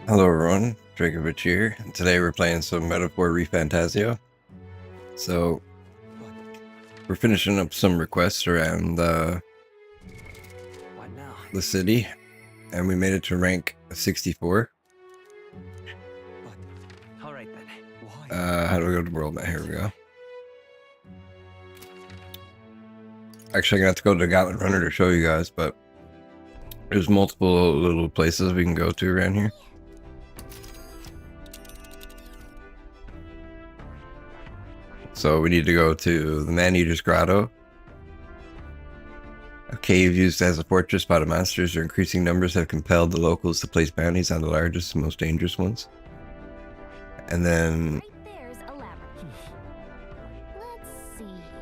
Hello everyone, Drakoviche here, and today we're playing some Metaphor ReFantazio. So, we're finishing up some requests around the city, and we made it to rank 64. Alright then. How do we go to world map? Here we go. Actually, I'm gonna have to go to the Gauntlet Runner to show you guys, but there's multiple little places we can go to around here. So we need to go to the Man-Eater's Grotto. A cave used as a fortress by the monsters. Their increasing numbers have compelled the locals to place bounties on the largest and most dangerous ones. And then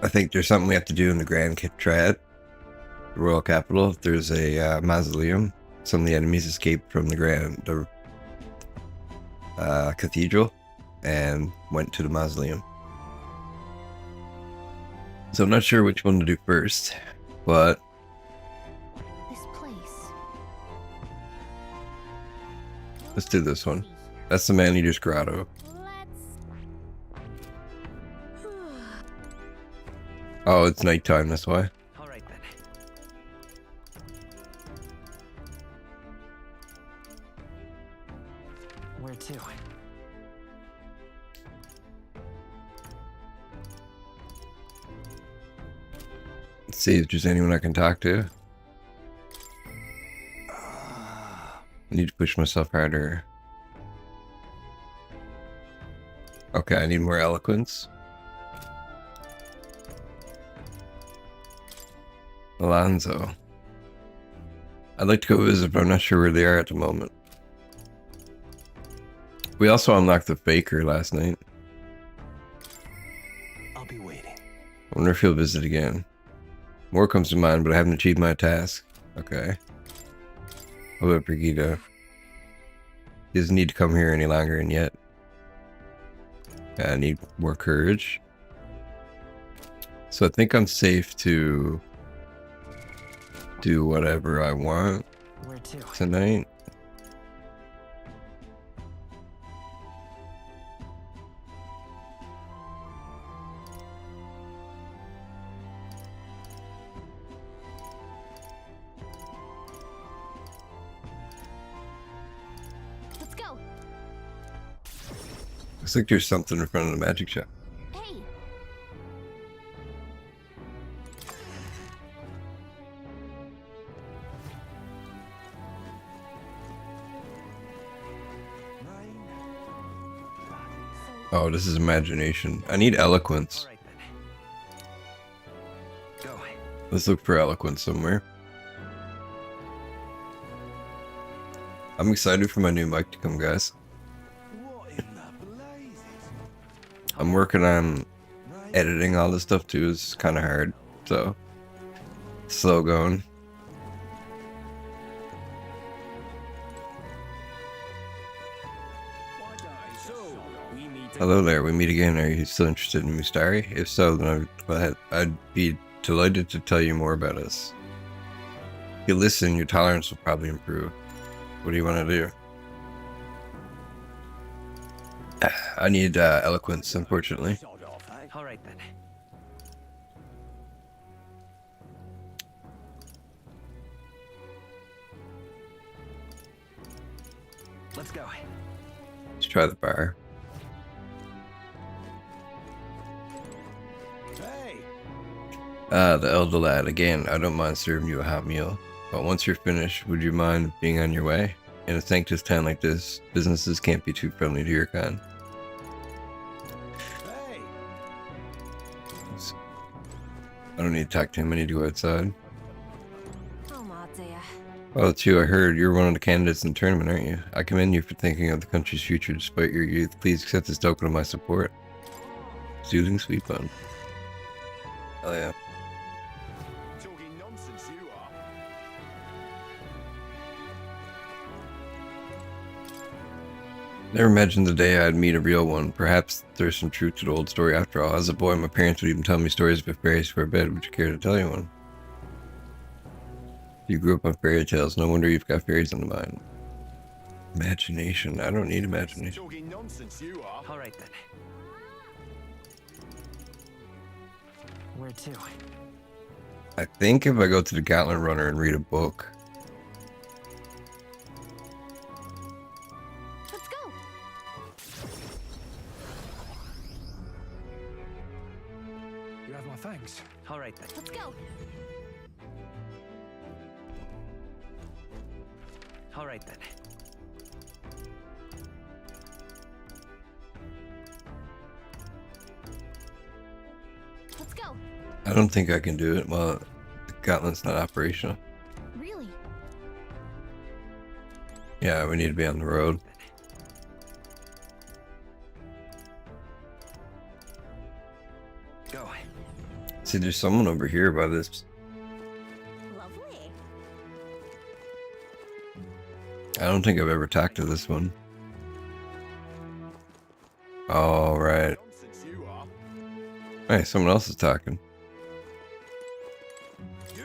I think there's something we have to do in the Grand Triad, the royal capital. There's a mausoleum. Some of the enemies escaped from the cathedral and went to the mausoleum. So I'm not sure which one to do first, but this place. Let's do this one. That's the Man-Eater's Grotto. Oh, it's nighttime, that's why. Alright then. Where to? Let's see if there's anyone I can talk to. I need to push myself harder. Okay, I need more eloquence. Alonzo. I'd like to go visit, but I'm not sure where they are at the moment. We also unlocked the Faker last night. I'll be waiting. I wonder if he'll visit again. More comes to mind, but I haven't achieved my task. Okay. What about Brigitte? He doesn't need to come here any longer, and yet. I need more courage. So I think I'm safe to do whatever I want Where to? tonight. Let's go. Looks like there's something in front of the magic shop. Hey. Oh, this is imagination. I need eloquence. Alright then. Go. Let's look for eloquence somewhere. I'm excited for my new mic to come, guys. I'm working on editing all this stuff too. It's kind of hard, so slow going. Hello there, we meet again. Are you still interested in Mustari? If so, then I'd be delighted to tell you more about us. If you listen, your tolerance will probably improve. What do you want to do? I need eloquence, unfortunately. Alright then. Let's go. Let's try the bar. The elder lad. Again, I don't mind serving you a hot meal, but once you're finished, would you mind being on your way? In a thankless town like this, businesses can't be too friendly to your kind. I don't need to talk to him, I need to go outside. Oh, it's you. I heard you're one of the candidates in the tournament, aren't you? I commend you for thinking of the country's future despite your youth. Please accept this token of my support. Soothing sweet bun. Oh yeah. Talking nonsense you are. Never imagined the day I'd meet a real one. Perhaps there's some truth to the old story after all. As a boy, my parents would even tell me stories about fairies for a bed. Would you care to tell you one? You grew up on fairy tales. No wonder you've got fairies in the mind. Imagination. I don't need imagination. Talking nonsense, you are. All right then. Where to? I think if I go to the Gauntlet Runner and read a book. Let's go. You have my thanks. All right then. Let's go. All right then. Let's go. I don't think I can do it while the Gauntlet's not operational. Really? Yeah, we need to be on the road. Go. See, there's someone over here by this. Lovely. I don't think I've ever talked to this one. All right. Nonsense, you are. Hey, someone else is talking. You.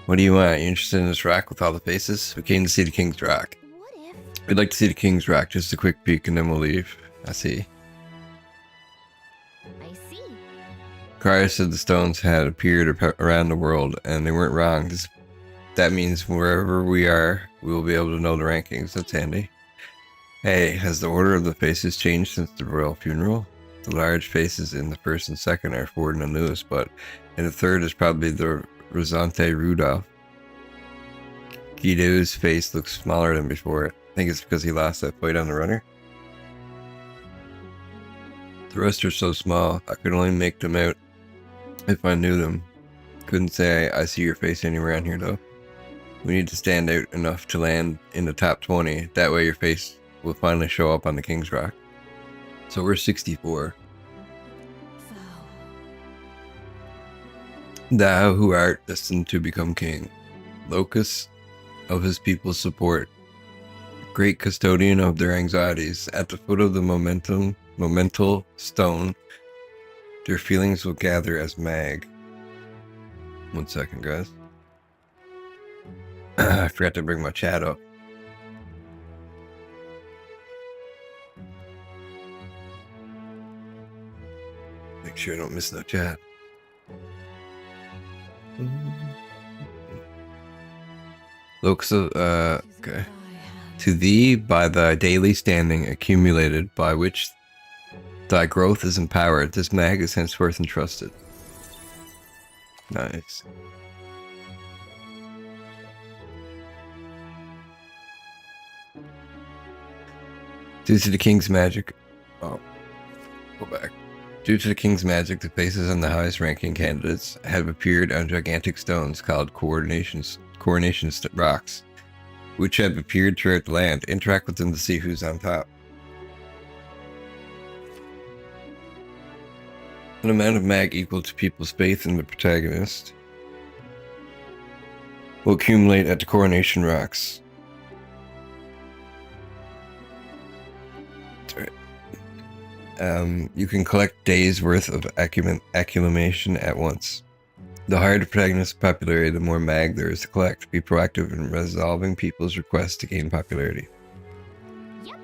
What do you want? You interested in this rock with all the faces? We came to see the King's Rock. What if? We'd like to see the King's Rock. Just a quick peek and then we'll leave. I see. I see. Crier said the stones had appeared around the world, and they weren't wrong. That means wherever we are, we will be able to know the rankings. That's handy. Hey, has the order of the faces changed since the royal funeral? The large faces in the first and second are Ford and Lewis, but in the third is probably the Rosante Rudolph. Guido's face looks smaller than before. I think it's because he lost that fight on the runner. The rest are so small, I could only make them out if I knew them. Couldn't say I see your face anywhere around here though. We need to stand out enough to land in the top 20. That way your face will finally show up on the King's Rock. So we're 64. Thou who art destined to become king, locus of his people's support, great custodian of their anxieties, at the foot of the momental stone, their feelings will gather as mag. 1 second, guys. I forgot to bring my chat up. Make sure I don't miss no chat. Looks okay. To thee by thy daily standing accumulated, by which thy growth is empowered, this mag is henceforth entrusted. Nice. Due to the king's magic, oh, go back. Due to the king's magic, the faces on the highest ranking candidates have appeared on gigantic stones called coronation rocks, which have appeared throughout the land. Interact with them to see who's on top. An amount of mag equal to people's faith in the protagonist will accumulate at the coronation rocks. You can collect days worth of accumulation at once. The higher the protagonist's popularity, the more mag there is to collect. Be proactive in resolving people's requests to gain popularity. Yep.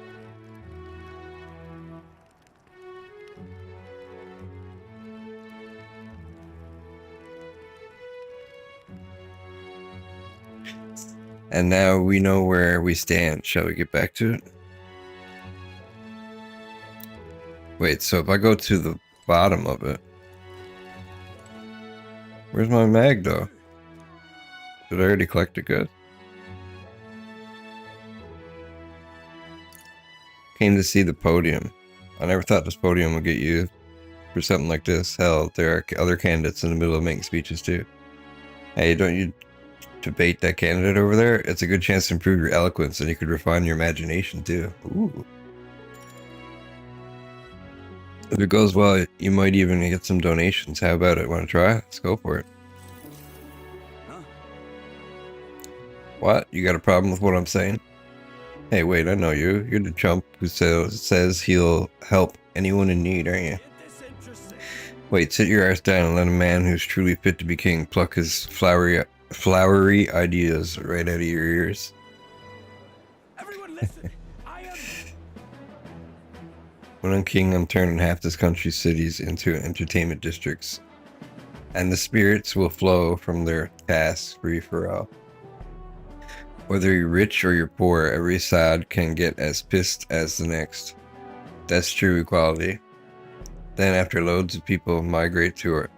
And now we know where we stand. Shall we get back to it? Wait, so if I go to the bottom of it, where's my mag though? Did I already collect it good? Came to see the podium. I never thought this podium would get used for something like this. Hell, there are other candidates in the middle of making speeches too. Hey, don't you debate that candidate over there? It's a good chance to improve your eloquence and you could refine your imagination too. Ooh. If it goes well, you might even get some donations. How about it? Want to try? Let's go for it. Huh? What? You got a problem with what I'm saying? Hey, wait, I know you. You're the chump who says he'll help anyone in need, aren't you? Wait, sit your ass down and let a man who's truly fit to be king pluck his flowery ideas right out of your ears. Everyone Listen, I am. When I'm king, I'm turning half this country's cities into entertainment districts, and the spirits will flow from their tasks free for all. Whether you're rich or you're poor, every side can get as pissed as the next. That's true equality. Then after loads of people migrate to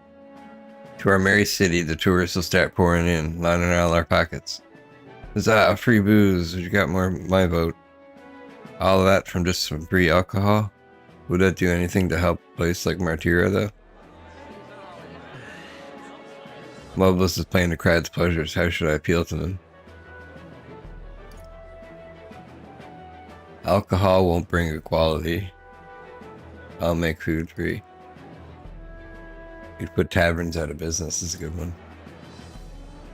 our merry city, the tourists will start pouring in, lining all our pockets. Huzzah, free booze, you got my vote. All of that from just some free alcohol? Would that do anything to help a place like Martyra, though? Loveless is playing the crowd's pleasures. How should I appeal to them? Alcohol won't bring equality. I'll make food free. You'd put taverns out of business is a good one.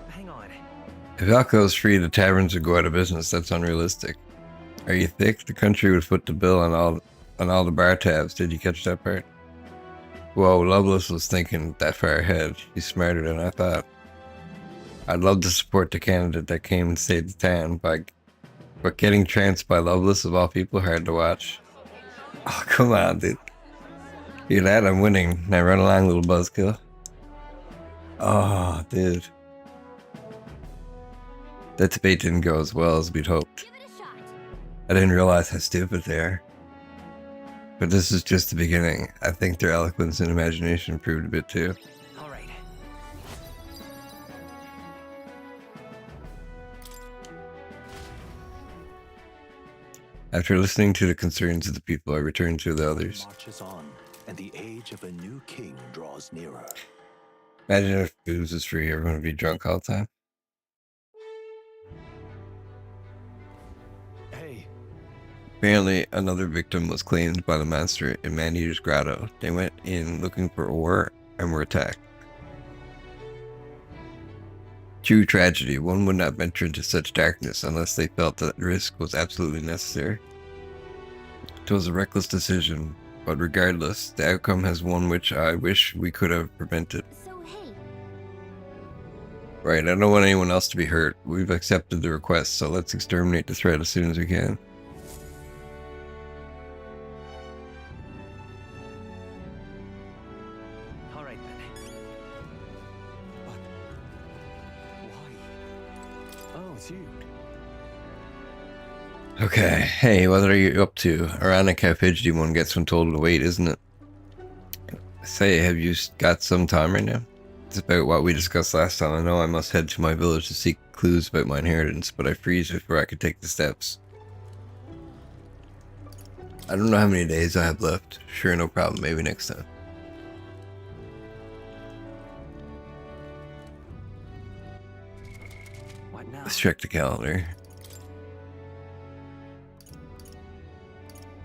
Hang on. If alcohol's free, the taverns would go out of business. That's unrealistic. Are you thick? The country would foot the bill on all the bar tabs. Did you catch that part? Whoa, Loveless was thinking that far ahead. She's smarter than I thought. I'd love to support the candidate that came and saved the town, but getting tranced by Loveless of all people, hard to watch. Oh, come on, dude. Hear that? I'm winning. Now run along, little buzzkill. Oh, dude. That debate didn't go as well as we'd hoped. Give it a shot. I didn't realize how stupid they are. But this is just the beginning. I think their eloquence and imagination proved a bit too. All right. After listening to the concerns of the people, I returned to the others. Marches on, and the age of a new king draws nearer. Imagine if booze was free, everyone would be drunk all the time. Hey, Apparently, another victim was claimed by the monster in Man-Eater's Grotto. They went in looking for ore and were attacked. True tragedy. One would not venture into such darkness unless they felt that risk was absolutely necessary. It was a reckless decision, but regardless, the outcome has one which I wish we could have prevented. So, hey, Right, I don't want anyone else to be hurt. We've accepted the request, so let's exterminate the threat as soon as we can. All right then. why? Oh, it's you. Okay, hey, what are you up to? Ironic how fidgety one gets when told to wait, isn't it? Say, have you got some time right now? It's about what we discussed last time. I know I must head to my village to seek clues about my inheritance, but I freeze before I could take the steps. I don't know how many days I have left. Sure, no problem. Maybe next time. What now? Let's check the calendar.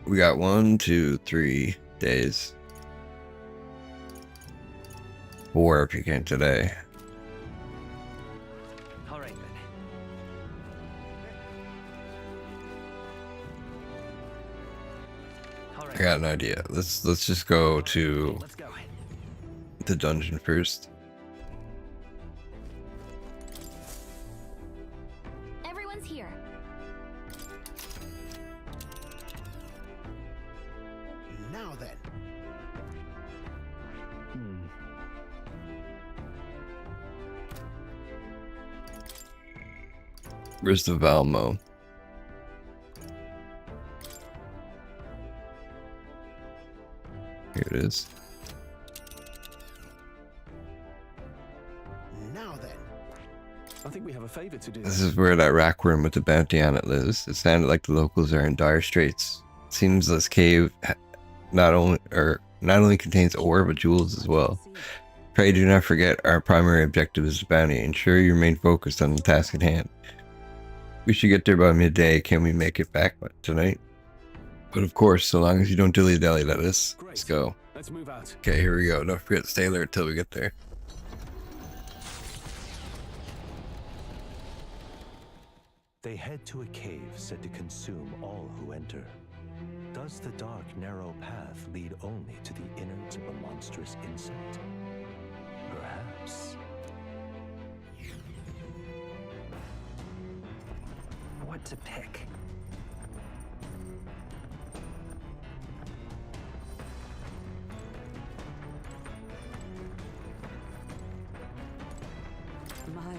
We got 1, 2, 3 days. 4 if you can today. All right then. All right. I got an idea. Let's just go to Let's go. the dungeon first. everyone's here. Now then, Where's the Valmo? Here it is. now then. I think we have a favor to do. This is where that rockworm with the bounty on it lives. It sounded like the locals are in dire straits. It seems this cave not only contains ore but jewels as well. Pray do not forget our primary objective is the bounty. Ensure you remain focused on the task at hand. We should get there by midday. Can we make it back tonight? But of course, so long as you don't dilly-dally, that is. Let's go. Let's move out. Okay, here we go. Don't forget to stay alert till we get there. They head to a cave said to consume all who enter. Does the dark, narrow path lead only to the innards of a monstrous insect? Perhaps. What to pick? My.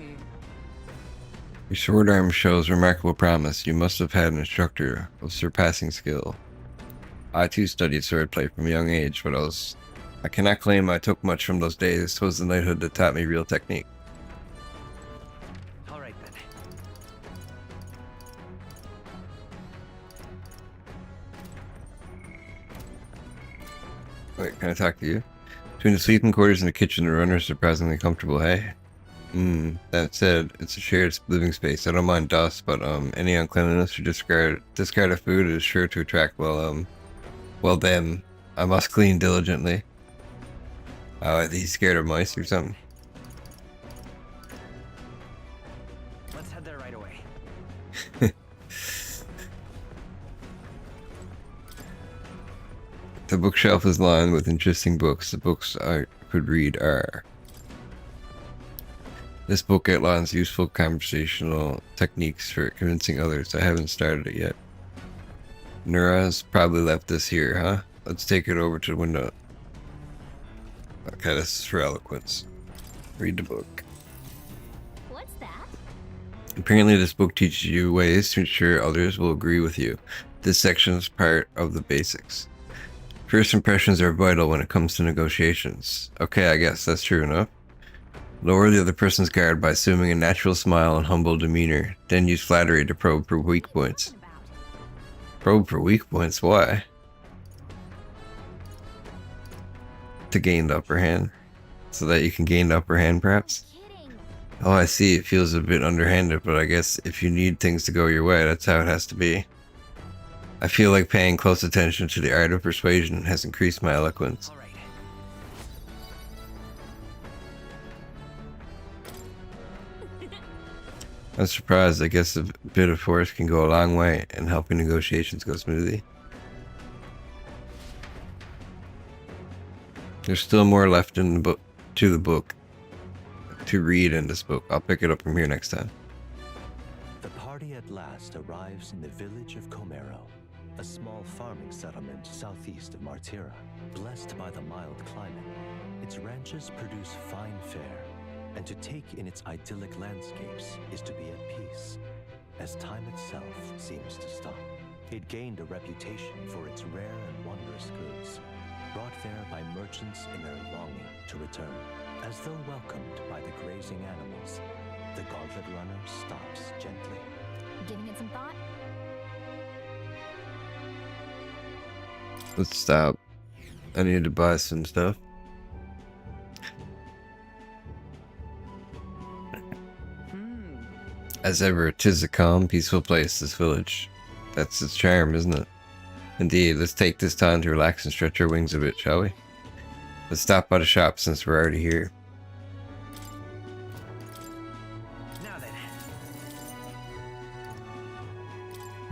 Your sword arm shows remarkable promise. You must have had an instructor of surpassing skill. I too studied swordplay from a young age, but I cannot claim I took much from those days. 'Twas the knighthood that taught me real technique. All right then. Wait, can I talk to you? Between the sleeping quarters and the kitchen, the runner is surprisingly comfortable, hey? That said, it's a shared living space. I don't mind dust, but any uncleanliness or discarded food is sure to attract, well them. I must clean diligently. Oh, are these scared of mice or something? Let's head there right away. The bookshelf is lined with interesting books. The books I could read are... This book outlines useful conversational techniques for convincing others. I haven't started it yet. Nura's probably left this here, huh? Let's take it over to the window. Okay, this is for eloquence. Read the book. What's that? Apparently this book teaches you ways to ensure others will agree with you. This section is part of the basics. First impressions are vital when it comes to negotiations. Okay, I guess that's true enough. Lower the other person's guard by assuming a natural smile and humble demeanor. Then use flattery to probe for weak points. Talking about? Probe for weak points? Why? To gain the upper hand. So that you can gain the upper hand, perhaps? Kidding. Oh, I see. It feels a bit underhanded, but I guess if you need things to go your way, that's how it has to be. I feel like paying close attention to the art of persuasion has increased my eloquence. All right. I'm surprised. I guess a bit of force can go a long way in helping negotiations go smoothly. There's still more left in the book, to read in this book. I'll pick it up from here next time. The party at last arrives in the village of Comero, a small farming settlement southeast of Martira. Blessed by the mild climate, its ranches produce fine fare, and to take in its idyllic landscapes is to be at peace, as time itself seems to stop. It gained a reputation for its rare and wondrous goods, brought there by merchants in their longing to return. As though welcomed by the grazing animals, the gauntlet runner stops gently. Giving it some thought? Let's stop. I need to buy some stuff. As ever, 'tis a calm, peaceful place, this village. That's its charm, isn't it? Indeed, let's take this time to relax and stretch our wings a bit, shall we? Let's stop by the shop since we're already here. Now then.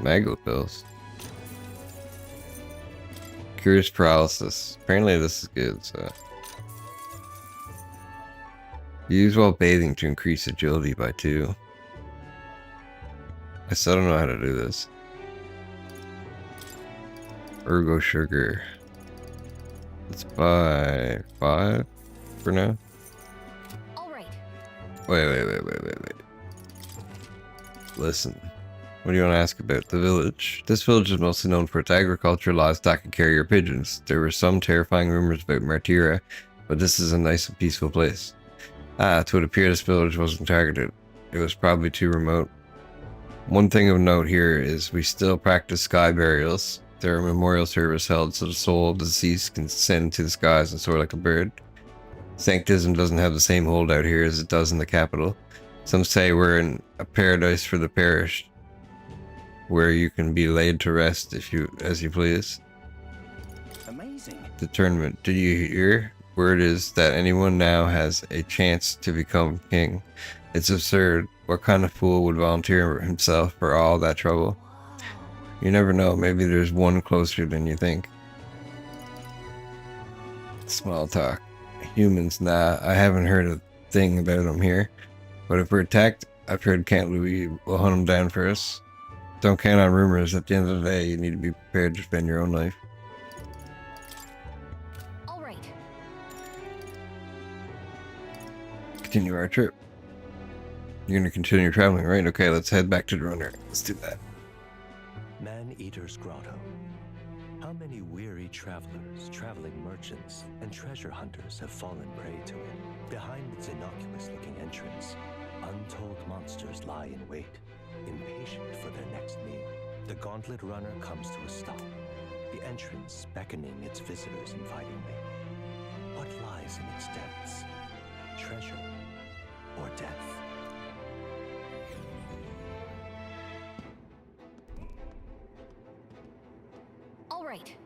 Mango pills. Curious paralysis. Apparently this is good, so... Use while bathing to increase agility by 2. I still don't know how to do this. Ergo sugar. Let's buy 5 for now. All right. Wait. Listen. What do you want to ask about the village? This village is mostly known for its agriculture, livestock, and carrier pigeons. There were some terrifying rumors about Martira, but this is a nice and peaceful place. It would appear this village wasn't targeted. It was probably too remote. One thing of note here is we still practice sky burials. There are memorial service held so the soul of the deceased can ascend to the skies and soar like a bird. Sanctism doesn't have the same hold out here as it does in the capital. Some say we're in a paradise for the perished, where you can be laid to rest as you please. Amazing. The tournament. Did you hear? Word is that anyone now has a chance to become king. It's absurd. What kind of fool would volunteer himself for all that trouble? You never know. Maybe there's one closer than you think. Small talk. Humans, nah. I haven't heard a thing about them here. But if we're attacked, I've heard Count Louis will hunt them down for us. Don't count on rumors. At the end of the day, you need to be prepared to spend your own life. All right. Continue our trip. You're gonna continue traveling, right? Okay, let's head back to the runner. Let's do that. Man-Eater's Grotto. How many weary travelers, traveling merchants, and treasure hunters have fallen prey to it? Behind its innocuous-looking entrance, untold monsters lie in wait, impatient for their next meal. The gauntlet runner comes to a stop, the entrance beckoning its visitors invitingly. What lies in its depths? Treasure or death? All right.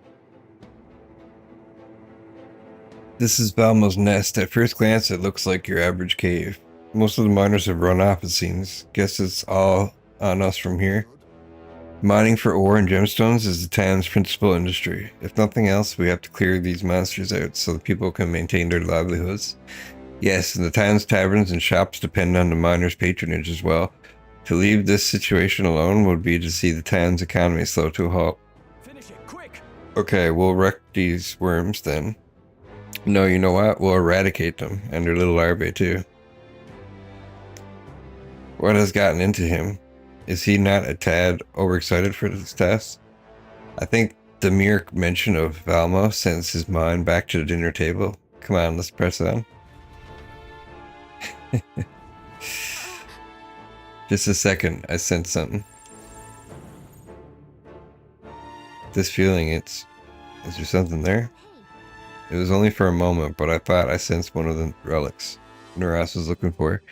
This is Valmo's nest. At first glance, it looks like your average cave. Most of the miners have run off, it seems. Guess it's all on us from here. Mining for ore and gemstones is the town's principal industry. If nothing else, we have to clear these monsters out so the people can maintain their livelihoods. Yes, and the town's taverns and shops depend on the miners' patronage as well. To leave this situation alone would be to see the town's economy slow to a halt. Finish it, quick! Okay, we'll wreck these worms then. No, you know what? We'll eradicate them, and their little larvae too. What has gotten into him? Is he not a tad overexcited for this task? I think the mere mention of Valmo sends his mind back to the dinner table. Come on, let's press on. Just a second, I sense something. This feeling, is there something there? It was only for a moment, but I thought I sensed one of the relics Nuras was looking for.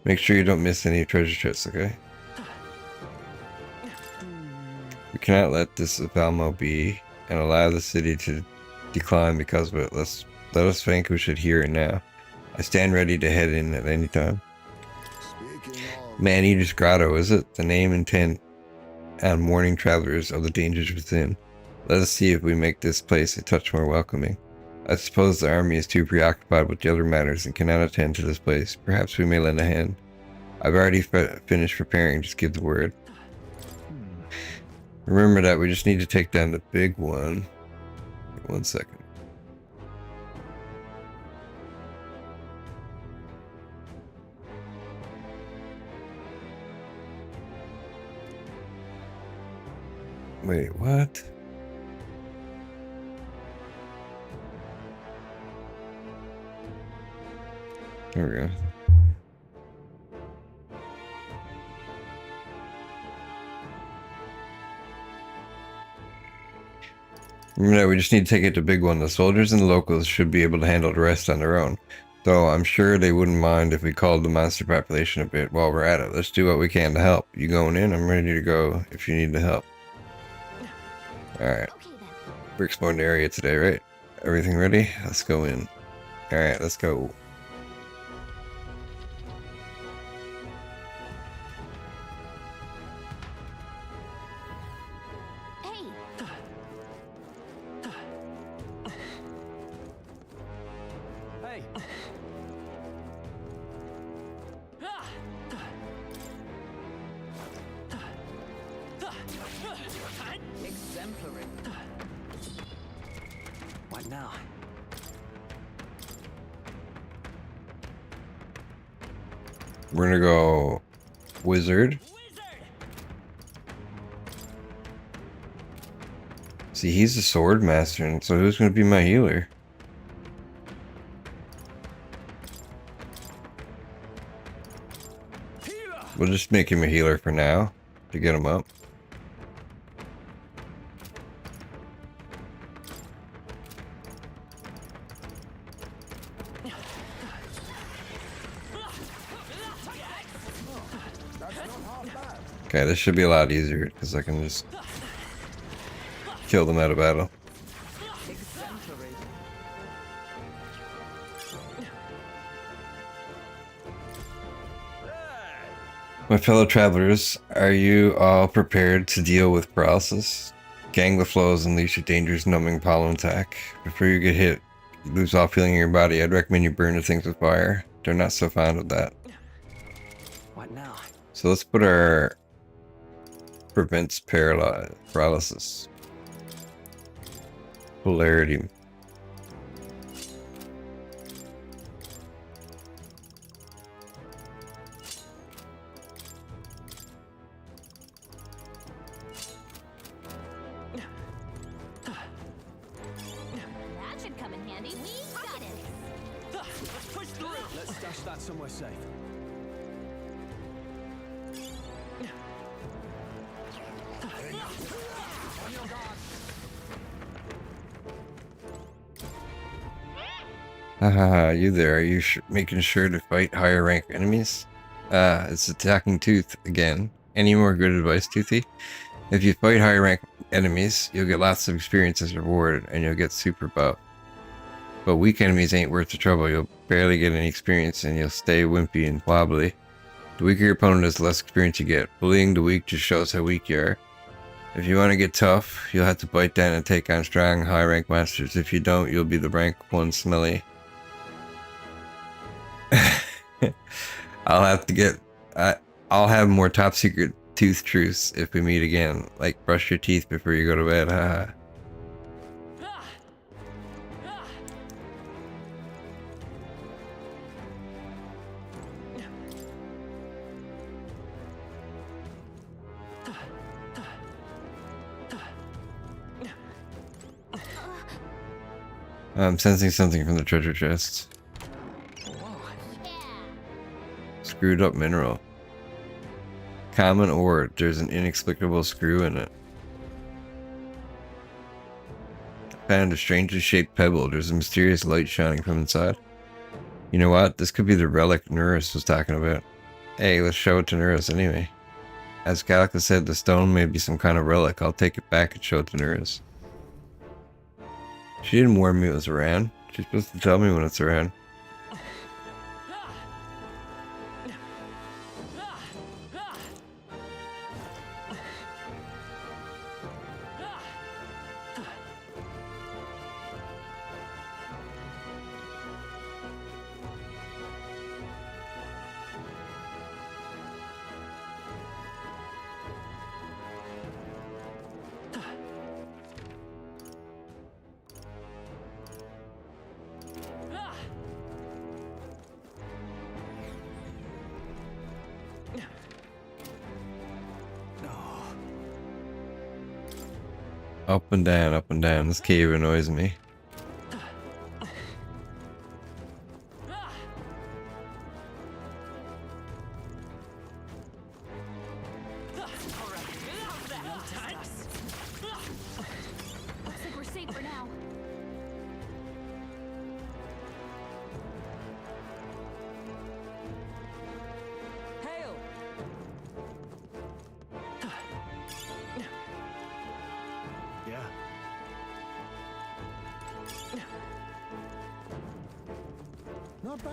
Make sure you don't miss any treasure chests, okay? We cannot let this Valmo be and allow the city to decline because of it. Let us vanquish it here and now. I stand ready to head in at any time. Man-Eater's Grotto, is it? The name intent on warning travelers of the dangers within. Let us see if we make this place a touch more welcoming. I suppose the army is too preoccupied with the other matters and cannot attend to this place. Perhaps we may lend a hand. I've already finished preparing, just give the word. Remember that we just need to take down the big one. 1 second. Wait, what? There we go. Remember that we just need to take it to big one. The soldiers and the locals should be able to handle the rest on their own. Though I'm sure they wouldn't mind if we called the monster population a bit while we're at it. Let's do what we can to help. You going in? I'm ready to go if you need the help. Alright. Okay then. We're exploring the area today, right? Everything ready? Let's go in. Alright, let's go. Hey, Hey! Exemplary. What now? We're gonna go wizard. See, he's a sword master, and so who's gonna be my healer? Healer! We'll just make him a healer for now to get him up. Okay, this should be a lot easier because I can just kill them out of battle. Exemplary. My fellow travelers, are you all prepared to deal with paralysis? Gang the flows and unleash a dangerous numbing pollen attack. Before you get hit, you lose all feeling in your body. I'd recommend you burn the things with fire. They're not so fond of that. What now? So let's put our prevents paralysis. Polarity. We got it. Let's push through. Let's stash that somewhere safe. On your guard. Haha, you there. Are you making sure to fight higher rank enemies? It's attacking Tooth again. Any more good advice, Toothy? If you fight higher rank enemies, you'll get lots of experience as a reward, and you'll get super buff. But weak enemies ain't worth the trouble. You'll barely get any experience, and you'll stay wimpy and wobbly. The weaker your opponent is, the less experience you get. Bullying the weak just shows how weak you are. If you want to get tough, you'll have to bite down and take on strong, high rank monsters. If you don't, you'll be the rank 1 smelly. I'll have more top secret tooth truths if we meet again. Like brush your teeth before you go to bed. Haha. I'm sensing something from the treasure chest. Screwed up mineral. Common ore. There's an inexplicable screw in it. Found a strangely shaped pebble. There's a mysterious light shining from inside. You know what? This could be the relic Nurus was talking about. Hey, let's show it to Nurus anyway. As Galacta said, the stone may be some kind of relic. I'll take it back and show it to Nurus. She didn't warn me it was around. She's supposed to tell me when it's around. Up and down, up and down. This cave annoys me. Looks like we're safe for now. Hail! Yeah. Not bad.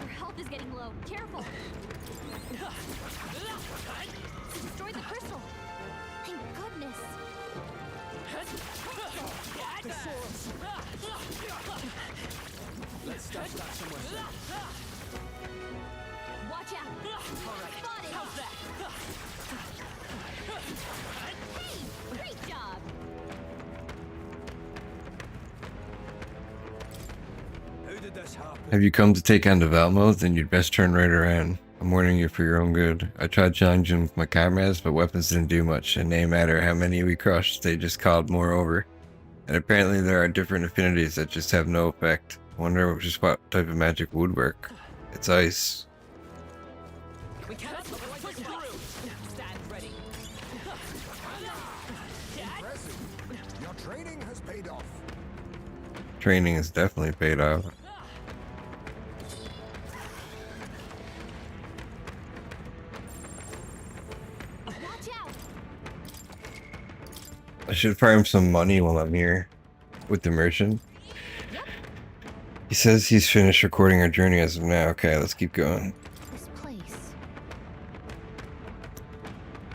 Our health is getting low. Careful. Destroy the crystal. Thank goodness. Let's stash that somewhere safe. Watch out. Spotted. Hey, great job. How did this happen? Have you come to take on devout mode? Then you'd best turn right around. I'm warning you for your own good. I tried challenging with my comrades, but weapons didn't do much, and no matter how many we crushed, they just called more over. And apparently there are different affinities that just have no effect. I wonder just what type of magic would work. It's ice. We can't push through. Stand ready. Impressive. Your training has paid off. Training has definitely paid off. Watch out. I should farm some money while I'm here with the merchant. He says he's finished recording our journey as of now. Okay, let's keep going. This place.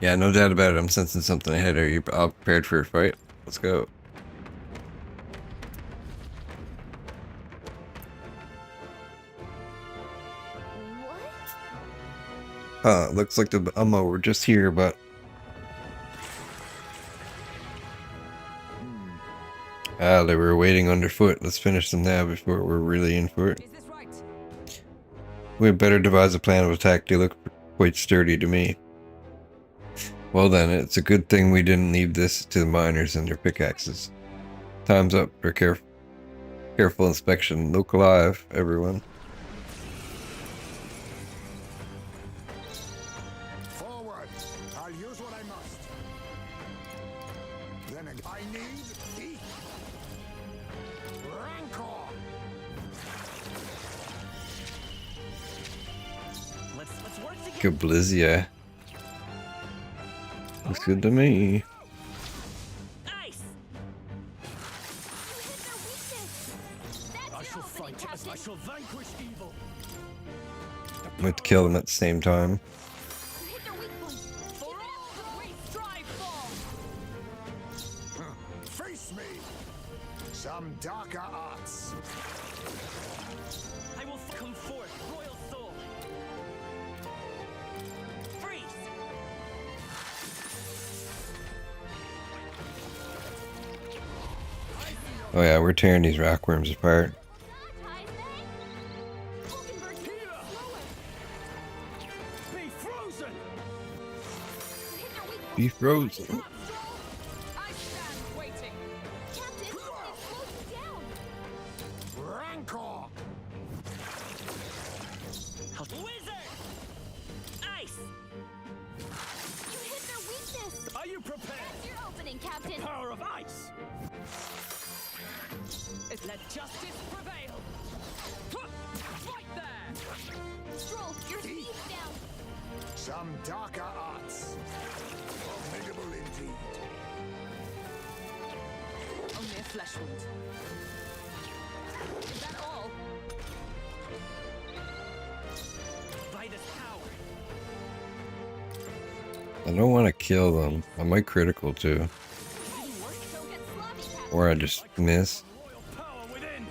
Yeah, no doubt about it. I'm sensing something ahead. Are you all prepared for a fight? Let's go. What? Looks like the Ummo were just here, but they were waiting underfoot. Let's finish them now before we're really in for it. Is this right? We had better devise a plan of attack. They look quite sturdy to me. Well then, it's a good thing we didn't leave this to the miners and their pickaxes. Time's up for careful inspection. Look alive, everyone. Forward. I'll use what I must. Then I need heat. Rancor. Let's work together. Good Blizzia. Looks good to me. Ice! You hit their weakness. That's I your shall opening, fight. Captain. I shall vanquish evil. We have to kill them at the same time. You hit their weak point. For all we strive for! Face me. Some darker arts. I will come forth, royal soul. Freeze! Oh yeah, we're tearing these rockworms apart. Hulkenberg's moving slower. Be frozen. You hit their weak point. Be frozen. I stand waiting! Captain, it slows you down. Rancor. Wizard! Ice! You hit their weakness. Are you prepared? That's your opening, Captain. Power of ice. Let justice prevail! Fight there! Stroll, your speed's down. Some darker arts. Formidable indeed. Only a flesh wound. Is that all? By this power. I don't want to kill them. I might critical too. Don't get sloppy, Captain. Or I just miss. Royal power within.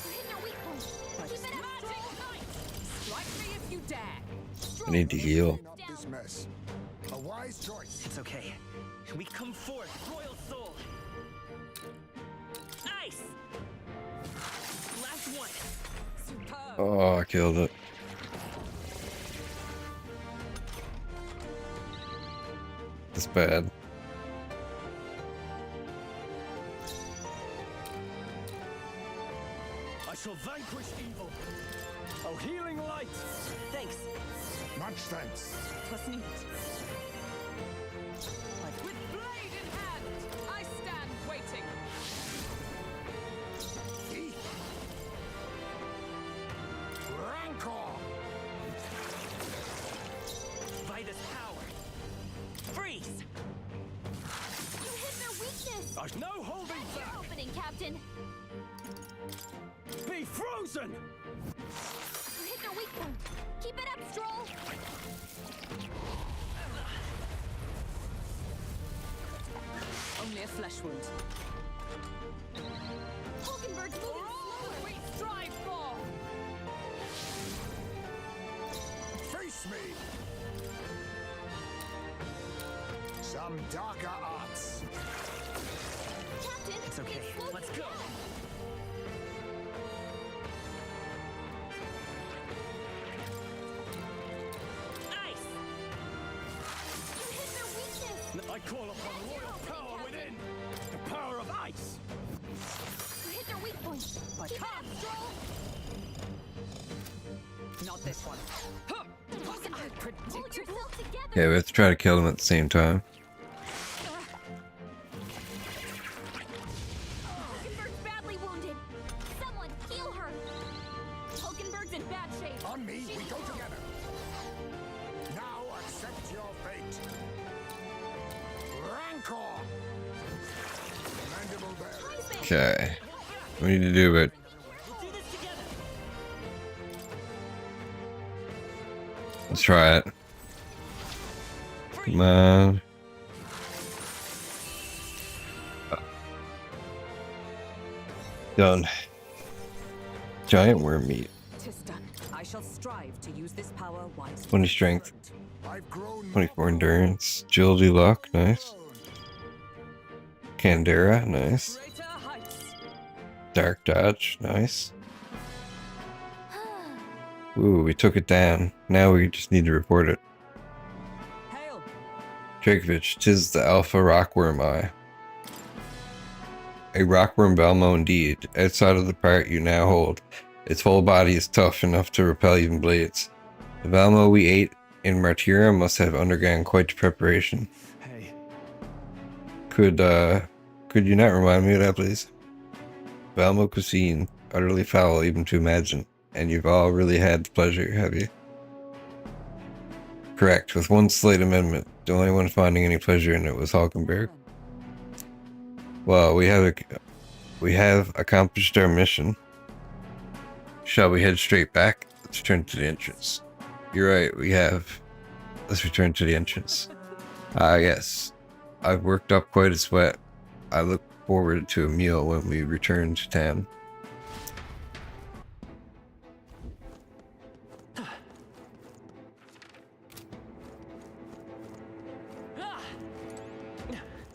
You hit their weak point. Keep it up, Magic Stroll. Knight! Strike me if you dare! I need to heal. Clean up this mess. A wise choice. It's okay. We come forth, royal soul. Ice! Last one! Superb! Oh, I killed it. It's bad. I shall vanquish evil. Oh, healing light. Thanks! Much thanks. Twas neat. With blade in hand, I stand waiting! Heat. Rancor. By this power. Freeze! You hit their weakness. There's no holding That's your back. opening, Captain. Be frozen. You hit their weak point. Keep it up, Stroll. Only a flesh wound. Hulkenberg's For moving all slower. we strive for! Face me. Some darker arts. Captain, It's okay. slows Let's you go. down. Ice! You hit their weakness. I call upon royal power within. The power of ice. You hit their weak point. But Keep it come, up, Stroll. Not this one. Huh. Wasn't I Hold predictable? yourself together. Yeah, we have to try to kill them at the same time. Hulkenberg's badly wounded. Someone heal her. Hulkenberg's in bad shape. On me, She's we go low. together. Now accept your fate. Rancor. Commendable bearer. Heisman. Okay. We need to do it. We'll do this together. Let's try it. Come on. Done. Giant worm meat. 'Tis done. I shall strive to use this power wisely. 20 strength. I've grown 24 endurance. Agility luck. Nice. Candera. Nice. Greater heights! Dark dodge. Nice. Ooh, we took it down. Now we just need to report it. Hail Drakoviche, 'tis the alpha rockworm eye. A rockworm Balmo indeed, outside of the part you now hold. Its whole body is tough enough to repel even blades. The Balmo we ate in Martyra must have undergone quite the preparation. Hey, Could you not remind me of that, please? Balmo cuisine, utterly foul even to imagine. And you've all really had the pleasure, have you? Correct, with one slight amendment. The only one finding any pleasure in it was Hulkenberg. Well, we have accomplished our mission. Shall we head straight back? Let's return to the entrance. You're right, we have. Let's return to the entrance. Yes. I've worked up quite a sweat. I look forward to a meal when we return to town.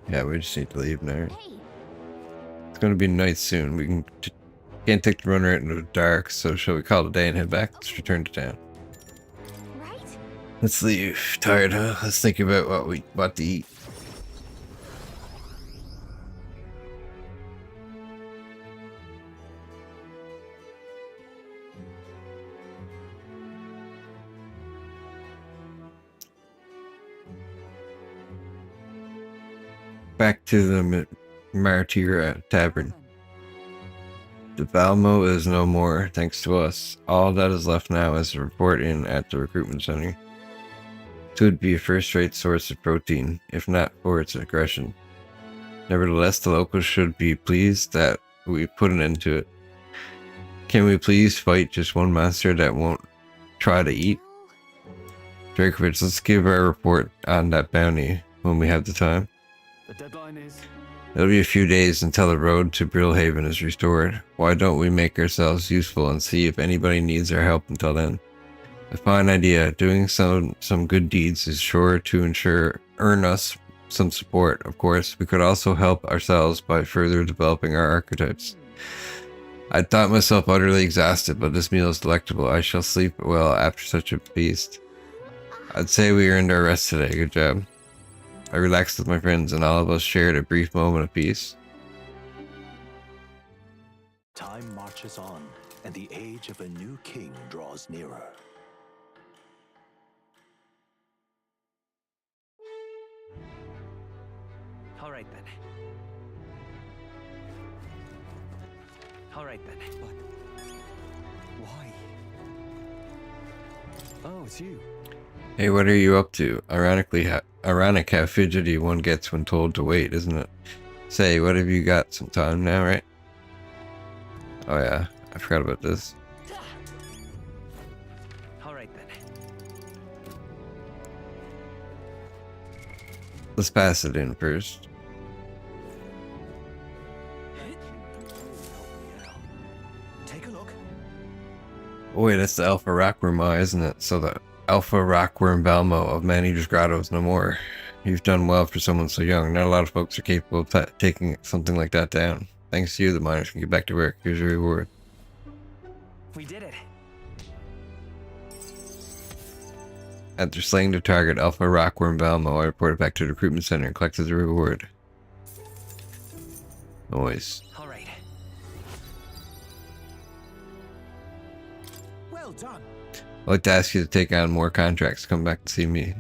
Yeah, we just need to leave now. Hey, It's gonna be night soon. We can't take the run right into the dark, so shall we call it a day and head back? Let's return to town. right? Let's leave. Tired, huh? Let's think about what to eat. Back to the Martyra Tavern. The Balmo is no more, thanks to us. All that is left now is to report in at the recruitment center. It would be a first-rate source of protein, if not for its aggression. Nevertheless, the locals should be pleased that we put an end to it. Can we please fight just one monster that won't try to eat? Drakoviche, let's give our report on that bounty when we have the time. the deadline is... It'll be a few days until the road to Brilehaven is restored. Why don't we make ourselves useful and see if anybody needs our help until then? A fine idea. Doing some good deeds is sure to earn us some support. Of course, we could also help ourselves by further developing our archetypes. I thought myself utterly exhausted, but this meal is delectable. I shall sleep well after such a feast. I'd say we earned our rest today. Good job. I relaxed with my friends, and all of us shared a brief moment of peace. Time marches on, and the age of a new king draws nearer. All right then. All right then. But why? Oh, it's you. Hey, what are you up to? Ironic how fidgety one gets when told to wait, isn't it? Say, what have you got? Some time now, right? Oh yeah, I forgot about this. All right then. Let's pass it in first. Take a look. Oh wait, that's the Alpha Rockworm Eye, isn't it? So the Alpha Rockworm Balmo of Man-Eater's Grotto is no more. You've done well for someone so young. Not a lot of folks are capable of taking something like that down. Thanks to you, the miners can get back to work. Here's your reward. We did it. After slaying the target, Alpha Rockworm Balmo, I reported back to the recruitment center and collected the reward. Noise. All right. Well done. I'd like to ask you to take on more contracts. Come back and see me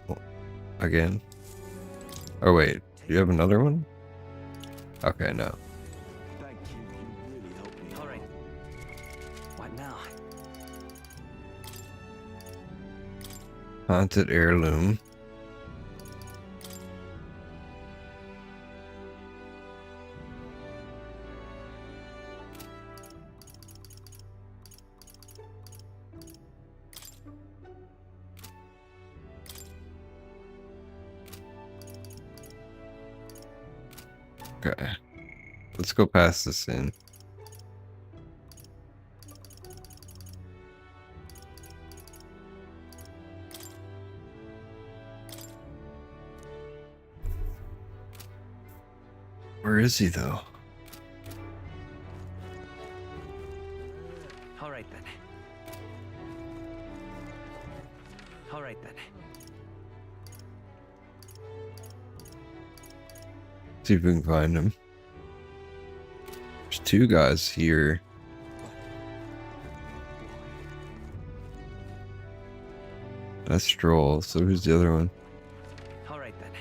again. Oh wait, do you have another one? Okay, no. Thank you. You really helped me. All right. What now? Haunted heirloom. Okay. Let's go past this in. Where is he though? All right then. All right then. See if we can find him. There's two guys here. That's Stroll. So who's the other one? All right then.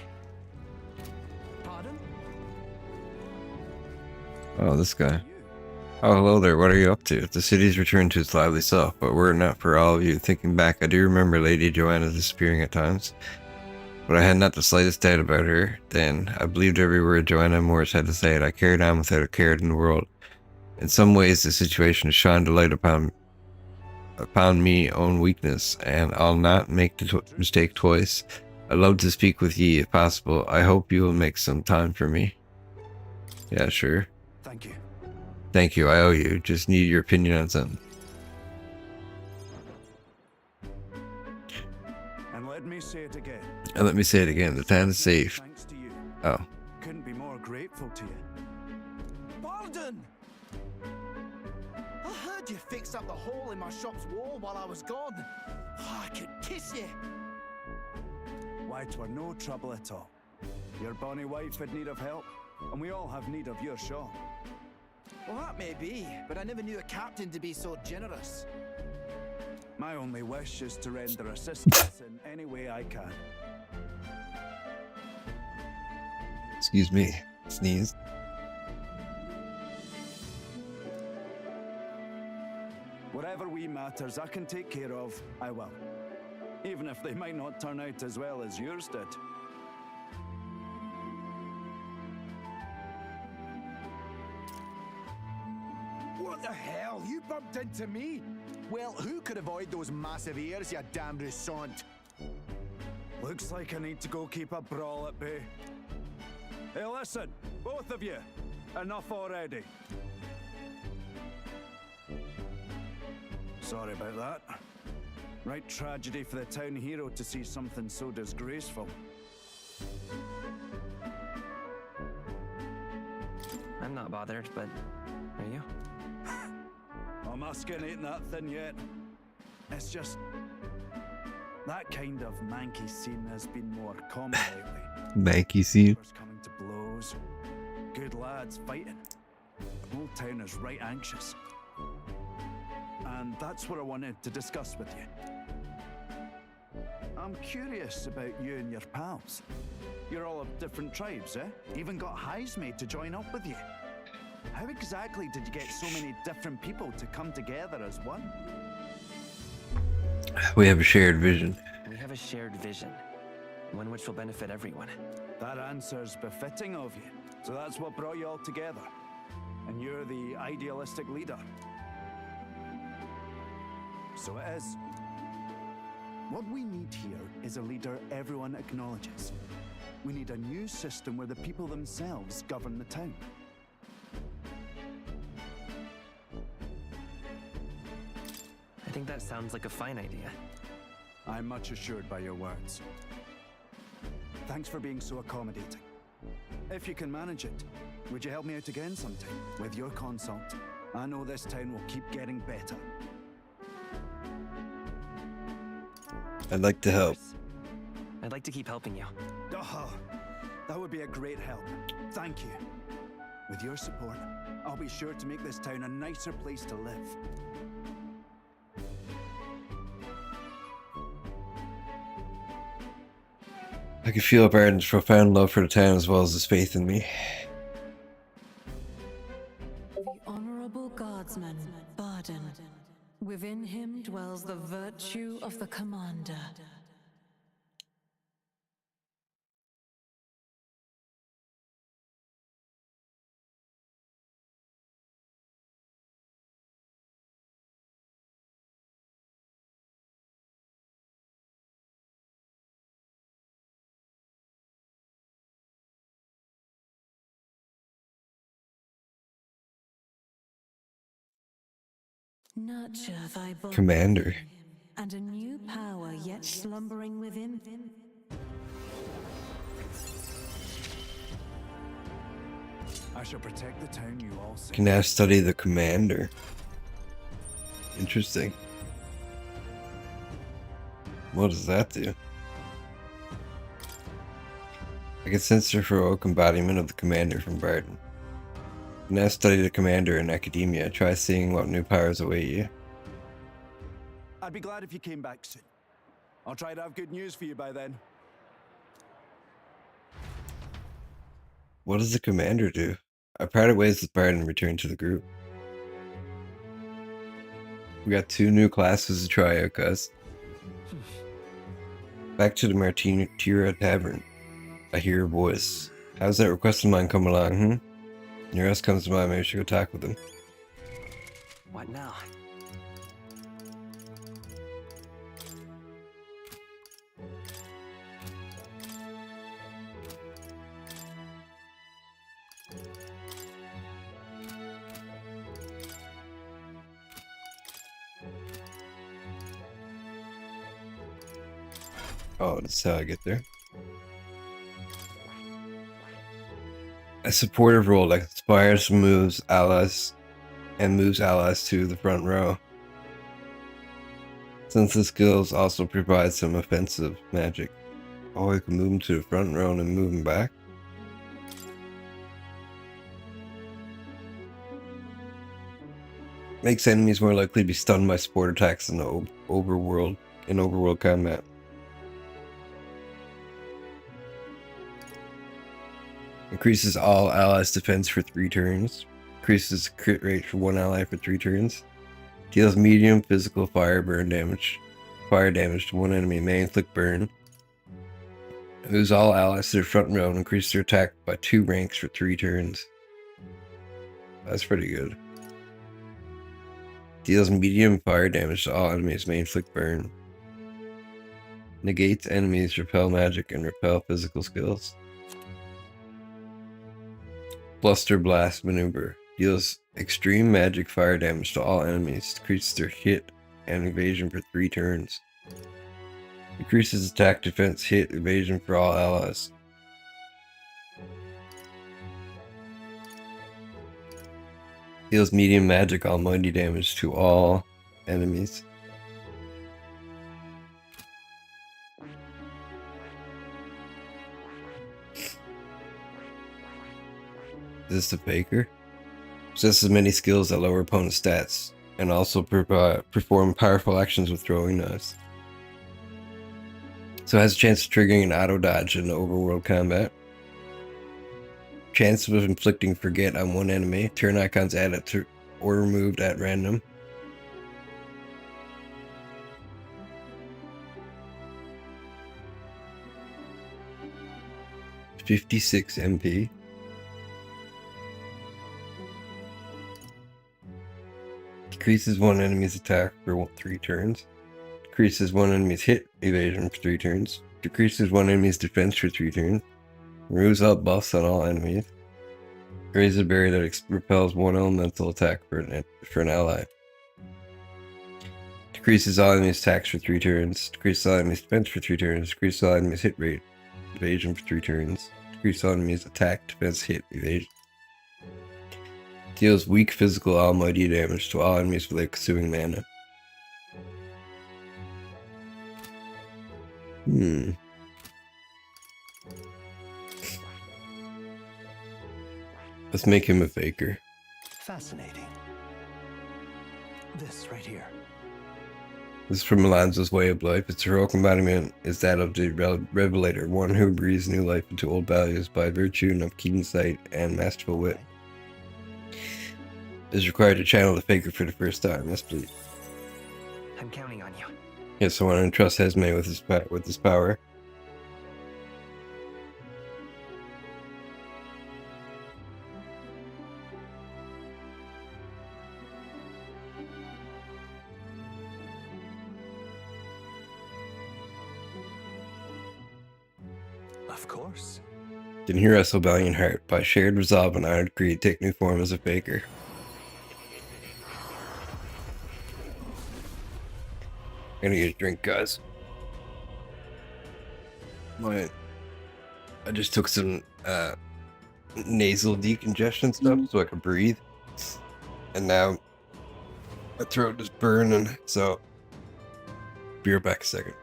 Pardon? Oh, this guy. Oh, hello there. What are you up to? The city's returned to its lively self, but were it not for all of you. Thinking back, I do remember Lady Joanna disappearing at times. But I had not the slightest doubt about her then. I believed every word Joanna Morris had to say, and I carried on without a care in the world. In some ways, the situation shined a light upon me own weakness, and I'll not make the mistake twice. I'd love to speak with ye if possible. I hope you will make some time for me. Yeah, sure. Thank you. Thank you, I owe you. Just need your opinion on something. And let me say it again. And let me say it again, the town is safe. Thanks to you. Oh. Couldn't be more grateful to you. Pardon! I heard you fixed up the hole in my shop's wall while I was gone. I could kiss you. Why, 'twere no trouble at all. Your bonny wife had need of help, and we all have need of your shop. Well, that may be, but I never knew a captain to be so generous. My only wish is to render assistance in any way I can. Excuse me. Sneeze. Whatever wee matters I can take care of, I will. Even if they might not turn out as well as yours did. What the hell? You bumped into me? Well, who could avoid those massive ears, you damn russant? Looks like I need to go keep a brawl at bay. Hey, listen, both of you. Enough already. Sorry about that. Right tragedy for the town hero to see something so disgraceful. I'm not bothered, but are you? My skin ain't that thin yet. It's just that kind of manky scene has been more common lately. Manky scene. Lovers coming to blows, good lads fighting. The whole town is right anxious. And that's what I wanted to discuss with you. I'm curious about you and your pals. You're all of different tribes, eh? Even got highs made to join up with you. How exactly did you get so many different people to come together as one? We have a shared vision. We have a shared vision, one which will benefit everyone. That answer's befitting of you. So that's what brought you all together. And you're the idealistic leader. So it is. What we need here is a leader everyone acknowledges. We need a new system where the people themselves govern the town. I think that sounds like a fine idea. I'm much assured by your words. Thanks for being so accommodating. If you can manage it, would you help me out again sometime? With your consult, I know this town will keep getting better. I'd like to help. I'd like to keep helping you. Oh, that would be a great help. Thank you. With your support, I'll be sure to make this town a nicer place to live. I can feel Barden's profound love for the town as well as his faith in me. The honorable guardsman, Barden. Within him dwells the virtue of the commander. Nurture thy body, Commander. and a new power yet slumbering within. I shall protect the town you all see. Can now study the commander. Interesting. What does that do? I I can sense the heroic embodiment of the commander from Barton. You now study the commander in academia. Try seeing what new powers await you. I'd be glad if you came back soon. I'll try to have good news for you by then. What does the commander do? I parted ways with Barton and returned to the group. We got 2 new classes to try out, guys. Back to the Martira Tavern. I hear your voice. How's that request of mine come along, Nearest comes to mind, maybe we should go talk with him. What now? Oh, that's how I get there. A supportive role that inspires, moves allies to the front row. Since the skills also provide some offensive magic. Oh, you can move them to the front row and then move them back. Makes enemies more likely to be stunned by support attacks in the overworld combat. Increases all allies' defense for 3 turns. Increases crit rate for 1 ally for 3 turns. Deals medium physical fire damage to 1 enemy. May inflict burn. Moves all allies to the front row and increases their attack by 2 ranks for 3 turns. That's pretty good. Deals medium fire damage to all enemies. May inflict burn. Negates enemies' repel magic and repel physical skills. Bluster Blast Maneuver. Deals extreme magic fire damage to all enemies. Decreases their hit and evasion for 3 turns. Increases attack, defense, hit, evasion for all allies. Deals medium magic almighty damage to all enemies. Is this the faker? Possesses many skills that lower opponent's stats, and also perform powerful actions with throwing knives. So it has a chance of triggering an auto dodge in overworld combat. Chance of inflicting forget on 1 enemy. Turn icons added to or removed at random. $56 MP. Decreases 1 enemy's attack for 3 turns. Decreases 1 enemy's hit evasion for 3 turns. Decreases 1 enemy's defense for 3 turns. Removes all buffs on all enemies. Raises a barrier that repels 1 elemental attack for an ally. Decreases all enemies' attacks for 3 turns. Decreases all enemies' defense for 3 turns. Decreases all enemies' hit rate evasion for 3 turns. Decreases all enemies' attack, defense, hit, evasion. Deals weak physical almighty damage to all enemies without consuming mana. Let's make him a faker. Fascinating. This right here. This is from Alonzo's Way of Life. Its heroic embodiment is that of the Revelator, one who breathes new life into old values by virtue of keen sight and masterful wit. Is required to channel the faker for the first time. Yes, please. I'm counting on you. Yes, I want to entrust Esme with his power. Of course. Can hear us, O valiant heart, by shared resolve and honored creed, take new form as a faker. I'm gonna get a drink, guys. I just took some nasal decongestion stuff so I could breathe. And now my throat is burning, so be right back a second.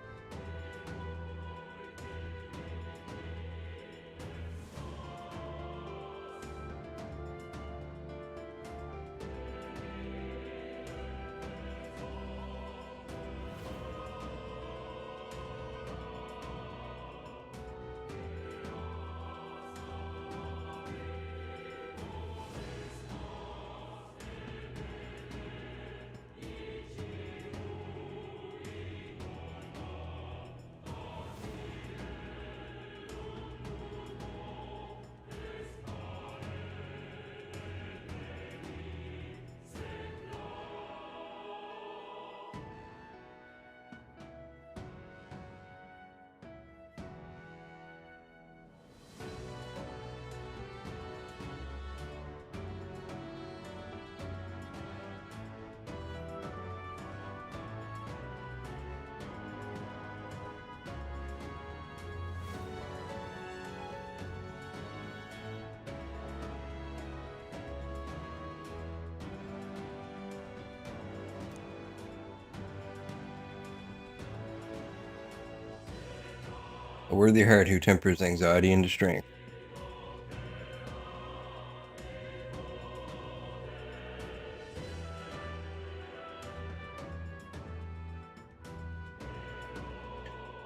worthy heart who tempers anxiety into strength.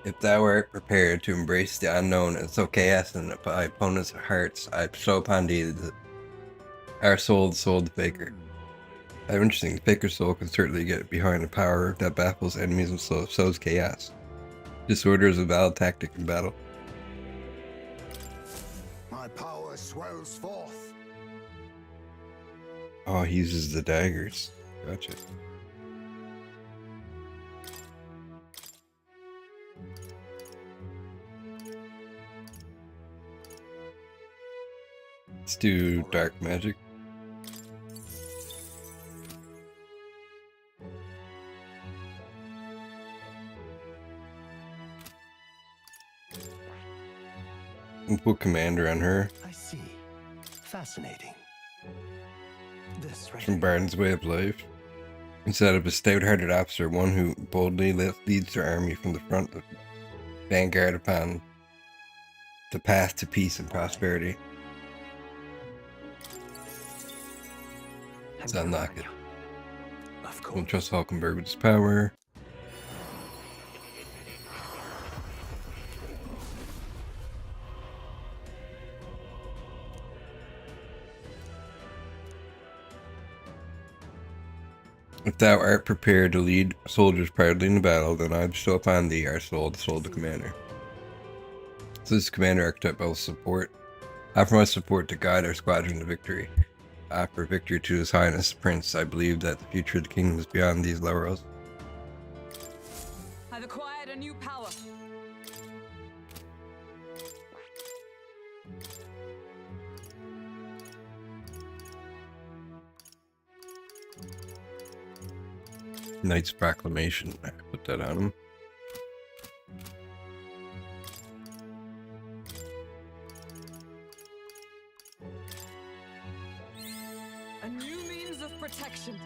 If thou art prepared to embrace the unknown and so chaos in thy opponent's hearts, I bestow upon thee our soul, the soul of the faker. Interesting, the faker's soul can certainly get behind a power that baffles enemies and sows chaos. Disorder is a valid tactic in battle. My power swells forth. Oh, he uses the daggers. Gotcha. Let's do dark magic. We'll put commander on her. I see. Fascinating. This right From Barton's Way of Life. Instead of a stout-hearted officer, one who boldly leads their army from the front of vanguard upon the path to peace and prosperity. Let's unlock it. Of Don't course. trust Hulkenberg with his power. If thou art prepared to lead soldiers proudly in the battle, then I bestow upon thee our soul, the soul of the commander. So this commander archetype I will support. Offer my support to guide our squadron to victory. I offer victory to His Highness the Prince. I believe that the future of the kingdom is beyond these laurels. I've acquired a new power. Knight's Proclamation. I put that on him. A new means of protection.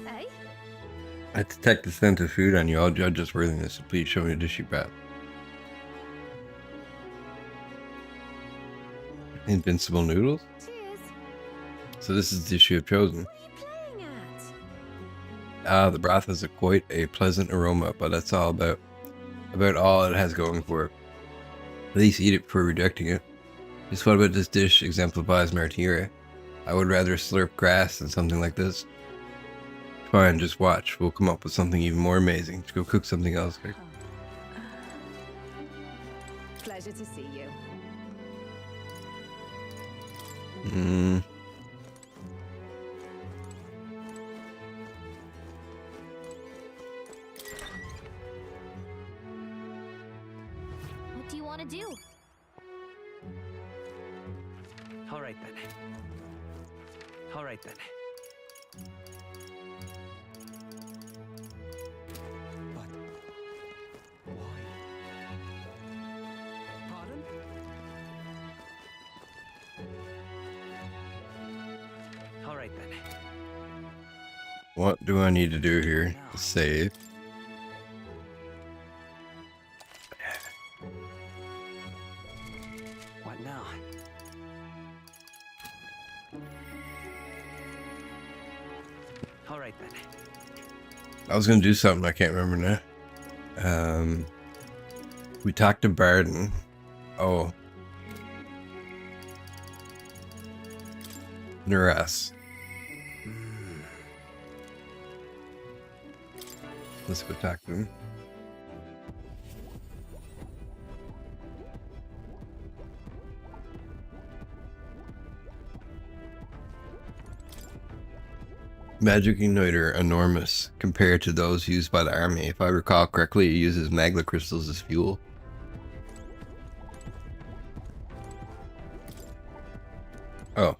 Eh? I detect the scent of food on you. I'll judge its worthiness, so please show me a dish you brought. Invincible noodles? Cheers. So this is the dish you have chosen. What are you playing at? Ah, the broth has quite a pleasant aroma, but that's all about all it has going for it. At least eat it before rejecting it. Just what about this dish exemplifies martyria? I would rather slurp grass than something like this. Fine, just watch. We'll come up with something even more amazing. Let's go cook something else. Pleasure to see you. What do you want to do? All right then. All right then. But why? Pardon? All right then. What do I need to do here? Save. What now? All right then. I was gonna do something, I can't remember now. We talked to Barton. Oh. Nuras. Let's go talk to him. Magic Igniter enormous compared to those used by the army. If I recall correctly, it uses magma crystals as fuel. Oh.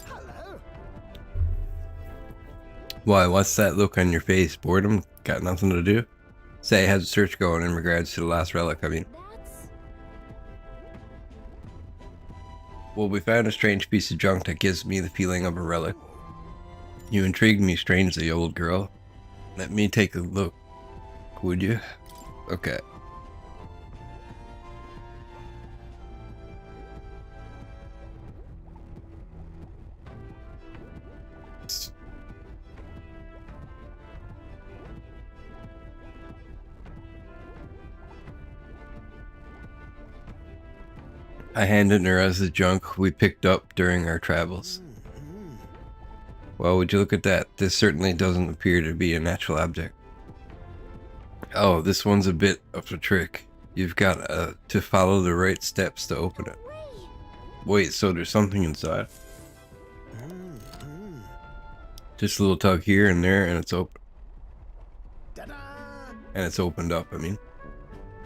Hello. Why, what's that look on your face? Boredom? Got nothing to do? Say, how's the search going in regards to the last relic? I mean, That's Well, we found a strange piece of junk that gives me the feeling of a relic. You intrigued me strangely, old girl. Let me take a look, would you? Okay. I handed Nerez the junk we picked up during our travels. Well, would you look at that? This certainly doesn't appear to be a natural object. Oh, this one's a bit of a trick. You've got to follow the right steps to open it. Wait, so there's something inside? Just a little tug here and there and it's open. And it's opened up, I mean.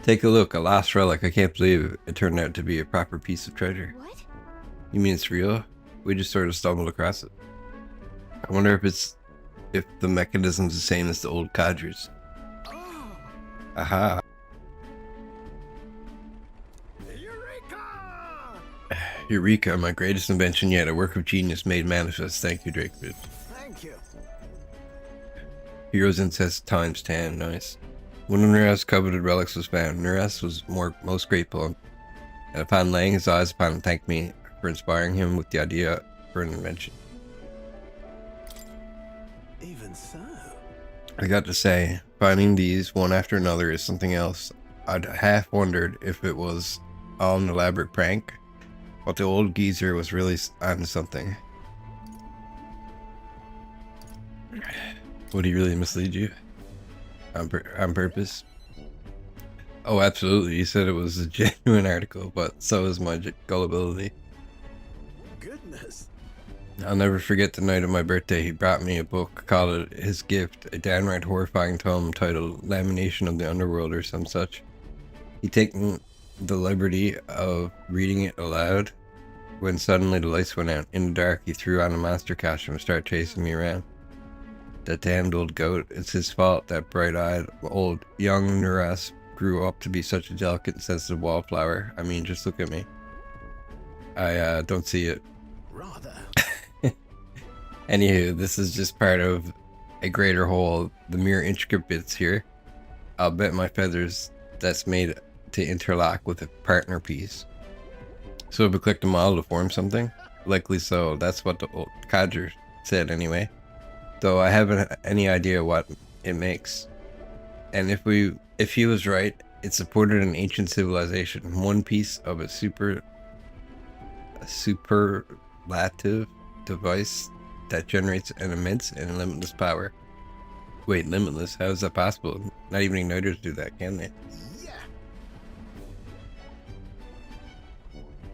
Take a look, a lost relic. I can't believe it turned out to be a proper piece of treasure. What? You mean it's real? We just sort of stumbled across it. I wonder if the mechanism's the same as the old cadres. Oh, Aha. Eureka! Eureka, my greatest invention yet, a work of genius made manifest. Thank you, Drakoviche. Thank you. Heroes incest times 10, nice. One of Nerez's coveted relics was found. Nerez was most grateful, and upon laying his eyes upon him, thanked me for inspiring him with the idea for an invention. Even so. I got to say, finding these one after another is something else. I'd half wondered if it was all an elaborate prank, but the old geezer was really on something. Would he really mislead you? On purpose? Oh, absolutely. He said it was a genuine article, but so is my gullibility. Goodness. I'll never forget the night of my birthday. He brought me a book called His Gift, a downright horrifying tome titled Lamination of the Underworld or some such. He'd taken the liberty of reading it aloud when suddenly the lights went out. In the dark, he threw on a monster costume and started chasing me around. That damned old goat. It's his fault that bright-eyed, old, young Nerez grew up to be such a delicate and sensitive wallflower. I mean, just look at me. I don't see it. Rather. Anywho, this is just part of a greater whole. The mere intricate bits here. I'll bet my feathers that's made to interlock with a partner piece. So if we click the model to form something? Likely so. That's what the old codger said anyway. Though I haven't any idea what it makes. And if he was right, it supported an ancient civilization. One piece of a superlative device that generates an immense and limitless power. Wait, limitless? How is that possible? Not even igniters do that, can they? Yeah.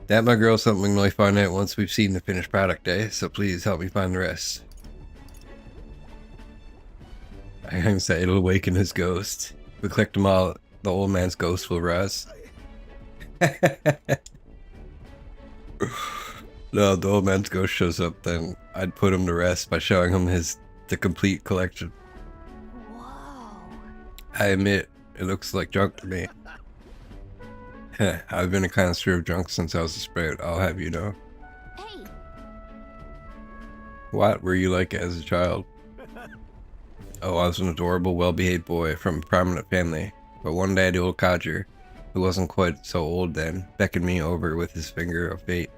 That, my girl, something we'll find out once we've seen the finished product, eh? So please help me find the rest. I can say it'll awaken his ghost. If we collect them all, the old man's ghost will rise. No, the old man's ghost shows up, then I'd put him to rest by showing him the complete collection. Whoa. I admit, it looks like junk to me. I've been a connoisseur of junk since I was a sprout, I'll have you know. Hey, What were you like as a child? Oh, I was an adorable, well-behaved boy from a prominent family. But one day the old codger, who wasn't quite so old then, beckoned me over with his finger of fate.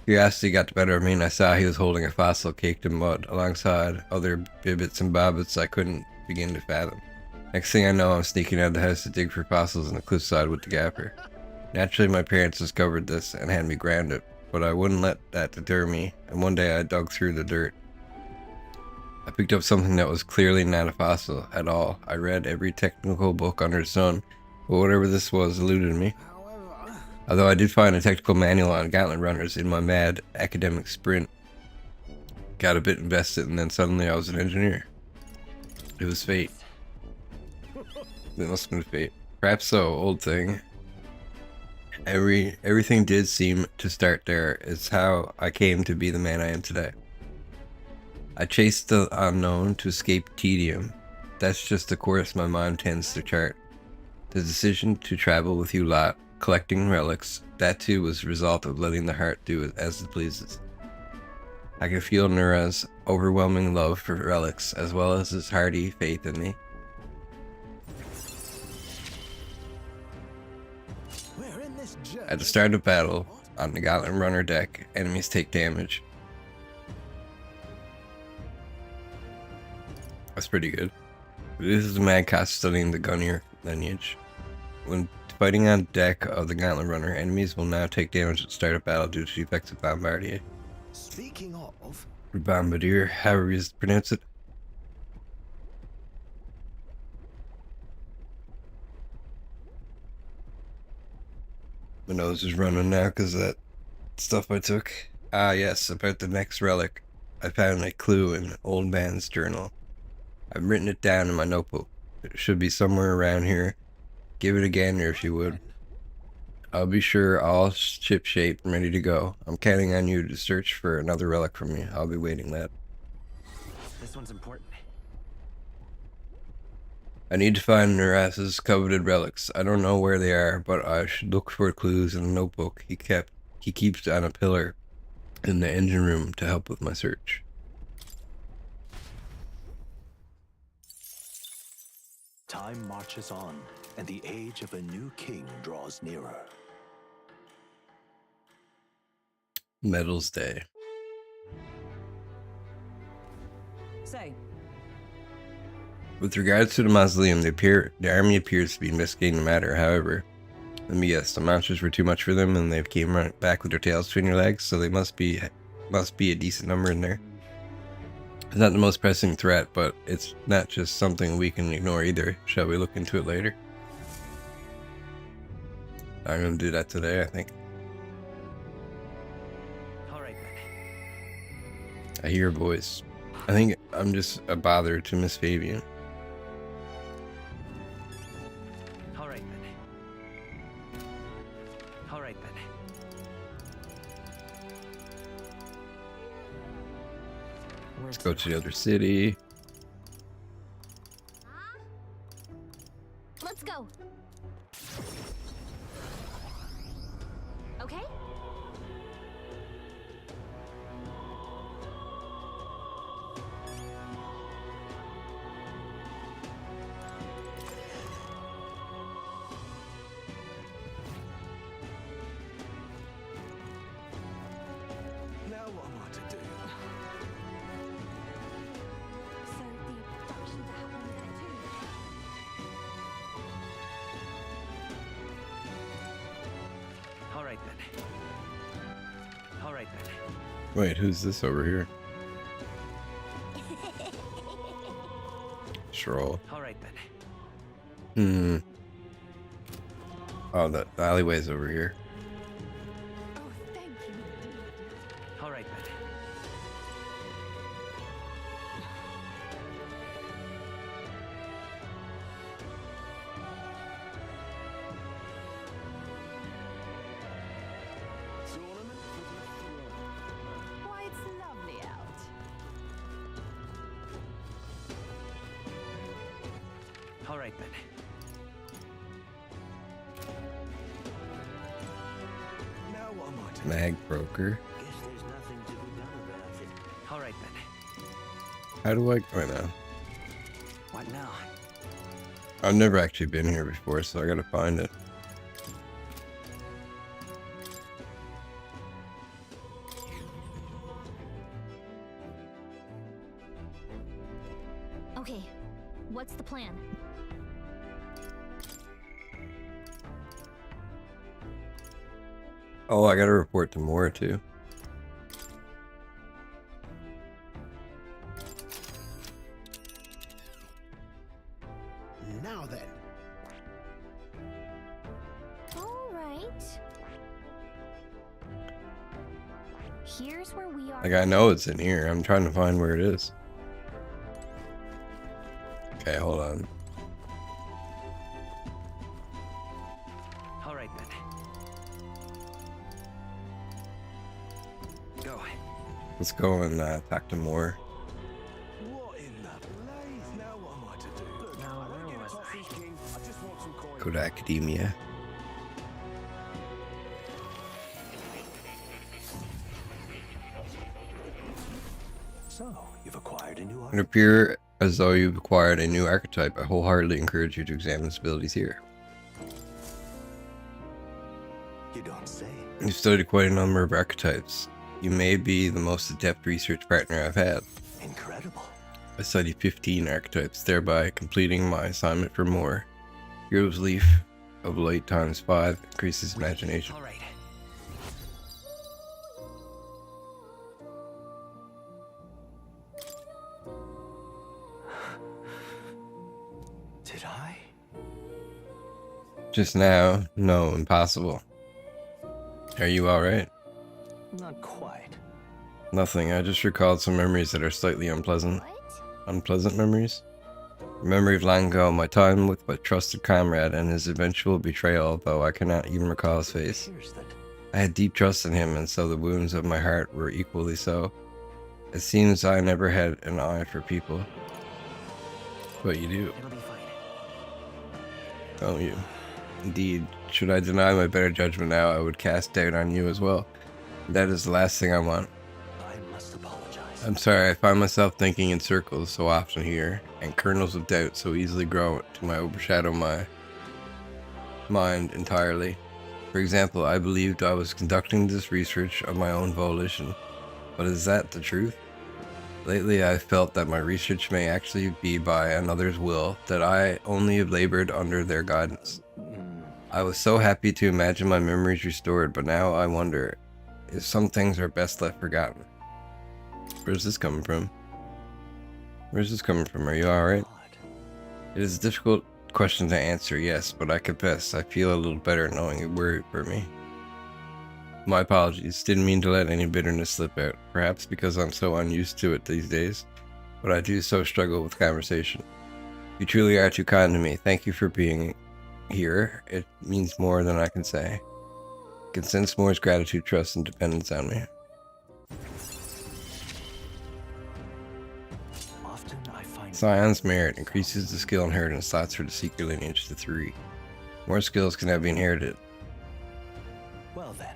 Curiosity got the better of me and I saw he was holding a fossil caked in mud, alongside other bibbits and bobbits I couldn't begin to fathom. Next thing I know, I'm sneaking out of the house to dig for fossils on the cliffside with the gaffer. Naturally, my parents discovered this and had me grounded, but I wouldn't let that deter me, and one day I dug through the dirt. I picked up something that was clearly not a fossil at all. I read every technical book under the sun, but whatever this was eluded me. However, Although I did find a technical manual on gauntlet runners in my mad academic sprint. Got a bit invested and then suddenly I was an engineer. It was fate. It must have been fate. Perhaps so, old thing. Everything did seem to start there. It's how I came to be the man I am today. I chased the unknown to escape tedium. That's just the course my mind tends to chart. The decision to travel with you lot collecting relics. That too was the result of letting the heart do as it pleases. I could feel Nura's overwhelming love for relics, as well as his hearty faith in me. We're in this At the start of battle, on the Gauntlet Runner deck, enemies take damage. That's pretty good. This is a mad cost studying the Gunir lineage. When fighting on deck of the Gauntlet Runner, enemies will now take damage at the start of battle due to the effects of Bombardier. Speaking of, Or Bombardier, however you pronounce it. My nose is running now because of that stuff I took. Ah yes, about the next relic. I found a clue in an old man's journal. I've written it down in my notebook. It should be somewhere around here. Give it a gander if you would. I'll be sure all ship shape and ready to go. I'm counting on you to search for another relic from me. I'll be waiting, lad. This one's important. I need to find Nuras's coveted relics. I don't know where they are, but I should look for clues in the notebook he keeps on a pillar in the engine room to help with my search. Time marches on, and the age of a new king draws nearer. Medals Day. Say, With regards to the mausoleum, the army appears to be investigating the matter. However, let me guess, the monsters were too much for them and they came right back with their tails between their legs, so they must be a decent number in there. It's not the most pressing threat, but it's not just something we can ignore either. Shall we look into it later? I'm gonna do that today, I think. Alright then. I hear a voice. I think I'm just a bother to Miss Fabian. Alright then. Alright then. Let's go to the other city. Let's go. Okay? now what am I to do? So the abductions are happening there too. Alright then. Alright then. Wait, who's this over here? Stroll. Alright then. Oh, the alleyway's over here. Oh, thank you. Alright then. Tournament for the throne. Why, it's lovely out. Alright then. Now what am I to do? Mag broker. Guess there's nothing to be done about it. Alright then. How do I go now? What now? I've never actually been here before, so I gotta find it. Okay, what's the plan? Oh, I gotta report to Mora too. Now then. All right. Here's where we are. Like, I know it's in here. I'm trying to find where it is. Okay, hold on. Alright then. Go. Let's go and talk to Mora. What in the blaze? Now what am I to do? Look, Now, I don't where get was a coffee, King. I just want some coin. Go to Academia. So, you've acquired a new It archetype. appears as though you've acquired a new archetype. I wholeheartedly encourage you to examine its abilities here. You don't say. You've studied quite a number of archetypes. You may be the most adept research partner I've had. Incredible. I studied 15 archetypes, thereby completing my assignment for more. Hero's Leaf of Light times 5 increases imagination. All right. Did I? Just now? No, impossible. Are you alright? Not quite. Nothing, I just recalled some memories that are slightly unpleasant. What? Unpleasant memories? A memory of long ago, my time with my trusted comrade and his eventual betrayal, though I cannot even recall his face. It appears that I had deep trust in him, and so the wounds of my heart were equally so. It seems I never had an eye for people. But you do, It'll be fine. don't you? Indeed, should I deny my better judgment now, I would cast doubt on you as well. That is the last thing I want. I must apologize. I'm sorry, I find myself thinking in circles so often here, and kernels of doubt so easily grow to my overshadow my mind entirely. For example, I believed I was conducting this research of my own volition, but is that the truth? Lately I felt that my research may actually be by another's will, that I only have labored under their guidance. I was so happy to imagine my memories restored, but now I wonder if some things are best left forgotten. Where's this coming from? Where's this coming from? Are you alright? Odd. It is a difficult question to answer, yes, but I confess I feel a little better knowing it worried for me. My apologies, didn't mean to let any bitterness slip out, perhaps because I'm so unused to it these days, but I do so struggle with conversation. You truly are too kind to me. Thank you for being here. It means more than I can say. I can sense Moore's gratitude, trust, and dependence on me. Often I find Scion's merit increases the skill inheritance slots for the seeker lineage to 3. More skills can now be inherited. well then.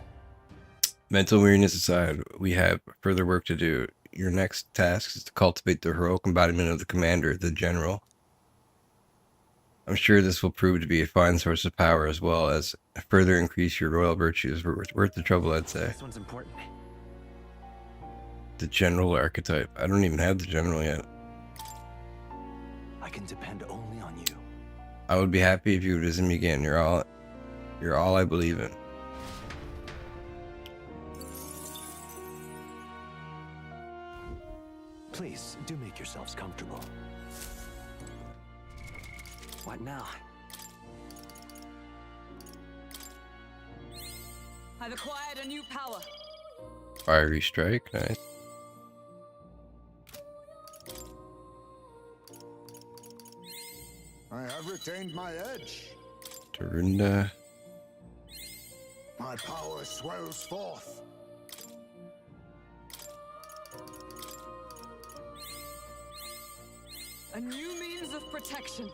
Mental weariness aside, we have further work to do. Your next task is to cultivate the heroic embodiment of the commander, the general. I'm sure this will prove to be a fine source of power as well as further increase your royal virtues. Worth the trouble, I'd say. This one's important. The general archetype. I don't even have the general yet. I can depend only on you. I would be happy if you would visit me again. You're all I believe in. Please, do make yourselves comfortable. What now? I've acquired a new power. Fiery strike, nice. I have retained my edge. Tarunda. My power swells forth. A new means of protection.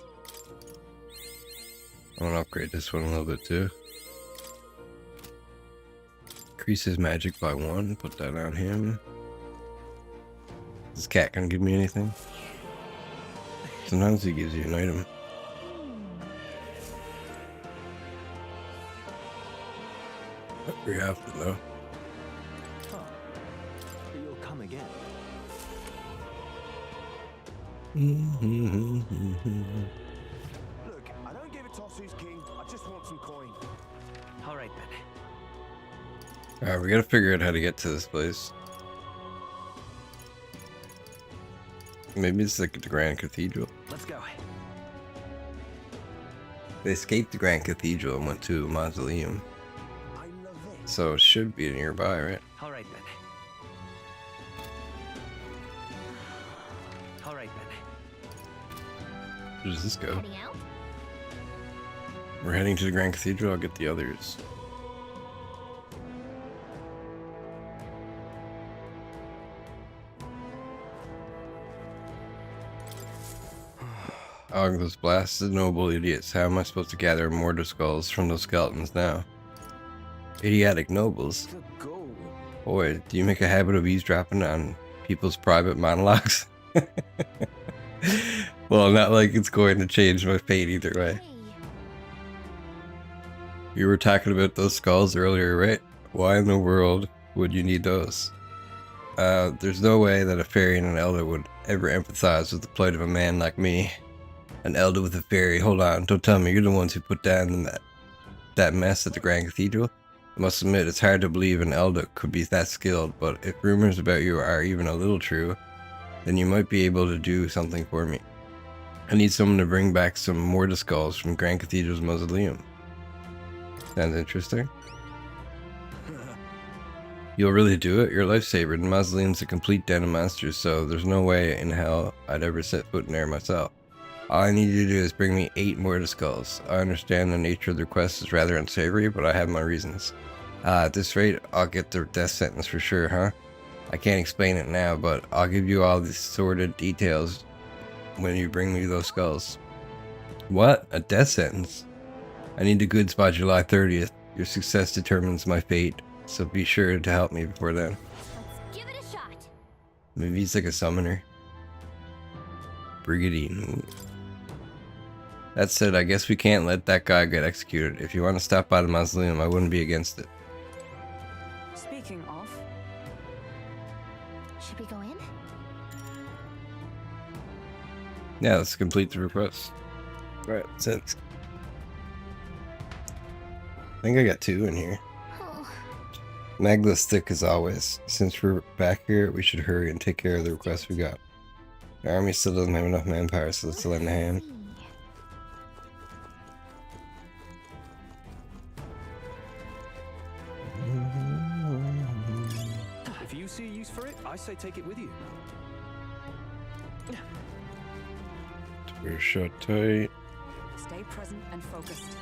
I want to upgrade this one a little bit too. Increases magic by 1. Put that on him. Is this cat gonna give me anything? Sometimes he gives you an item. Not very often though. Huh. You'll come again. Look, I don't give a toss who's king. I just want some coin. All right then. Alright, we gotta figure out how to get to this place. Maybe it's like the Grand Cathedral. Let's go. They escaped the Grand Cathedral and went to a mausoleum. I love this. So it should be nearby, right? All right then. All right then. Where does this go? Heading out? We're heading to the Grand Cathedral. I'll get the others. Oh, those blasted noble idiots. How am I supposed to gather mortar skulls from those skeletons now? Idiotic nobles. The goal. Boy, do you make a habit of eavesdropping on people's private monologues. Well, not like it's going to change my fate either way. Hey. You were talking about those skulls earlier, right? Why in the world would you need those? There's no way that a fairy and an elder would ever empathize with the plight of a man like me. An elder with a fairy. Hold on, don't tell me you're the ones who put down that mess at the Grand Cathedral. I must admit, it's hard to believe an elder could be that skilled, but if rumors about you are even a little true, then you might be able to do something for me. I need someone to bring back some mortar skulls from Grand Cathedral's mausoleum. Sounds interesting. You'll really do it? You're a lifesaver. The mausoleum's a complete den of monsters, so there's no way in hell I'd ever set foot in there myself. All I need you to do is bring me 8 mortar skulls. I understand the nature of the request is rather unsavory, but I have my reasons. At this rate, I'll get the death sentence for sure, huh? I can't explain it now, but I'll give you all the sordid details when you bring me those skulls. What? A death sentence? I need the goods by July 30th. Your success determines my fate, so be sure to help me before then. Let's give it a shot. Maybe he's like a summoner. Brigadine. That said, I guess we can't let that guy get executed. If you want to stop by the mausoleum, I wouldn't be against it. Speaking of, Should we go in? Yeah, let's complete the request. Right, since I think I got 2 in here. Oh, Magda's thick as always. Since we're back here, we should hurry and take care of the requests we got. The army still doesn't have enough manpower, so let's lend a hand. If you see a use for it, I say take it with you. We're shut tight. stay present and focused.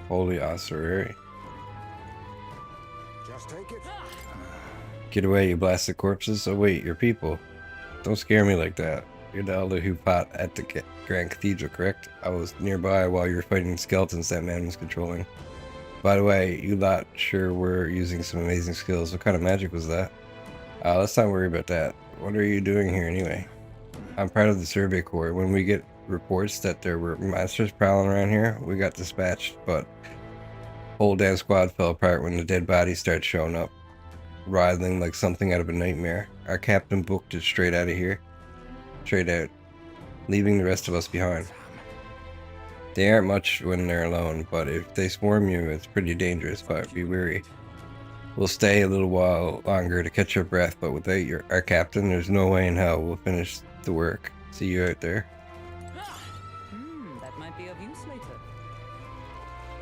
Holy ossuary. Just take it. Get away, you blasted corpses. Oh wait, you're people. Don't scare me like that. You're the elder who fought at the Grand Cathedral, correct? I was nearby while you were fighting skeletons that man was controlling. By the way, you lot sure were using some amazing skills. What kind of magic was that? Let's not worry about that. What are you doing here anyway? I'm part of the Survey Corps. When we get reports that there were monsters prowling around here, we got dispatched, but whole damn squad fell apart when the dead bodies started showing up, writhing like something out of a nightmare. Our captain booked it straight out of here. Straight out, leaving the rest of us behind. They aren't much when they're alone, but if they swarm you, it's pretty dangerous, but be wary. We'll stay a little while longer to catch our breath, but without our captain, there's no way in hell we'll finish the work. See you out there. That might be of use later.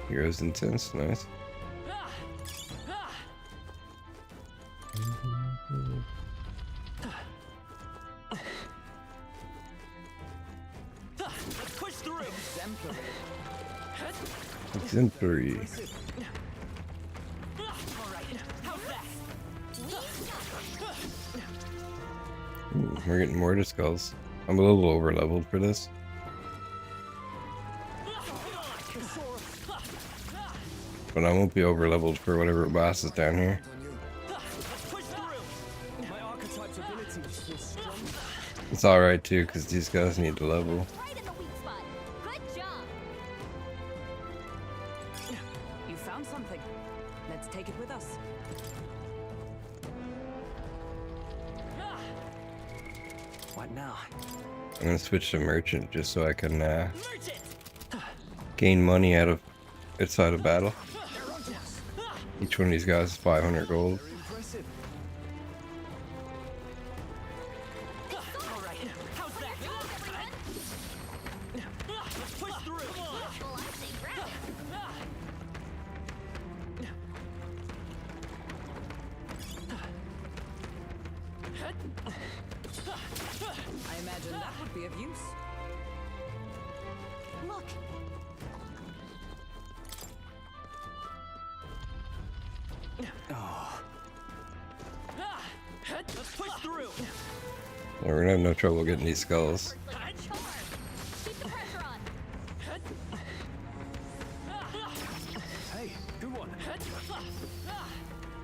Heroes Incense, nice. Push through. Exemplary. Ooh, we're getting mortar skulls. I'm a little over leveled for this. But I won't be over leveled for whatever boss is down here. My archetype's abilities feel strong. It's alright too, because these guys need to level. Right in the weak spot. Good job. You found something. Let's take it with us. What now? I'm gonna switch to merchant just so I can gain money out of outside of battle. Each one of these guys is 500 gold. Impressive. Push through. Well, I say grab it. I imagine that would be of use. Look. Let's push through. We're gonna have no trouble getting these skulls. Charm. Keep the pressure on. Hey, good one.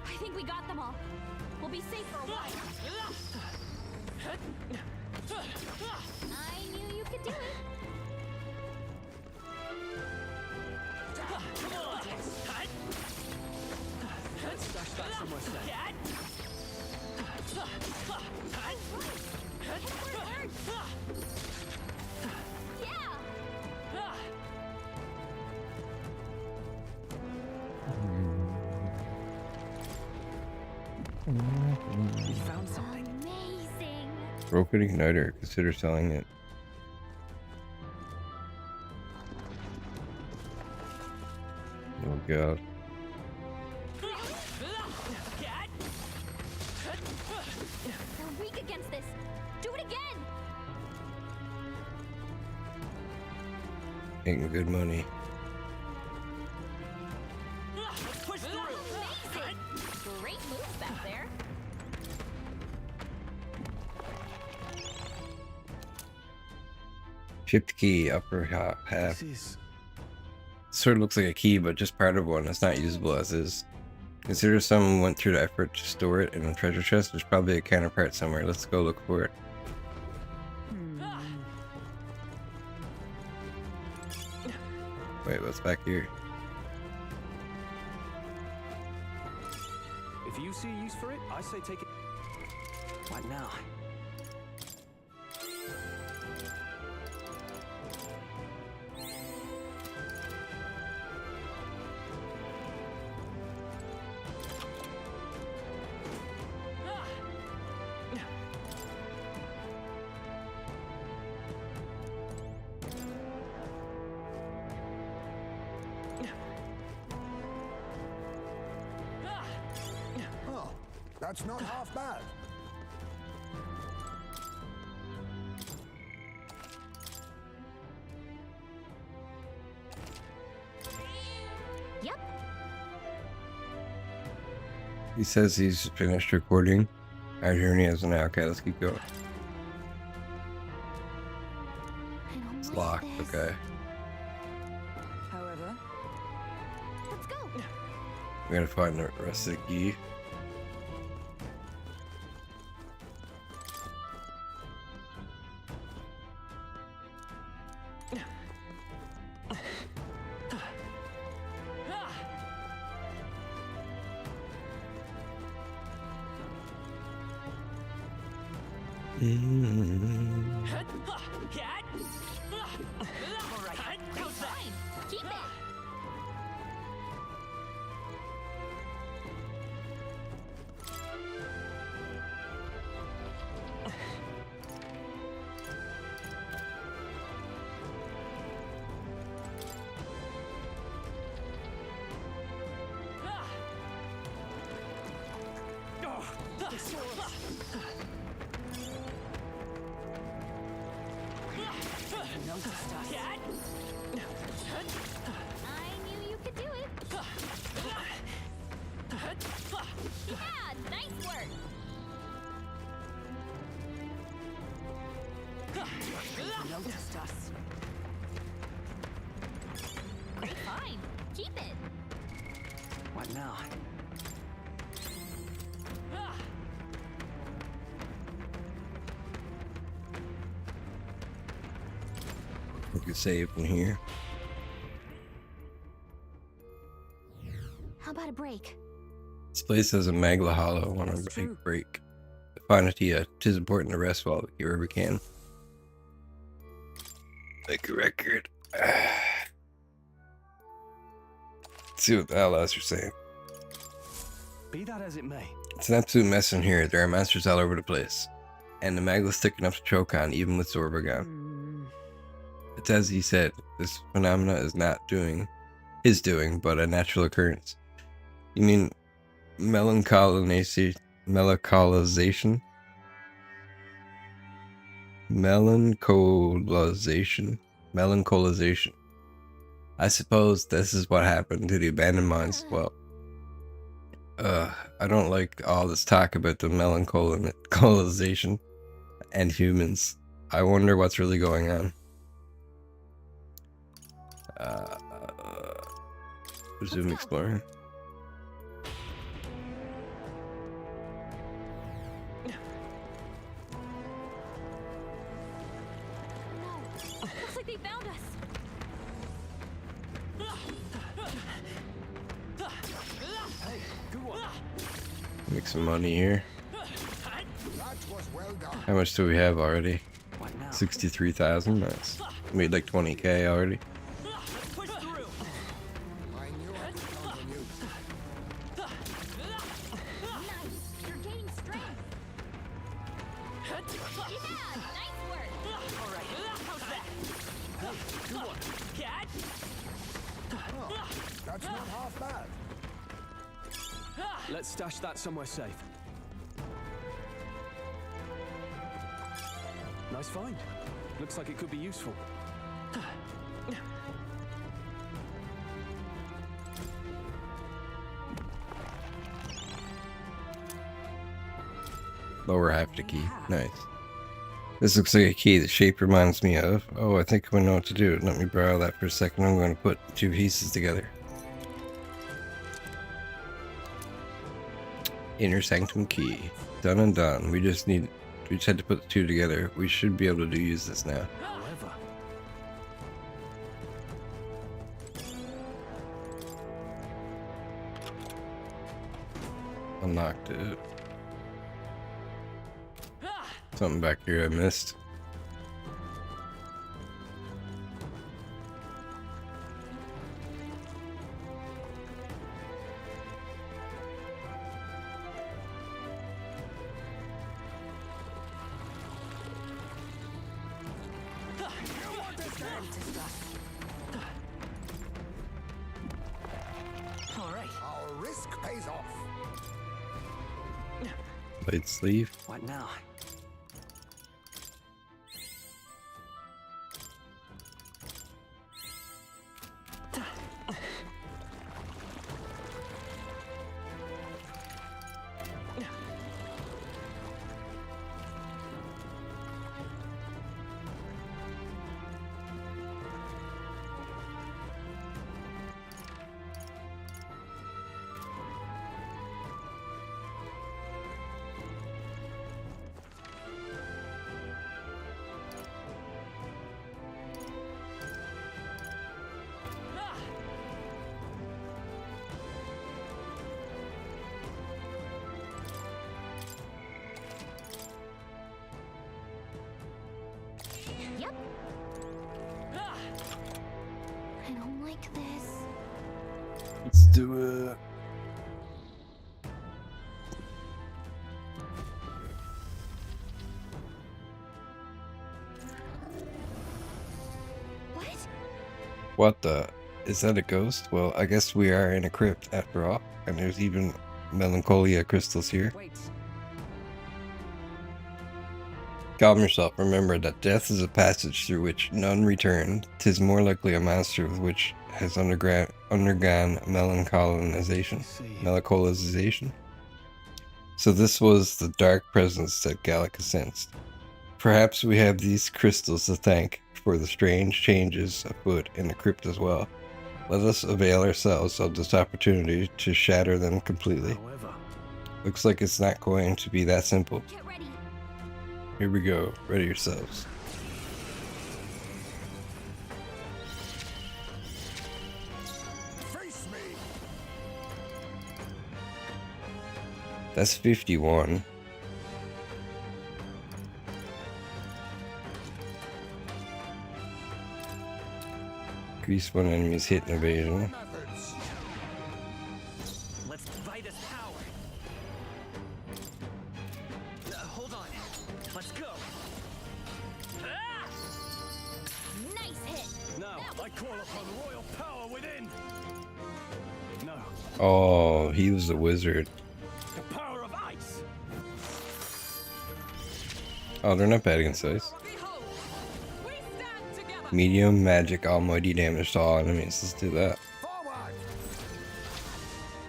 I think we got them all. We'll be safe for a while. Broken igniter. Consider selling it. Oh god. They're weak against this. Do it again. Making good money. Amazing. Great moves back there. Chipped key, upper half. This is Sort of looks like a key, but just part of one. It's not usable as is. Consider someone went through the effort to store it in a treasure chest. There's probably a counterpart somewhere. Let's go look for it. Wait, what's back here? if you see use for it, I say take it. What now? Oh, that's not half bad. Yep. He says he's finished recording. Our journey as an okay, let's keep going. I don't It's like locked, this. okay. However, Let's go. We gotta find the rest of the key. Fine. Keep it. I knew you could do it. Yeah, nice work. noticed us. Fine. Keep it. What now? We can save from here. How about a break? This place has a Magla Hollow on a That's big true. break. Find it here. 'Tis important to rest while we wherever we can. Make a record. Let's see what the outlaws are saying. Be that as it may. It's an absolute mess in here. There are monsters all over the place. And the Magla's thick enough to choke on, even with Zorba gone. It's as he said, this phenomena is not his doing, but a natural occurrence. You mean melancholination? Melancholinization? Melancholization. I suppose this is what happened to the abandoned mines. Well, I don't like all this talk about the melancholinization and humans. I wonder what's really going on. Resume exploring. No. Looks like they found us. Hey, good one. Make some money here. That was well done. How much do we have already? What now? 63,000. Nice. Made like 20k already. Push through. I knew I could count on you. Nice. You're gaining strength. nice work. All right, how's that? Good one. Catch. That's not half bad. Let's stash that somewhere safe. Nice find. Looks like it could be useful. Lower half the key. Nice. This looks like a key. The shape reminds me of. Oh, I think I know what to do. Let me borrow that for a second. I'm going to put two pieces together. Inner sanctum key. Done and done. We just had to put the two together. We should be able to use this now. However, Unlocked it. Something back here I missed. All right. Our risk pays off. Blade sleeve. what now? Yep. I don't like this. Let's do it. What? What the? Is that a ghost? Well, I guess we are in a crypt after all. And there's even melancholia crystals here. Wait. Calm yourself. Remember that death is a passage through which none return. 'Tis more likely a monster of which has undergone melancholinization. Melancholinization. So this was the dark presence that Gallica sensed. Perhaps we have these crystals to thank for the strange changes afoot in the crypt as well. Let us avail ourselves of this opportunity to shatter them completely. However, Looks like it's not going to be that simple. Get ready. Here we go. Ready yourselves. Face me. That's 51. Increase one enemy's hit and evasion. Methods. Let's buy this power. Hold on. Let's go. Ah! Nice hit. now I call upon royal power within. No, Oh, he was a wizard. the power of ice. Oh, they're not bad against ice. Behold, we stand together. Medium magic almighty damage to all enemies. Let's do that. Forward.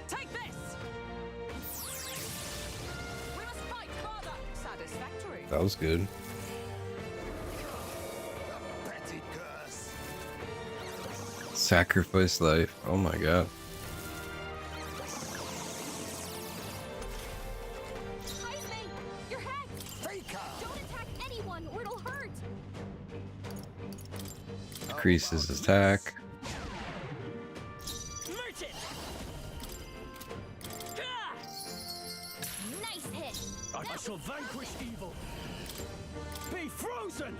Take this. We must fight harder. Satisfactory. That was good. Petty curse. Sacrifice life. Oh my god. Eyes me. Your head. Faker. Don't attack anyone or it'll hurt. Increases attack. Merchant. Ah! Nice hit. I shall vanquish evil. Be frozen.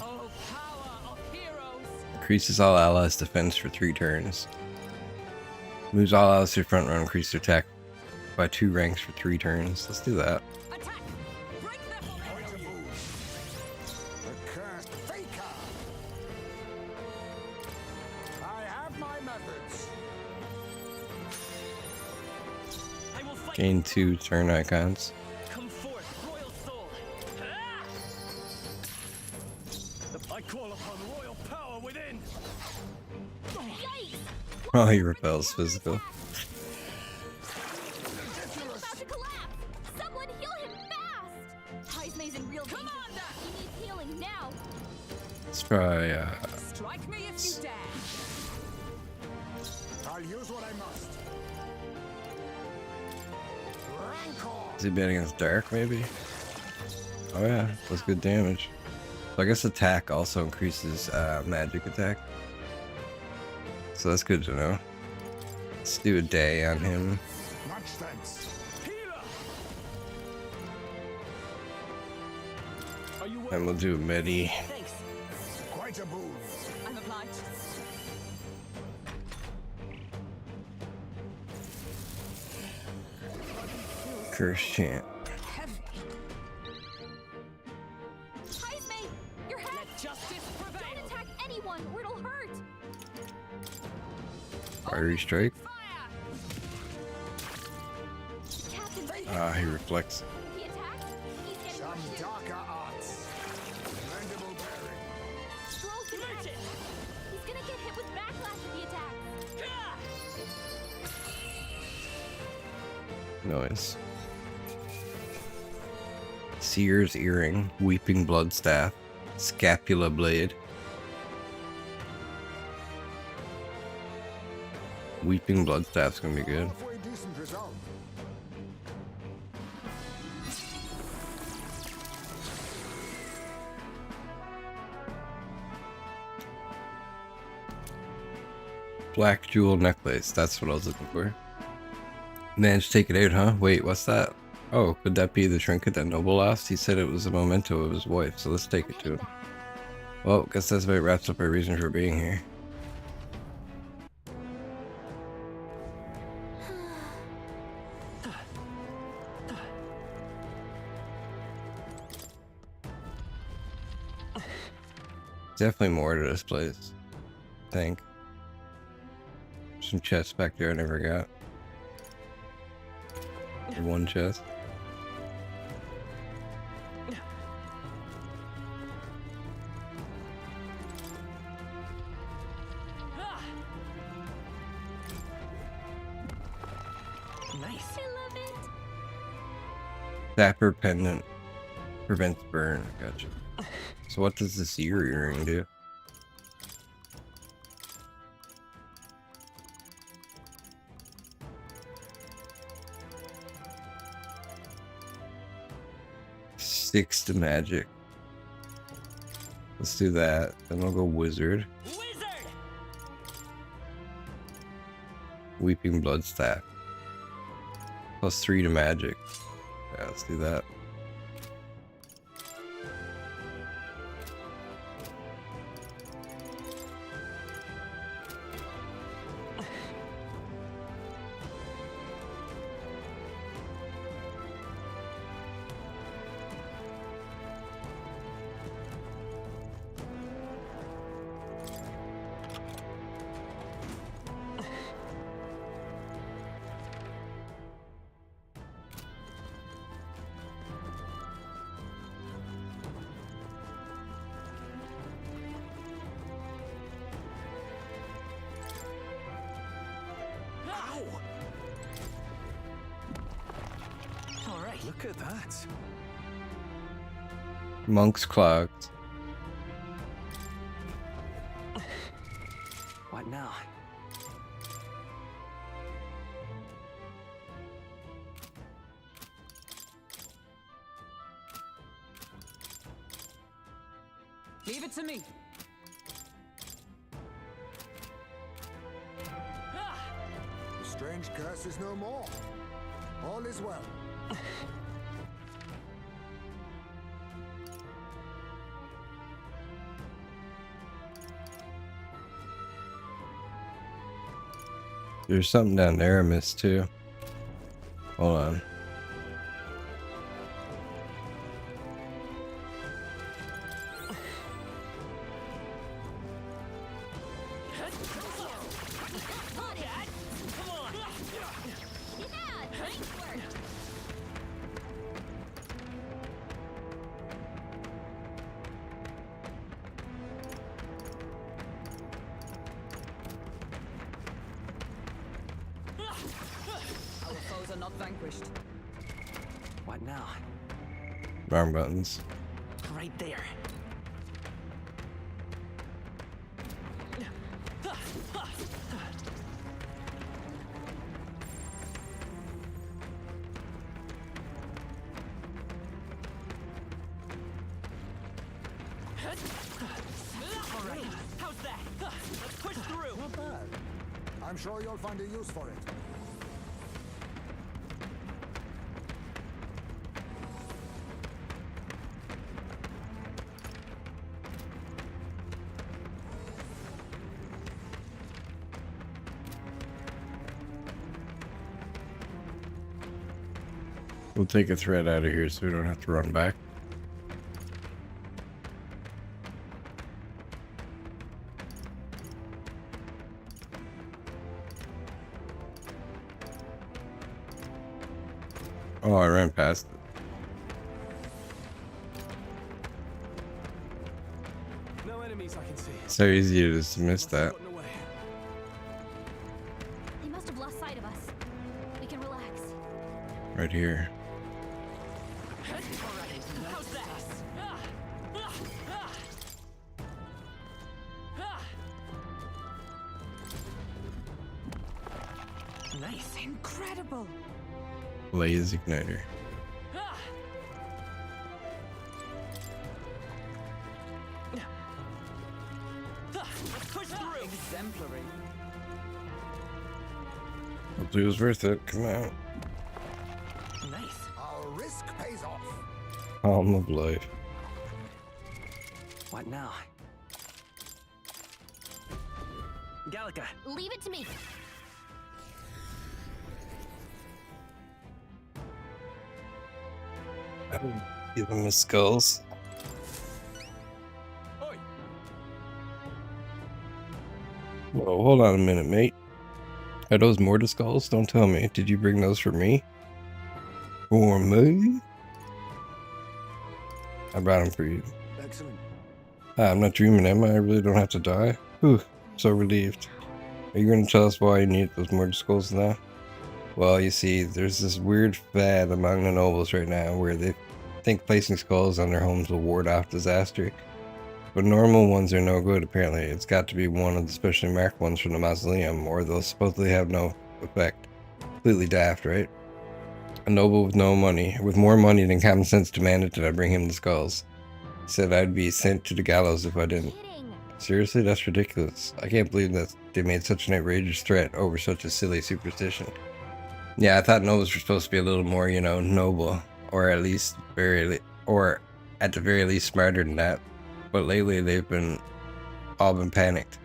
Oh, power of heroes. Increases all allies' defense for 3 turns. Moves all allies to the front row. Increase their attack by 2 ranks for 3 turns. Let's do that. Attack. I will fight. Gain 2 turn icons. Come forth, royal soul. I call upon royal power within. Yikes! Oh, he repels physical. About to collapse! Someone heal him fast! Heismay's in real danger. He needs healing now. Let's try, Strike me if you dare. I'll use what I must. Rancor! is he betting against Dark, maybe? Oh yeah, that's good damage. So I guess attack also increases magic attack. So that's good to know. Let's do a day on him. Much thanks. Healer. Are you And we'll do a medi. Thanks. Quite a boon. I'm obliged. Curse chant. Heavy. Heismay, your hat! Let justice prevail. Don't attack anyone or it'll hurt! Fiery strike. Fire. Captain, Ah, he reflects. if he attacks, he's getting Some rushed too. darker arts. Mandible bearing. Scrolls can catch it! He's gonna get hit with backlash if he attacks. Noise. Seer's earring. Weeping blood staff. Scapula blade. Weeping blood staff's gonna be good. Halfway decent result. Black jewel necklace. That's what I was looking for. Managed to take it out, huh? Wait, what's that? Oh, could that be the trinket that Noble lost? He said it was a memento of his wife, so let's take it to him. Well, guess that's about wraps up our reason for being here. Definitely more to this place, I think. Some chests back there I never got. One chest. Nice. I love it! Dapper pendant prevents burn. Gotcha. So what does the seer earring do? Six to magic. Let's do that. Then I'll go wizard. Wizard. Weeping blood staff. Plus 3 to magic. Yeah, let's do that. Ow. All right. Look at that. Monk's clogs. What now? Leave it to me. The strange curse is no more. All is well. There's something down there I missed too. Hold on. are not vanquished. What now? Wrong buttons. Right there. All right, how's that? Let's push through. Not bad. I'm sure you'll find a use for it. We'll take a thread out of here so we don't have to run back. Oh, I ran past it. No enemies I can see. So easy to just miss that. Gotten away. They must have lost sight of us. We can relax. Right here. How's that? Nice. Incredible. Blaze igniter. Let's push through. Exemplary. Hopefully it was worth it. Come out. Nice. Our risk pays off. Palm of life. What now? Gallica. Leave it to me. Give him his skulls. Oi. Whoa, hold on a minute, mate. Are those mortar skulls? Don't tell me. Did you bring those for me? For me? I brought them for you. Excellent. I'm not dreaming, am I? I really don't have to die? Whew, so relieved. Are you going to tell us why you need those mortar skulls now? Well, you see, there's this weird fad among the nobles right now where they think placing skulls on their homes will ward off disaster. But normal ones are no good, apparently. It's got to be one of the specially marked ones from the mausoleum, or they'll supposedly have no effect. Completely daft, right? A noble with no money, with more money than common sense demanded that I bring him the skulls. Said I'd be sent to the gallows if I didn't. Kidding. Seriously, that's ridiculous. I can't believe that they made such an outrageous threat over such a silly superstition. Yeah, I thought nobles were supposed to be a little more, you know, noble, or at least or at the very least smarter than that. But lately they've all been panicked.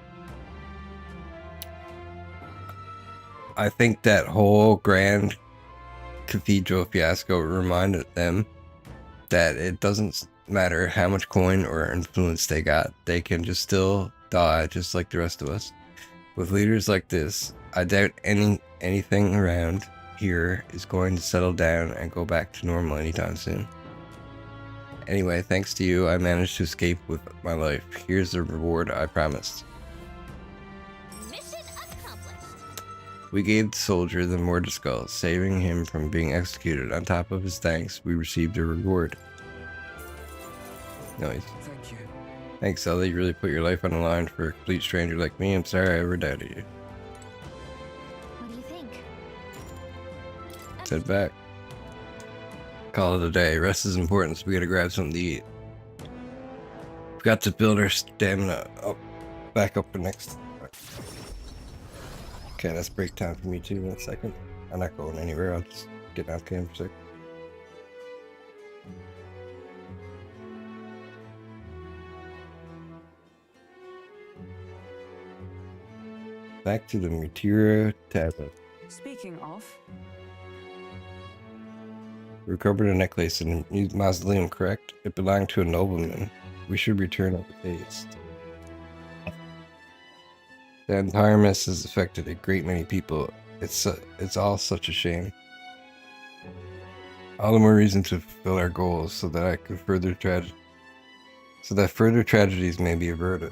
I think that whole grand cathedral fiasco reminded them that it doesn't matter how much coin or influence they got, they can just still die just like the rest of us. With leaders like this, I doubt anything around here is going to settle down and go back to normal anytime soon. Anyway, thanks to you, I managed to escape with my life. Here's the reward I promised. Mission accomplished. We gave the soldier the mortar skull, saving him from being executed. On top of his thanks, we received a reward. Nice. Thank you. Thanks, Sully. You really put your life on the line for a complete stranger like me. I'm sorry I ever doubted you. What do you think? Head back. Call it a day. Rest is important, so we gotta grab something to eat. We've got to build our stamina up, back up for next. Okay, that's break time for me too in a second. I'm not going anywhere. I'll just get out camp for a sec. Back to the Materia Tavern. Speaking of, Recovered a necklace in the mausoleum, correct? It belonged to a nobleman. We should return at the haste. The entire mess has affected a great many people. It's all such a shame. All the more reason to fulfill our goals so that further tragedies may be averted.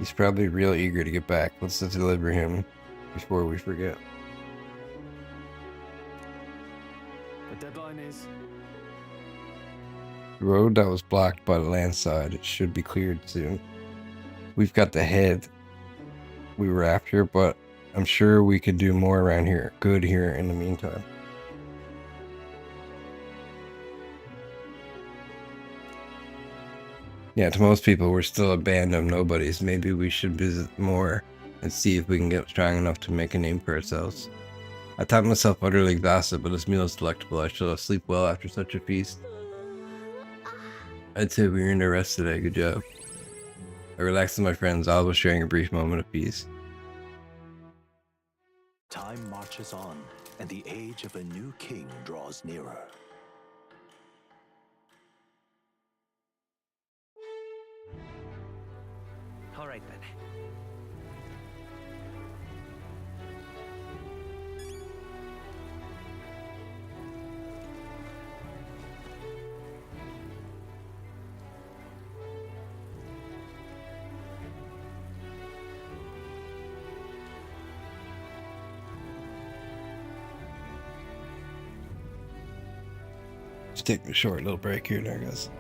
He's probably real eager to get back. Let's just deliver him before we forget. The deadline is. The road that was blocked by the landslide, it should be cleared soon. We've got the head we were after, but I'm sure we could do more around here. Good here in the meantime. Yeah, to most people, we're still a band of nobodies. Maybe we should visit more and see if we can get strong enough to make a name for ourselves. I thought myself utterly exhausted, but this meal is delectable. I shall sleep well after such a feast. I'd say we earned our rest today. Good job. I relaxed with my friends, all while sharing a brief moment of peace. Time marches on, and the age of a new king draws nearer. All right then. Just take a short little break here now, guys.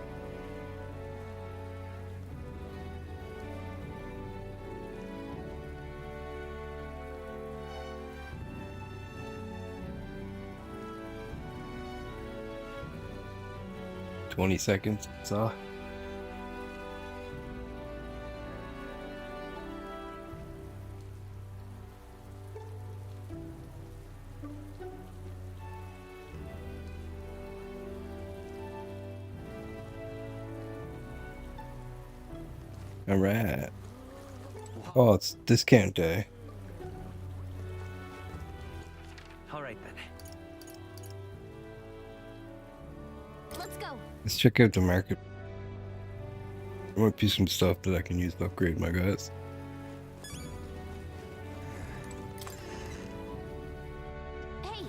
$20 seconds, that's all. All right. Oh, it's discount day. All right then. Let's go. Let's check out the market. There might be some stuff that I can use to upgrade my guys. Hey,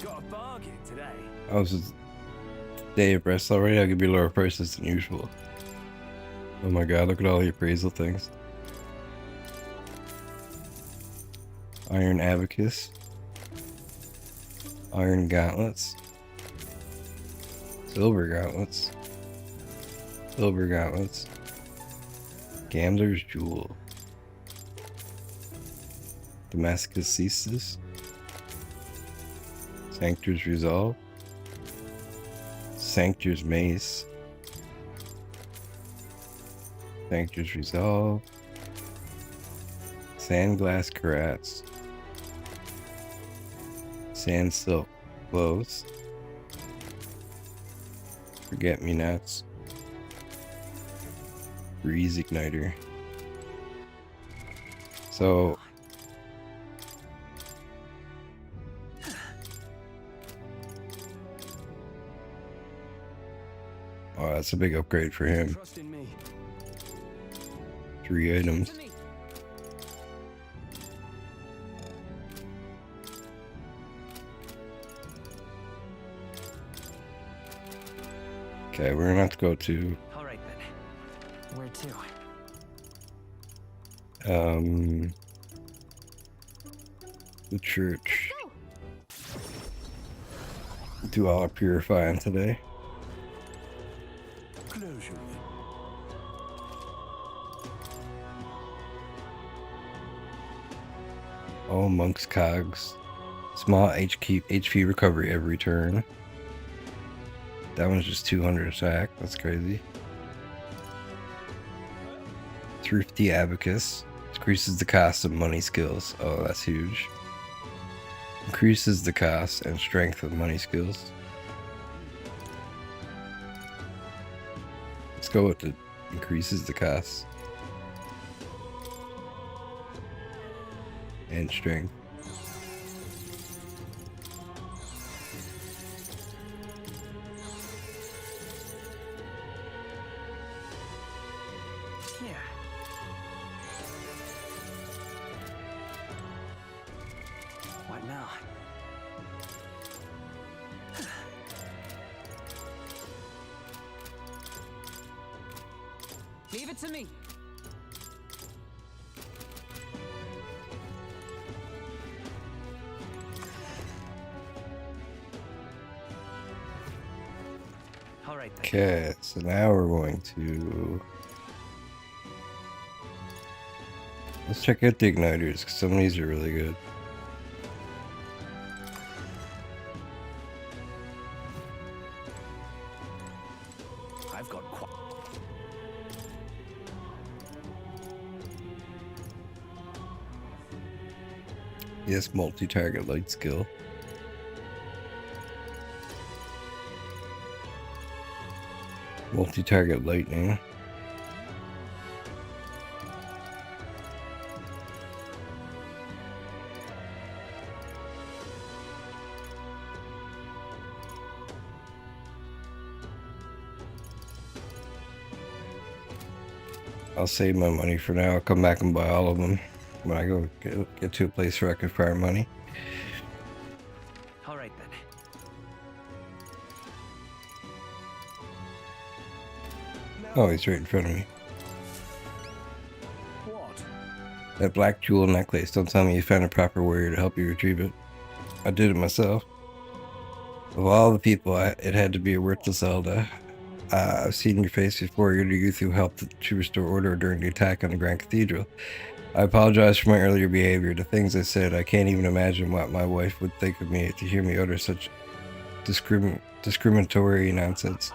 Got a bargain today. I was just day of rest already. I could be lower prices than usual. Oh my god, look at all the appraisal things. Iron abacus. Iron gauntlets. Silver gauntlets. Silver gauntlets. Gambler's jewel. Damascus ceases. Sanctor's resolve. Sanctor's mace. Sanctor's resolve. Sandglass carats. Sand silk clothes. Forget me nots. Breeze igniter. So oh, that's a big upgrade for him. Trust in me. 3 items. To me. Okay, we're gonna have to go to All right then. Where to? the church. go. Do all our purifying today. Closure. Oh, monk's cogs. Small HP recovery every turn. That one's just 200 attack. That's crazy. Thrifty abacus. Increases the cost of money skills. Oh, that's huge. Increases the cost and strength of money skills. Let's go with the increases the cost. And strength. Yeah. What now? it to me. All right then. Okay, so now we're going to... Let's check out the igniters, because some of these are really good. I've got Yes, multi-target light skill. Multi-target lightning. I'll save my money for now. I'll come back and buy all of them when I go get to a place where I can fire money. all right then. Oh, he's right in front of me. What? That black jewel necklace. Don't tell me you found a proper warrior to help you retrieve it. I did it myself. Of all the people, it had to be a worthless Zelda. I've seen your face before. You're the youth who helped to restore order during the attack on the Grand Cathedral. I apologize for my earlier behavior. The things I said, I can't even imagine what my wife would think of me to hear me utter such discriminatory nonsense.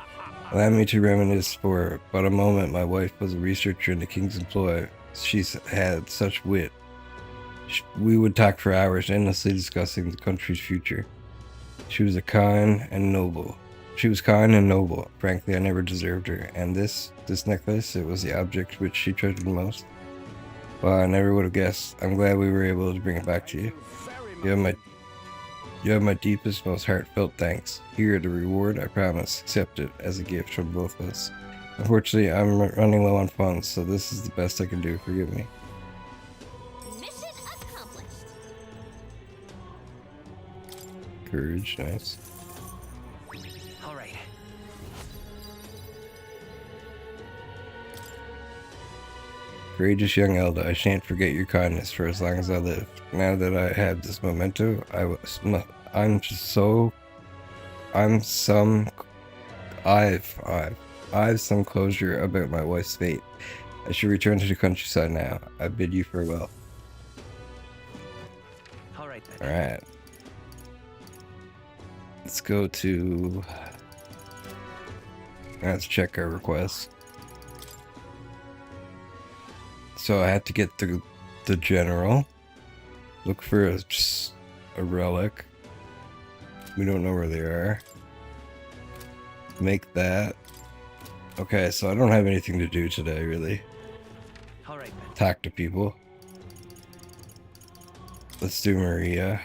Allow me to reminisce for but a moment. My wife was a researcher in the king's employ. She's had such wit. We would talk for hours, endlessly discussing the country's future. She was kind and noble. Frankly, I never deserved her. And this necklace, it was the object which she treasured most. Well, I never would have guessed. I'm glad we were able to bring it back to you. You have my deepest, most heartfelt thanks. Here, the reward, I promise. Accept it as a gift from both of us. Unfortunately, I'm running low on funds, so this is the best I can do. Forgive me. Mission accomplished. Courage, nice. All right. Courageous young Elda, I shan't forget your kindness for as long as I live. Now that I have this memento, I've some closure about my wife's fate. I should return to the countryside now. I bid you farewell. All right then. Alright. Let's go to... Let's check our requests. So I have to get the general. Look for a relic. We don't know where they are. Make that. Okay, so I don't have anything to do today, really. All right then. Talk to people. Let's do Maria.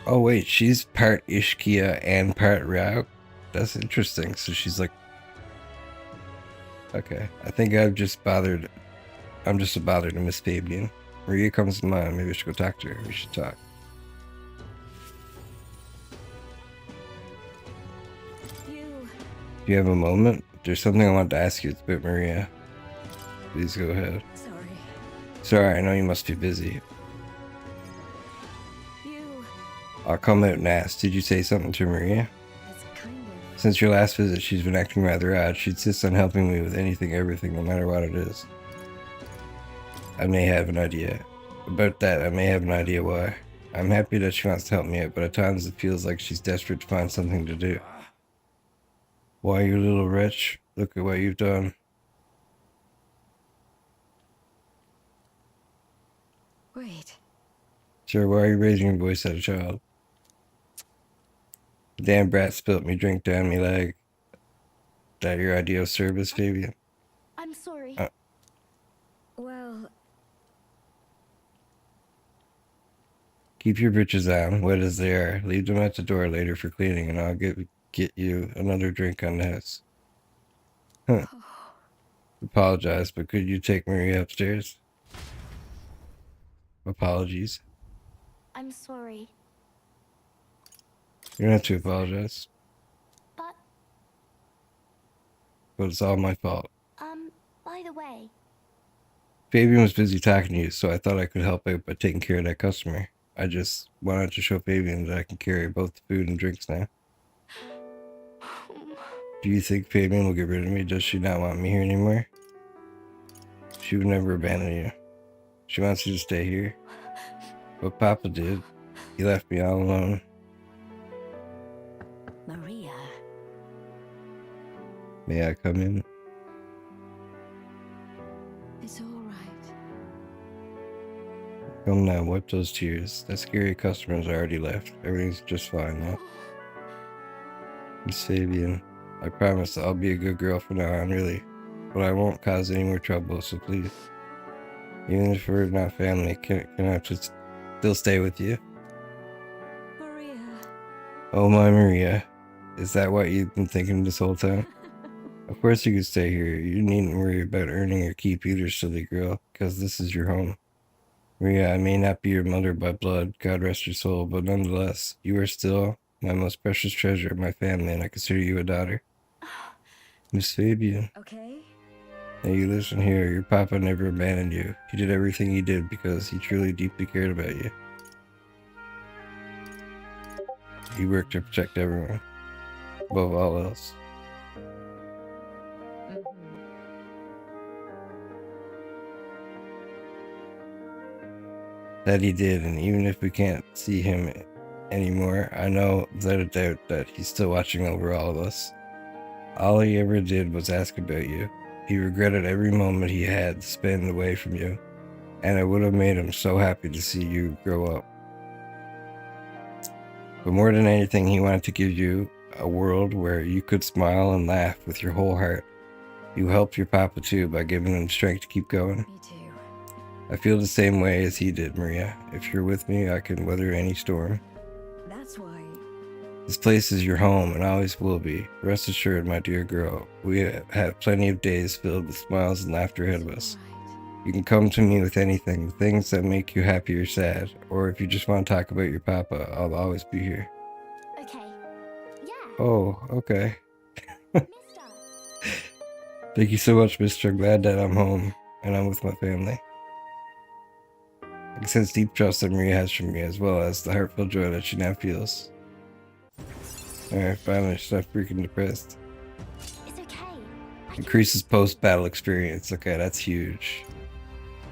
Oh wait, she's part Ishkia and part Rauk. That's interesting. So she's like... Okay, I think I'm just a bother to Miss Fabian. Maria comes to mind. Maybe I should go talk to her. We should talk. Do you have a moment? There's something I want to ask you. It's about Maria. Please go ahead. Sorry, I know you must be busy. I'll come out and ask. Did you say something to Maria? Since your last visit, she's been acting rather odd. She insists on helping me with anything, everything, no matter what it is. I may have an idea. About that, I may have an idea why. I'm happy that she wants to help me out, but at times it feels like she's desperate to find something to do. Why, you little wretch? Look at what you've done. Wait. Sir, why are you raising your voice at a child? The damn brat spilt me drink down me leg. That your idea of service, Fabian? I'm sorry. Well, Keep your britches on, wet as they are. Leave them at the door later for cleaning, and I'll get you another drink on the house. Huh. Apologize, but could you take Maria upstairs? Apologies. I'm sorry. You don't have to apologize, But, but it's all my fault. by the way, Fabian was busy talking to you, so I thought I could help out by taking care of that customer. I just wanted to show Fabian that I can carry both the food and drinks now. Do you think Fabian will get rid of me? Does she not want me here anymore? She would never abandon you. She wants you to stay here. But Papa did. He left me all alone. Maria. May I come in? It's all right. Come now, wipe those tears. That scary customer's already left. Everything's just fine now. Miss Fabian, I promise I'll be a good girl from now on, really. But I won't cause any more trouble, so please. Even if we're not family, can I just still stay with you? Maria. Oh my Maria. Is that what you've been thinking this whole time? Of course you can stay here. You needn't worry about earning your keep either, silly girl, because this is your home. Maria, I may not be your mother by blood, God rest your soul, but nonetheless, you are still my most precious treasure of my family, and I consider you a daughter. Miss Fabian. Okay. Now you listen here, your papa never abandoned you. He did everything he did because he truly deeply cared about you. He worked to protect everyone, above all else. That he did, and even if we can't see him anymore, I know without a doubt that he's still watching over all of us. All he ever did was ask about you. He regretted every moment he had to spend away from you, and it would have made him so happy to see you grow up. But more than anything, he wanted to give you a world where you could smile and laugh with your whole heart. You helped your papa too by giving him strength to keep going. Me too. I feel the same way as he did, Maria. If you're with me, I can weather any storm. That's why. This place is your home and always will be. Rest assured, my dear girl, we have plenty of days filled with smiles and laughter ahead of us. You can come to me with anything, things that make you happy or sad, or if you just want to talk about your papa, I'll always be here. okay. Yeah, Oh, okay. mister. Thank you so much, mister. I'm glad that I'm home and I'm with my family. I can sense deep trust that Maria has for me, as well as the heartfelt joy that she now feels. Alright, finally, she's not freaking depressed. It's okay. Increases post-battle experience. Okay, that's huge.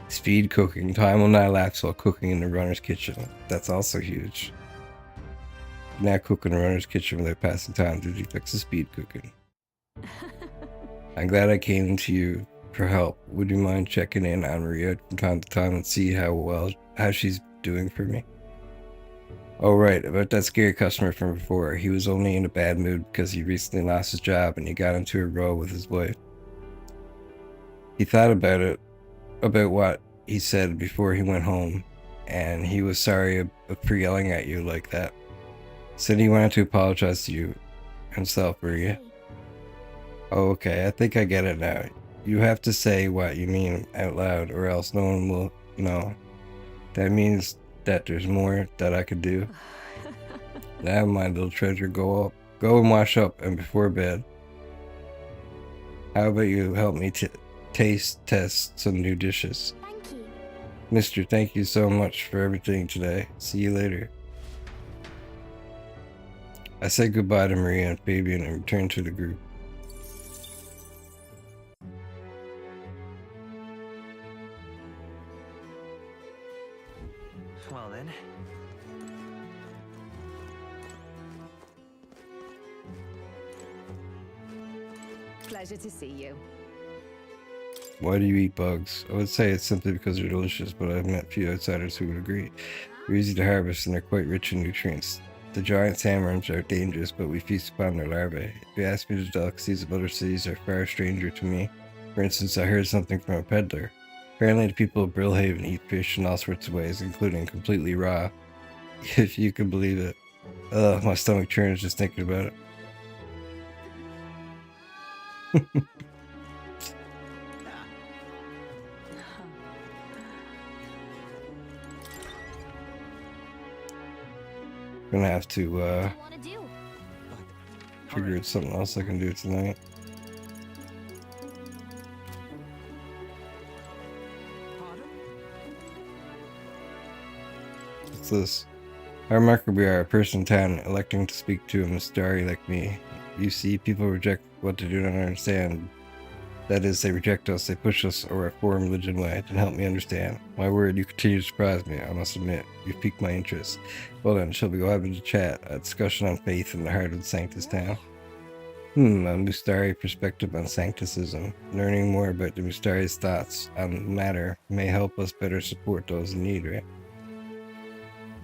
Speed cooking. Time will not elapse while cooking in the runner's kitchen. That's also huge. Now cook in the runner's kitchen without passing time due to defects of speed cooking. I'm glad I came to you for help. Would you mind checking in on Maria from time to time and see how she's doing for me? Oh right, about that scary customer from before. He was only in a bad mood because he recently lost his job and he got into a row with his wife. He thought about what he said before he went home, and he was sorry for yelling at you like that. Said he wanted to apologize to you himself, Maria. Oh, okay, I think I get it now. You have to say what you mean out loud, or else no one will know. That means that there's more that I could do. Now, my little treasure, go and wash up and before bed. How about you help me taste test some new dishes? Thank you. Mister, thank you so much for everything today. See you later. I said goodbye to Maria and Fabian and returned to the group. Well then. Pleasure to see you. Why do you eat bugs? I would say it's simply because they're delicious, but I've met few outsiders who would agree. They're easy to harvest and they're quite rich in nutrients. The giant sandworms are dangerous, but we feast upon their larvae. If you ask me, the delicacies of other cities are far stranger to me. For instance, I heard something from a peddler. Apparently the people of Brilehaven eat fish in all sorts of ways, including completely raw. If you can believe it. Ugh, my stomach churns just thinking about it. Gonna have to What do you want to do? figure out something else I can do tonight. What's this? How remarkable we are, a person in town electing to speak to a Mystari like me. You see, people reject what they do not understand. That is, they reject us, they push us, or a foreign religion way to help me understand. My word, you continue to surprise me, I must admit. You've piqued my interest. Well then, shall we go have a chat, a discussion on faith in the heart of the Sanctus town? A Mystari perspective on Sanctusism. Learning more about the Mystari's thoughts on the matter may help us better support those in need, right?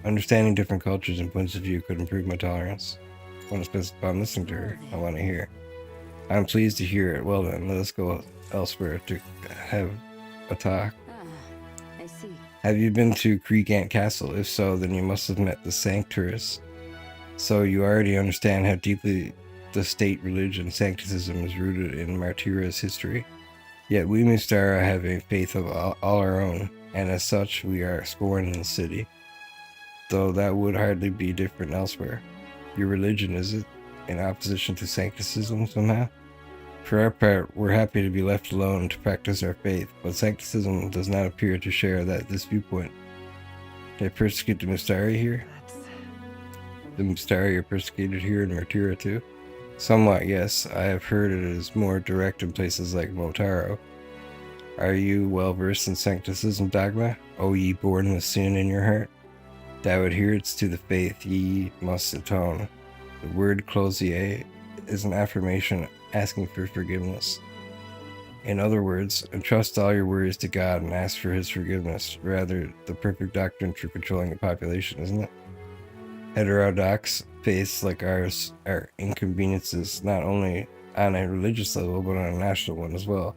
Understanding different cultures and points of view could improve my tolerance. I want to specify I'm listening to her. I want to hear. I'm pleased to hear it. Well then, let us go elsewhere to have a talk. I see. Have you been to Creekant Castle? If so, then you must have met the Sancturus. So you already understand how deeply the state religion Sanctusism is rooted in Martyra's history. Yet we Mystara have a faith of all our own, and as such we are scorned in the city. Though that would hardly be different elsewhere. Your religion, is it? In opposition to Sanctusism somehow? For our part, we're happy to be left alone to practice our faith, but Sanctusism does not appear to share this viewpoint. They persecute the Mystari here? The Mystari are persecuted here in Martyra too? Somewhat, yes. I have heard it is more direct in places like Motaro. Are you well versed in Sanctusism dogma? O ye born with sin in your heart? Thou adherence to the faith ye must atone. The word closier is an affirmation asking for forgiveness. In other words, entrust all your worries to God and ask for his forgiveness. Rather, the perfect doctrine for controlling the population, isn't it? Heterodox faiths like ours are inconveniences not only on a religious level, but on a national one as well.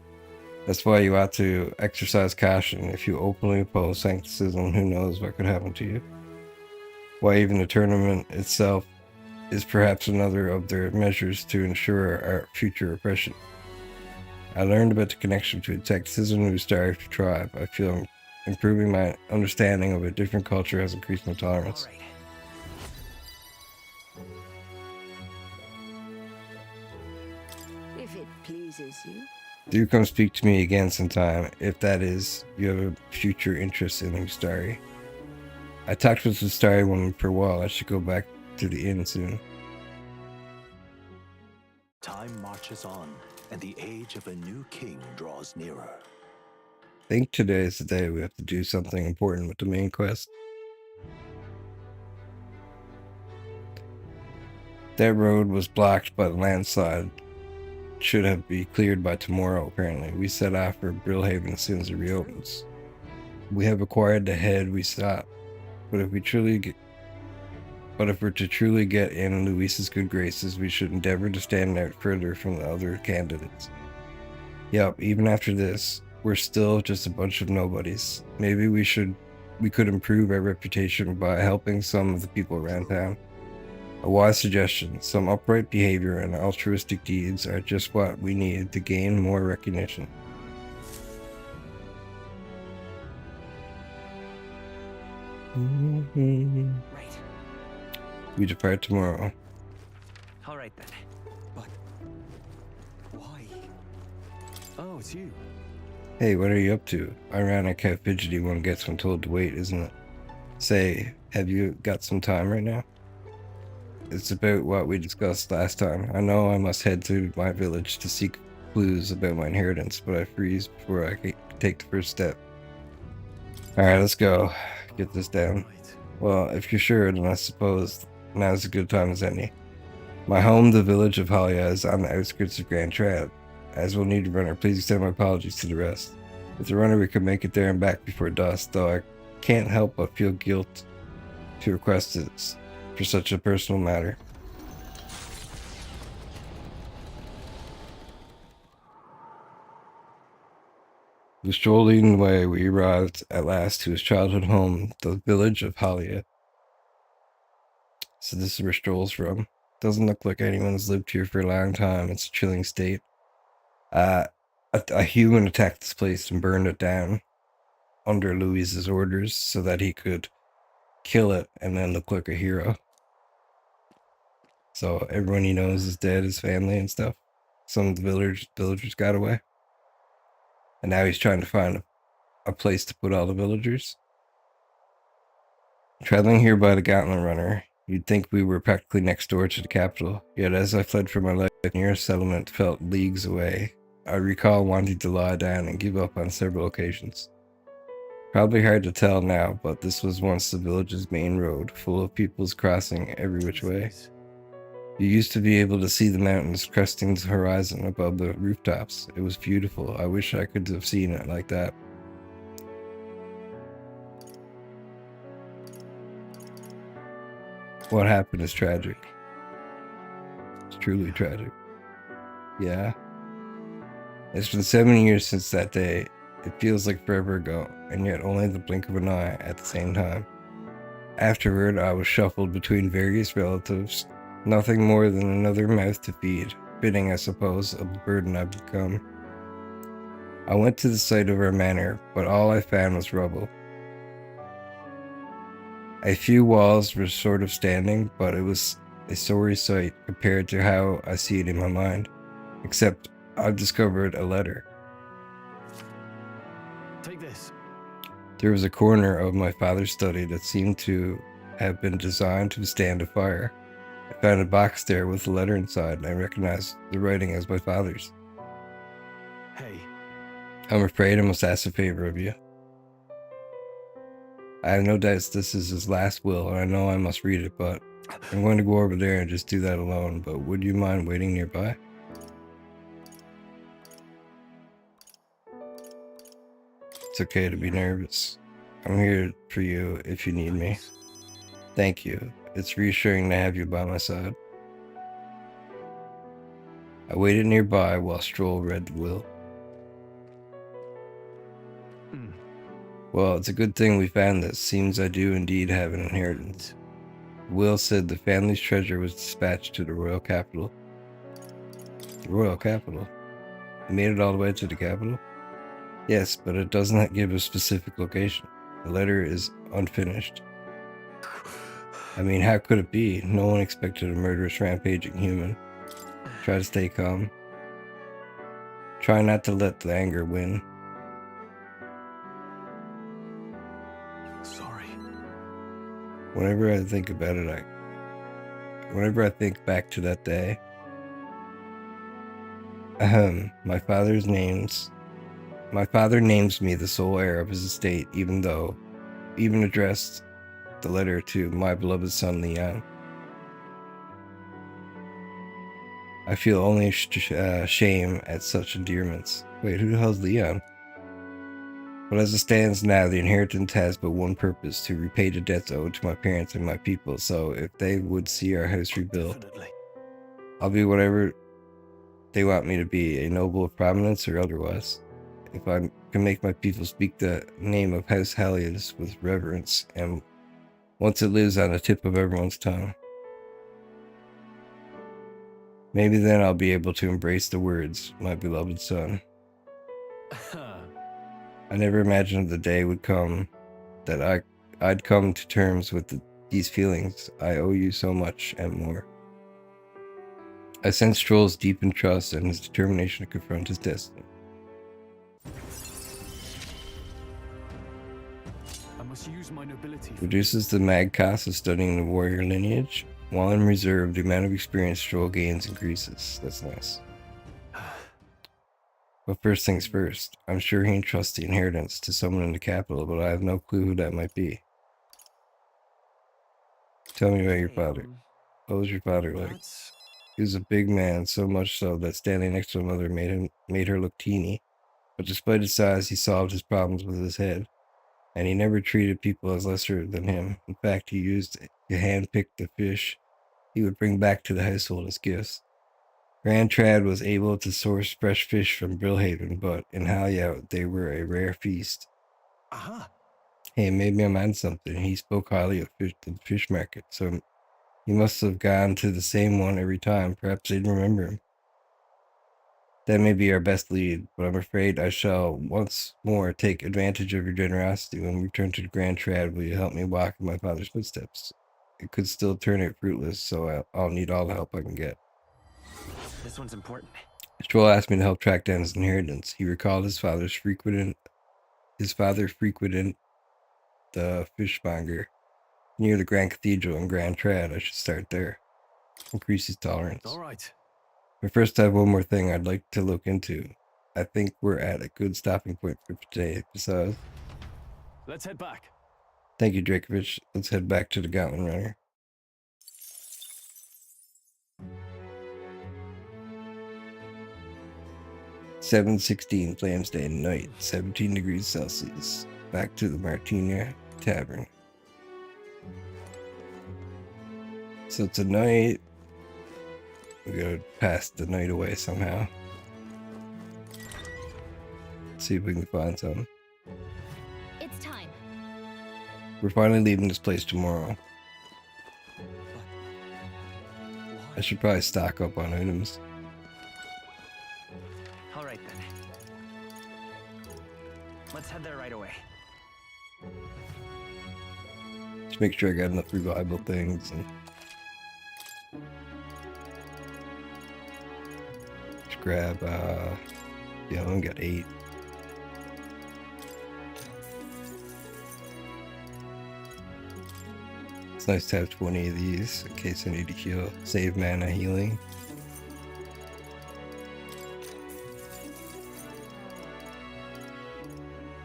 That's why you ought to exercise caution. If you openly oppose Sanctusism, who knows what could happen to you? Why, even the tournament itself is perhaps another of their measures to ensure our future oppression. I learned about the connection between Sanctusism and Mystari tribe. I feel improving my understanding of a different culture has increased my tolerance. If it pleases you. Do come speak to me again sometime, if that is, you have a future interest in the Mystari. I talked with the Mystari woman for a while. I should go back to the inn soon. Time marches on, and the age of a new king draws nearer. I think today is the day we have to do something important with the main quest. That road was blocked by the landslide. Should have been cleared by tomorrow, apparently. We set off for Brilehaven as soon as it reopens. We have acquired the head we sought, but if we're to truly get in Luis's good graces, we should endeavor to stand out further from the other candidates. Yup, even after this, we're still just a bunch of nobodies. Maybe we could improve our reputation by helping some of the people around town. A wise suggestion. Some upright behavior and altruistic deeds are just what we need to gain more recognition. Right. We depart tomorrow. All right then. But why? Oh, it's you. Hey, what are you up to? Ironic how fidgety one gets when told to wait, isn't it? Say, have you got some time right now? It's about what we discussed last time. I know I must head to my village to seek clues about my inheritance, but I freeze before I can take the first step. Alright, let's go. Get this down. Well, if you're sure, then I suppose now's as good a time as any. My home, the village of Halia, is on the outskirts of Grand Trad. As we'll need a runner, please extend my apologies to the rest. With the runner, we could make it there and back before dusk, though I can't help but feel guilt to request this for such a personal matter. The stroll leading the way, we arrived at last to his childhood home, the village of Halia. So this is where Stroll's from. Doesn't look like anyone's lived here for a long time. It's a chilling state. A human attacked this place and burned it down under Louis's orders so that he could kill it and then look like a hero. So everyone he knows is dead, his family and stuff. Some of the villagers got away. And now he's trying to find a place to put all the villagers. Traveling here by the Gauntlet Runner, you'd think we were practically next door to the capital. Yet as I fled for my life, the nearest settlement felt leagues away. I recall wanting to lie down and give up on several occasions. Probably hard to tell now, but this was once the village's main road, full of peoples crossing every which way. You used to be able to see the mountains cresting the horizon above the rooftops. It was beautiful. I wish I could have seen it like that. What happened is tragic. It's truly tragic. Yeah. It's been 7 years since that day. It feels like forever ago, and yet only the blink of an eye at the same time. Afterward, I was shuffled between various relatives. Nothing more than another mouth to feed, fitting, I suppose, of the burden I've become. I went to the site of our manor, but all I found was rubble. A few walls were sort of standing, but it was a sorry sight compared to how I see it in my mind. Except I've discovered a letter. Take this. There was a corner of my father's study that seemed to have been designed to withstand a fire. I found a box there with a letter inside, and I recognized the writing as my father's. Hey. I'm afraid I must ask a favor of you. I have no doubts this is his last will, and I know I must read it, but I'm going to go over there and just do that alone, but would you mind waiting nearby? It's okay to be nervous. I'm here for you if you need me. Thank you. It's reassuring to have you by my side. I waited nearby while Stroll read the will. Well, it's a good thing we found this. Seems I do indeed have an inheritance. The will said the family's treasure was dispatched to the royal capital. The royal capital? You made it all the way to the capital? Yes, but it does not give a specific location. The letter is unfinished. I mean, how could it be? No one expected a murderous, rampaging human. Try to stay calm. Try not to let the anger win. Sorry. Whenever I think about it, whenever I think back to that day, my father names me the sole heir of his estate, even addressed the letter to my beloved son Leon. I feel only shame at such endearments. Wait, who the hell's Leon? But as it stands now, the inheritance has but one purpose: to repay the debts owed to my parents and my people. So if they would see our house rebuilt, Definitely. I'll be whatever they want me to be, a noble of prominence or otherwise. If I can make my people speak the name of House Hallius with reverence, and once it lives on the tip of everyone's tongue, maybe then I'll be able to embrace the words, my beloved son. I never imagined the day would come that I'd come to terms with these feelings. I owe you so much and more. I sense Stroll's deepened trust and his determination to confront his destiny. I must use my nobility. Reduces the mag cost of studying the warrior lineage. While in reserve, the amount of experience Stroll gains increases. That's nice. But first things first, I'm sure he entrusts the inheritance to someone in the capital, but I have no clue who that might be. Tell me about your father. What was your father like? He was a big man, so much so that standing next to another made her look teeny. But despite his size, he solved his problems with his head. And he never treated people as lesser than him. In fact, he used to handpick the fish he would bring back to the household as gifts. Grand Trad was able to source fresh fish from Brilehaven, but in Halliout they were a rare feast. Aha! Hey, maybe I'm on something. He spoke highly of the fish market, so he must have gone to the same one every time. Perhaps they'd remember him. That may be our best lead, but I'm afraid I shall once more take advantage of your generosity. When we return to the Grand Trad, will you help me walk in my father's footsteps? it could still turn it fruitless, so I'll need all the help I can get. This one's important. Stroll asked me to help track down his inheritance. He recalled his father frequented the fishmonger near the Grand Cathedral in Grand Trad. I should start there. Increase his tolerance. All right. But first, I have one more thing I'd like to look into. I think we're at a good stopping point for today. Besides, Let's head back. thank you, Drakoviche. Let's head back to the Gauntlet Runner. (7:16) Flamsday night, 17 degrees Celsius. Back to the Martina Tavern. So tonight, we gotta pass the night away somehow. Let's see if we can find something. It's time. We're finally leaving this place tomorrow. I should probably stock up on items. All right then. Let's head there right away. Just make sure I got enough reliable things and just grab yeah, I only got 8. It's nice to have 20 of these in case I need to heal, save mana healing.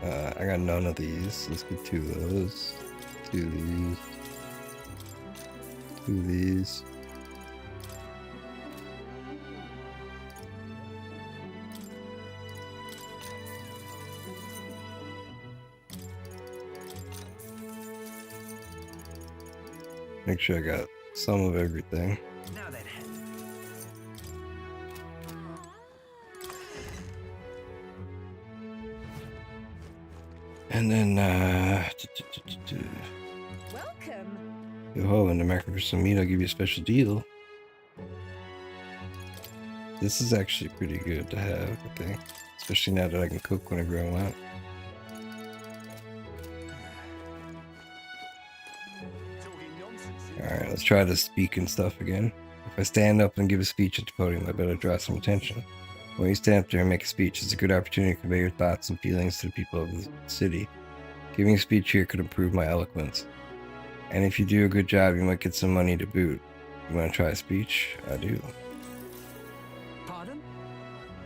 I got none of these. Let's get 2 of those. 2 of these. 2 of these. Make sure I got some of everything. Now then. And then, Welcome. yo, in the market for some meat, I'll give you a special deal. This is actually pretty good to have, I think. Especially now that I can cook whenever I want. Alright, let's try to speak and stuff again. If I stand up and give a speech at the podium, I better draw some attention. When you stand up there and make a speech, it's a good opportunity to convey your thoughts and feelings to the people of the city. Giving a speech here could improve my eloquence. And if you do a good job, you might get some money to boot. You want to try a speech? I do. Pardon?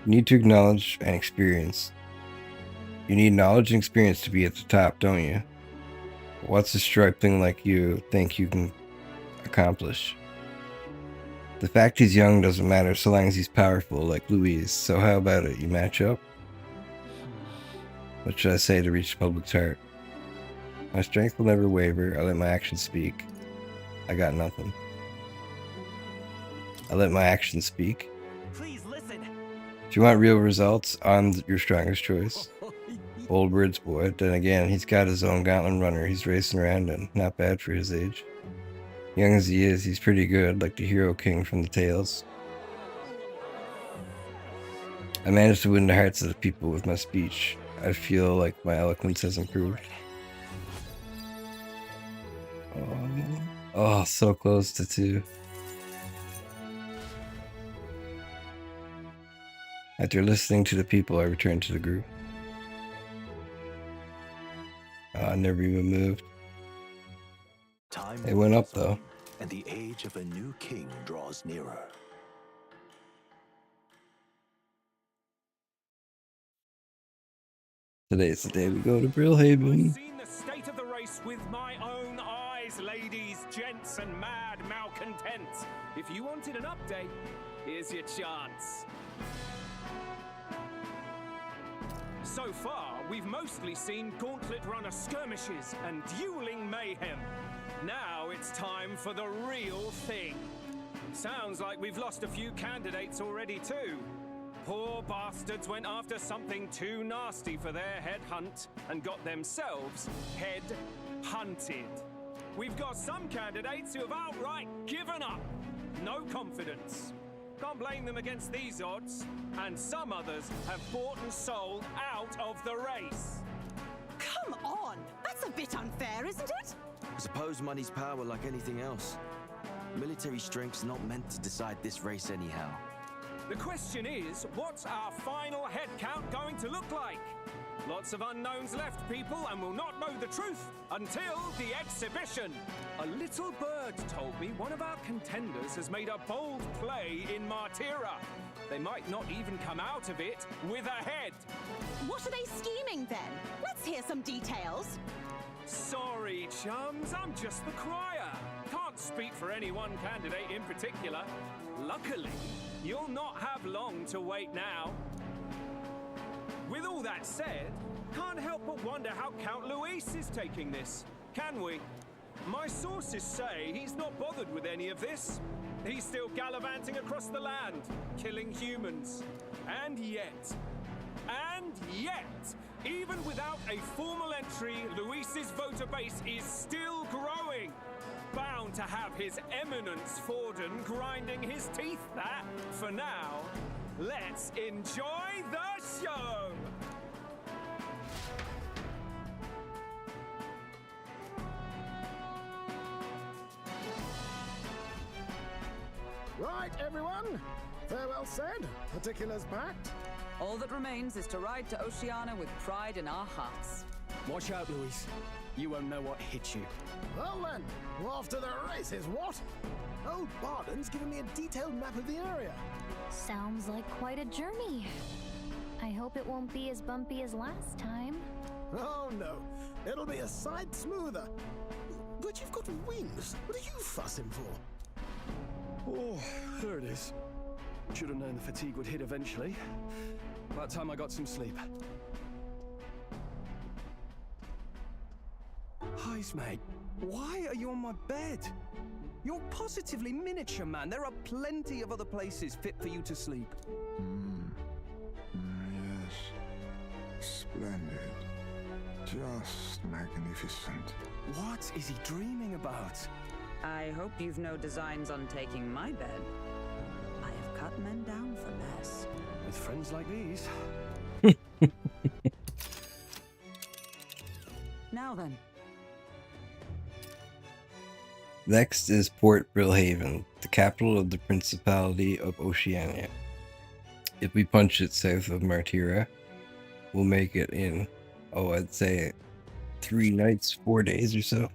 You need to acknowledge and experience. You need knowledge and experience to be at the top, don't you? What's a stripling like you think you can accomplish? The fact he's young doesn't matter so long as he's powerful like Louise. So how about it? You match up? What should I say to reach the public's heart? My strength will never waver. I let my actions speak. I got nothing. I let my actions speak. Please listen. If you want real results, I'm your strongest choice. Bold words, boy. Then again, he's got his own Gauntlet Runner. He's racing around and not bad for his age. Young as he is, he's pretty good, like the hero king from the tales. I managed to win the hearts of the people with my speech. I feel like my eloquence has improved. Oh, so close to 2. After listening to the people, I returned to the group. I never even moved. Time It went up, moves on, though. and the age of a new king draws nearer. Today's the day we go to Brilehaven. I've seen the state of the race with my own eyes, ladies, gents, and mad malcontents. If you wanted an update, here's your chance. So far, we've mostly seen gauntlet runner skirmishes and dueling mayhem. Now it's time for the real thing. Sounds like we've lost a few candidates already too. Poor bastards went after something too nasty for their head hunt and got themselves head hunted. We've got some candidates who have outright given up. No confidence. Can't blame them against these odds. And some others have bought and sold out of the race. Come on! That's a bit unfair, isn't it? Suppose money's power like anything else. Military strength's not meant to decide this race anyhow. The question is, what's our final head count going to look like? Lots of unknowns left, people, and we'll not know the truth until the exhibition. A little bird told me one of our contenders has made a bold play in Martira. They might not even come out of it with a head. What are they scheming then? Let's hear some details. Sorry, chums, I'm just the crier. Can't speak for any one candidate in particular. Luckily, you'll not have long to wait now. With all that said, can't help but wonder how Count Luis is taking this, can we? My sources say he's not bothered with any of this. He's still gallivanting across the land, killing humans. And yet, even without a formal entry, Luis's voter base is still growing. Bound to have His Eminence Forden grinding his teeth, that. For now, let's enjoy the show! Right, everyone. Farewell said. Particulars packed. All that remains is to ride to Oceania with pride in our hearts. Watch out, Luis. You won't know what hit you. Well then, we're off to the races, what? Old Barden's given me a detailed map of the area. Sounds like quite a journey. I hope it won't be as bumpy as last time. Oh no, it'll be a sight smoother. But you've got wings. What are you fussing for? Oh, there it is. Should have known the fatigue would hit eventually. About time I got some sleep. Heis, mate. Why are you on my bed? You're positively miniature, man. There are plenty of other places fit for you to sleep. Yes. Splendid. Just magnificent. What is he dreaming about? I hope you've no designs on taking my bed. I have cut men down for less. With friends like these. Now then. Next is Port Brilehaven, the capital of the Principality of Oceania. If we punch it south of Martira, we'll make it in, I'd say 3 nights, 4 days or so.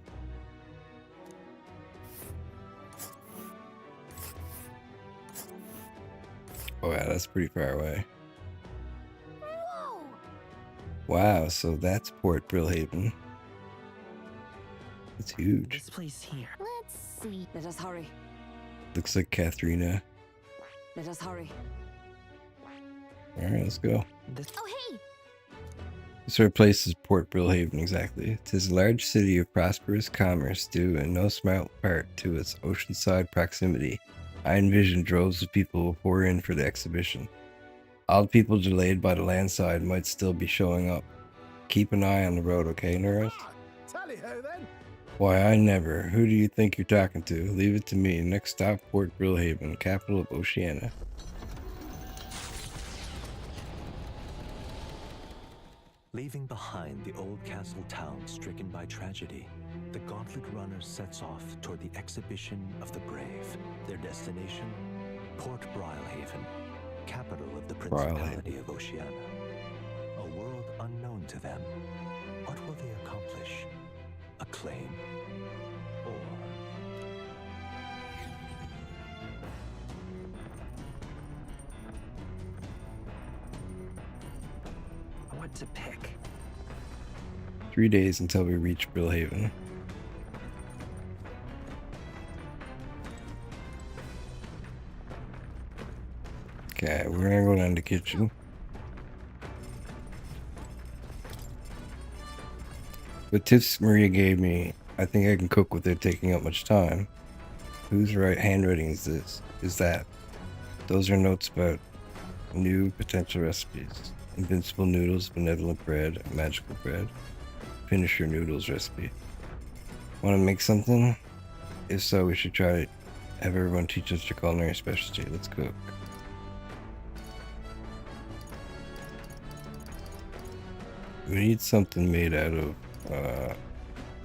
Oh yeah, that's pretty far away. Whoa! Wow, so that's Port Brilehaven. It's huge. This place here. Let's see. Let us hurry. Looks like Katharina. Let us hurry. Alright, let's go. Oh, hey! This sort of place is Port Brilehaven exactly. 'Tis a large city of prosperous commerce due in no small part to its oceanside proximity. I envision droves of people will pour in for the exhibition. Odd people delayed by the landside might still be showing up. Keep an eye on the road, okay, Neuros? Tally-ho then. Why, I never. Who do you think you're talking to? Leave it to me. Next stop, Port Brilehaven, capital of Oceania. Leaving behind the old castle town stricken by tragedy, the Gauntlet Runner sets off toward the exhibition of the brave. Their destination, Port Brilehaven, capital of the Principality of Oceania. A world unknown to them. What will they accomplish? Acclaim? Or... What to pick? 3 days until we reach Brilehaven. Okay, we're gonna go down to the kitchen. The tips Maria gave me, I think I can cook without taking up much time. Whose handwriting is this? Is that? Those are notes about new potential recipes. Invincible noodles, benevolent bread, magical bread. Finisher noodles recipe. Want to make something? If so, we should try to have everyone teach us your culinary specialty. Let's cook. We need something made out of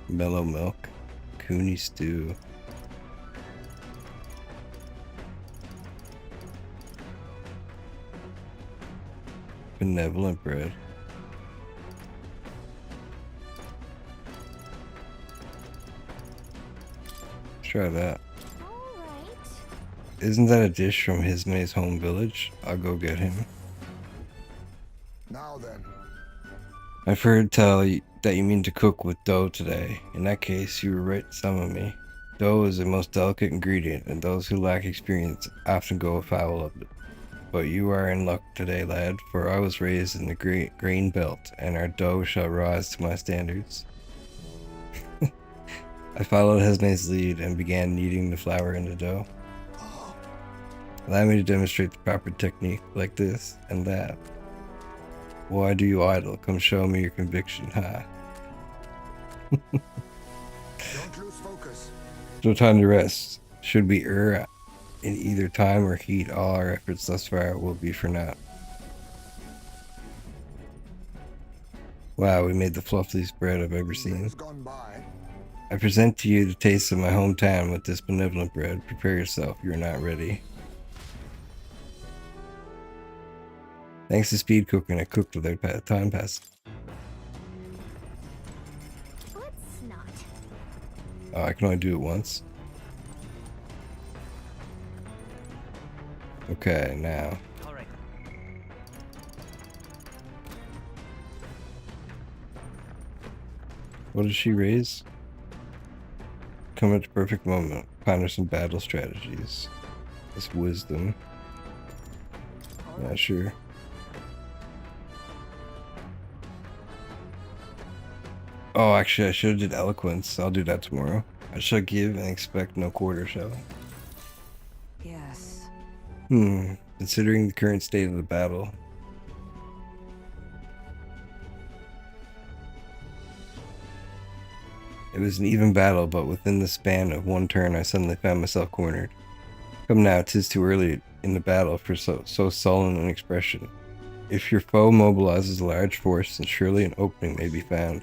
mellow milk. Cooney stew. Benevolent bread. Let's try that. Isn't that a dish from Hismay's home village? I'll go get him. Now then. I've heard tell that you mean to cook with dough today. In that case, you were right to summon me. Dough is a most delicate ingredient, and those who lack experience often go afoul of it. But you are in luck today, lad, for I was raised in the grain belt, and our dough shall rise to my standards. I followed Hismay's lead and began kneading the flour in the dough. Allow me to demonstrate the proper technique, like this and that. Why do you idle? Come show me your conviction, ha. Don't lose focus. No time to rest. Should we err in either time or heat, all our efforts thus far will be for naught. Wow, we made the fluffiest bread I've ever seen. I present to you the taste of my hometown with this benevolent bread. Prepare yourself, you are not ready. Thanks to speed cooking, I cooked without time passing. Let's not. Oh, I can only do it once. Okay, now. Alright. What does she raise? Come at the perfect moment. Ponder some battle strategies. That's wisdom. Yeah, sure. Oh, actually, I should have did eloquence. I'll do that tomorrow. I shall give and expect no quarter, shall I? Yes. Considering the current state of the battle. It was an even battle, but within the span of one turn, I suddenly found myself cornered. Come now, 'tis too early in the battle for so sullen an expression. If your foe mobilizes a large force, then surely an opening may be found.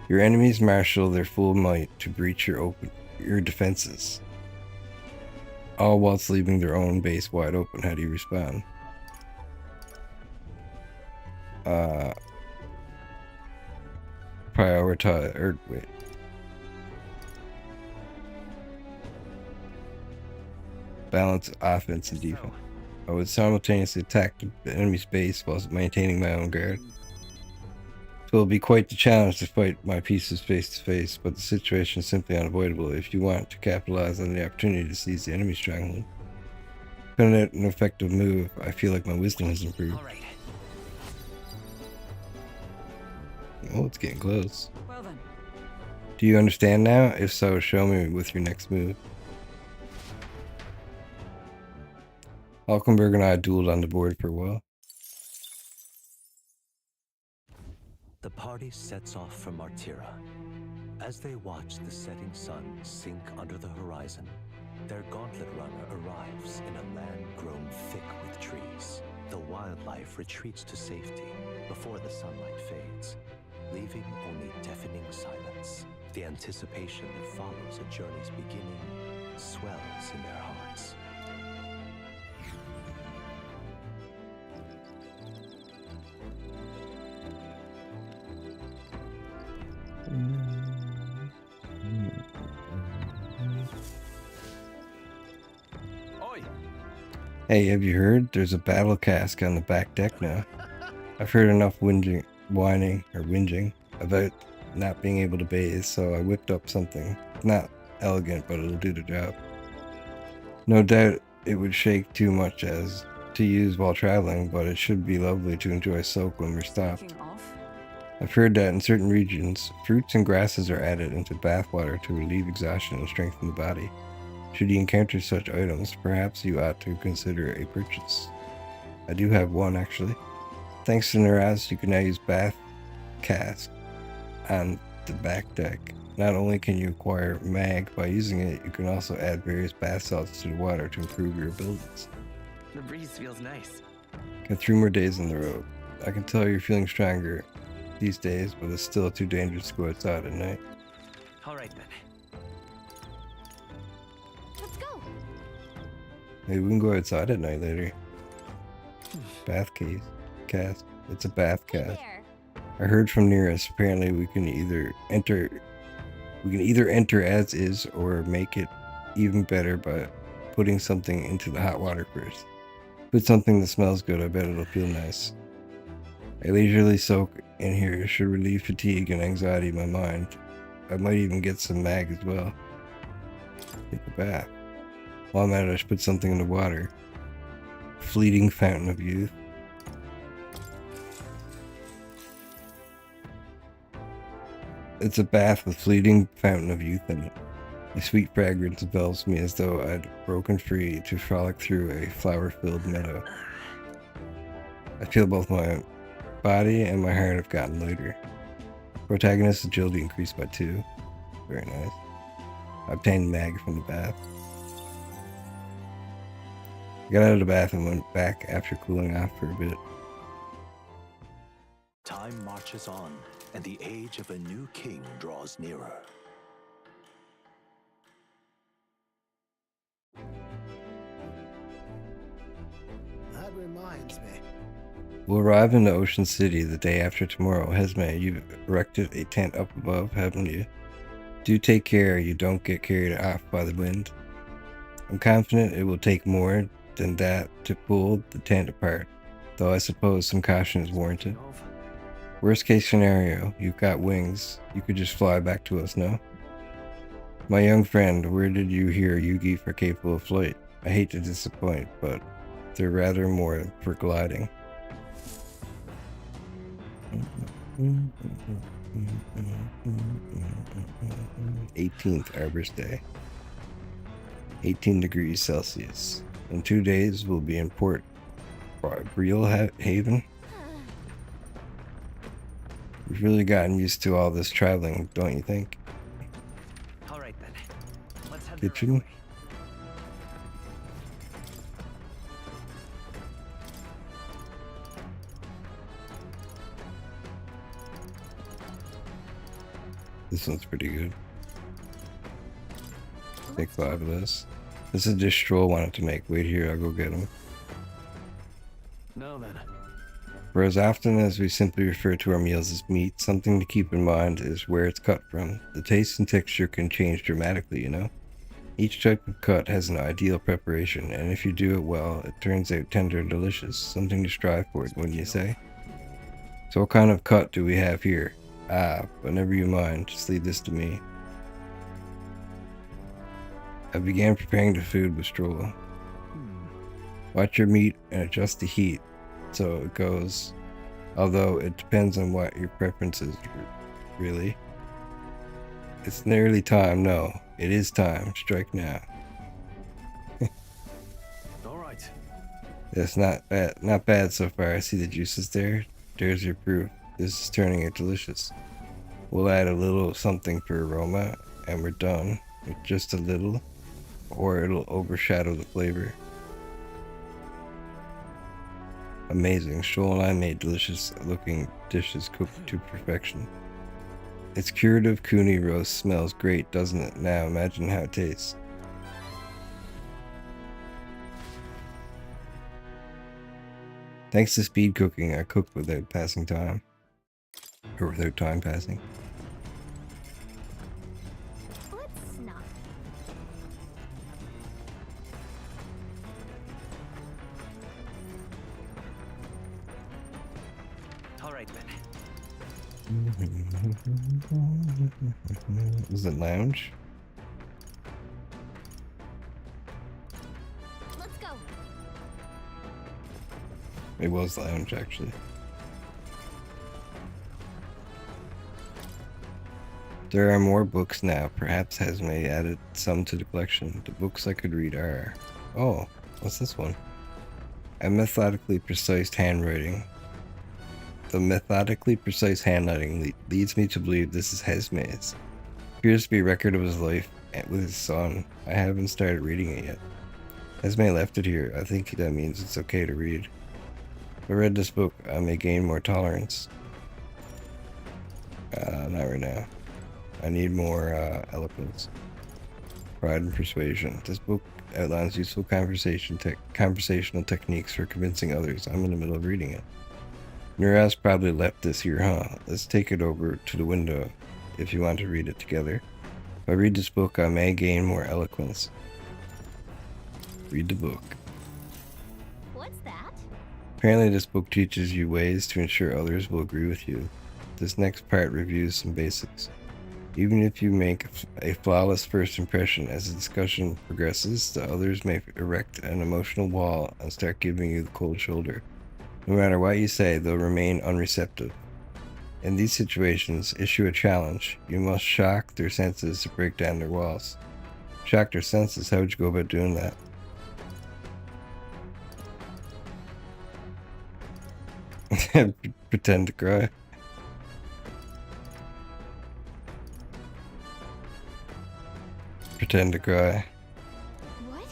Your enemies marshal their full might to breach your defenses, all whilst leaving their own base wide open. How do you respond? Prioritize, or wait. Balance offense and defense. I would simultaneously attack the enemy's base whilst maintaining my own guard. It will be quite the challenge to fight my pieces face to face, but the situation is simply unavoidable if you want to capitalize on the opportunity to seize the enemy stronghold. Putting out an effective move, I feel like my wisdom has improved. Alright. Oh, it's getting close. Well then. Do you understand now? If so, show me with your next move. Falkenberg and I dueled on the board for a while. The party sets off for Martira. As they watch the setting sun sink under the horizon, their gauntlet runner arrives in a land grown thick with trees. The wildlife retreats to safety before the sunlight fades, leaving only deafening silence. The anticipation that follows a journey's beginning swells in their hearts. Hey, have you heard? There's a battle cask on the back deck now. I've heard enough whining about not being able to bathe, so I whipped up something. Not elegant, but it'll do the job. No doubt it would shake too much as to use while traveling, but it should be lovely to enjoy soak when we're stopped. I've heard that in certain regions, fruits and grasses are added into bathwater to relieve exhaustion and strengthen the body. Should you encounter such items, perhaps you ought to consider a purchase. I do have one, actually. Thanks to Naraz, you can now use bath cask on the back deck. Not only can you acquire mag by using it, you can also add various bath salts to the water to improve your abilities. The breeze feels nice. Got 3 more days on the road. I can tell you're feeling stronger these days, but it's still too dangerous to go outside at night. Alright then. Maybe we can go outside at night later. Bath cast. It's a bath cast. I heard from near us. Apparently, we can either enter as is or make it even better by putting something into the hot water first. Put something that smells good. I bet it'll feel nice. A leisurely soak in here should relieve fatigue and anxiety in my mind. I might even get some mag as well. Take a bath. While I'm at it, I should put something in the water. Fleeting fountain of youth. It's a bath with fleeting fountain of youth in it. A sweet fragrance envelops me as though I'd broken free to frolic through a flower-filled meadow. I feel both my body and my heart have gotten lighter. Protagonist's agility increased by 2. Very nice. I obtained mag from the bath. I got out of the bath and went back after cooling off for a bit. Time marches on, and the age of a new king draws nearer. That reminds me. We'll arrive in the Ocean City the day after tomorrow. Hesme, you've erected a tent up above, haven't you? Do take care you don't get carried off by the wind. I'm confident it will take more than that to pull the tent apart, though I suppose some caution is warranted. Worst case scenario, you've got wings. You could just fly back to us, no? My young friend, where did you hear Yugi are capable of flight? I hate to disappoint, but they're rather more for gliding. 18th Arbor's Day. 18 degrees Celsius. In 2 days, we'll be in Port Brilehaven. We've really gotten used to all this traveling, don't you think? All right then. Let's head Kitchen. This one's pretty good. Take 5 of this. This is just Stroll wanted to make. Wait here, I'll go get him. No then. For as often as we simply refer to our meals as meat, something to keep in mind is where it's cut from. The taste and texture can change dramatically, you know? Each type of cut has an ideal preparation, and if you do it well, it turns out tender and delicious. Something to strive for, wouldn't you say? So what kind of cut do we have here? Ah, but never you mind, just leave this to me. I began preparing the food with Stroll. Watch your meat and adjust the heat so it goes, although it depends on what your preference is, really. It's nearly time. No, it is time. Strike now. All right. It's not bad so far. I see the juices there. There's your proof. This is turning out delicious. We'll add a little something for aroma, and we're done. With just a little, or it'll overshadow the flavor. Amazing. Stroll and I made delicious looking dishes cooked to perfection. Its curative Kuni roast smells great, doesn't it? Now imagine how it tastes. Thanks to speed cooking, I cooked without passing time. Or without time passing. Let's not. All right then. Is it lounge? Let's go. It was lounge, actually. There are more books now. Perhaps Hesme added some to the collection. The books I could read are... Oh, what's this one? A methodically precise handwriting. The methodically precise handwriting leads me to believe this is Hesme's. Appears to be a record of his life with his son. I haven't started reading it yet. Hesme left it here. I think that means it's okay to read. If I read this book, I may gain more tolerance. Not right now. I need more eloquence. Pride and Persuasion. This book outlines useful conversational techniques for convincing others. I'm in the middle of reading it. Nuraz probably left this here, huh? Let's take it over to the window if you want to read it together. If I read this book, I may gain more eloquence. Read the book. What's that? Apparently this book teaches you ways to ensure others will agree with you. This next part reviews some basics. Even if you make a flawless first impression, as the discussion progresses, the others may erect an emotional wall and start giving you the cold shoulder. No matter what you say, they'll remain unreceptive. In these situations, issue a challenge. You must shock their senses to break down their walls. Shock their senses? How would you go about doing that? Pretend to cry. Pretend to cry. What?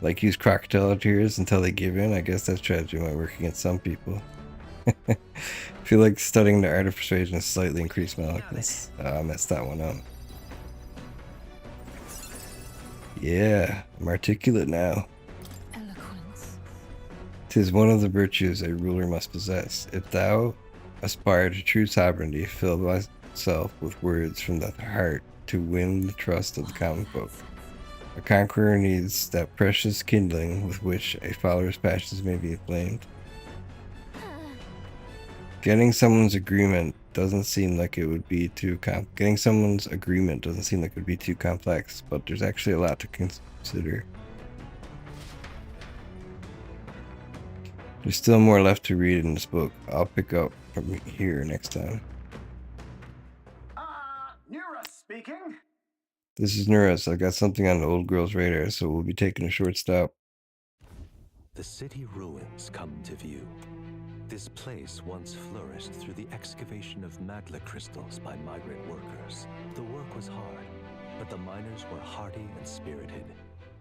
Like use crocodile tears until they give in? I guess that strategy might work against some people. I feel like studying the art of persuasion has slightly increased my eloquence. I messed that one up. Yeah, I'm articulate now. Eloquence. 'Tis one of the virtues a ruler must possess. If thou aspire to true sovereignty, fill thyself with words from the heart to win the trust of the common folk. A conqueror needs that precious kindling with which a follower's passions may be inflamed. Getting someone's agreement doesn't seem like it would be too complex, but there's actually a lot to consider. There's still more left to read in this book. I'll pick up from here next time. Nura speaking. This is Nuraz. I got something on the old girl's radar, so we'll be taking a short stop. The city ruins come to view. This place once flourished through the excavation of magla crystals by migrant workers. The work was hard, but the miners were hardy and spirited,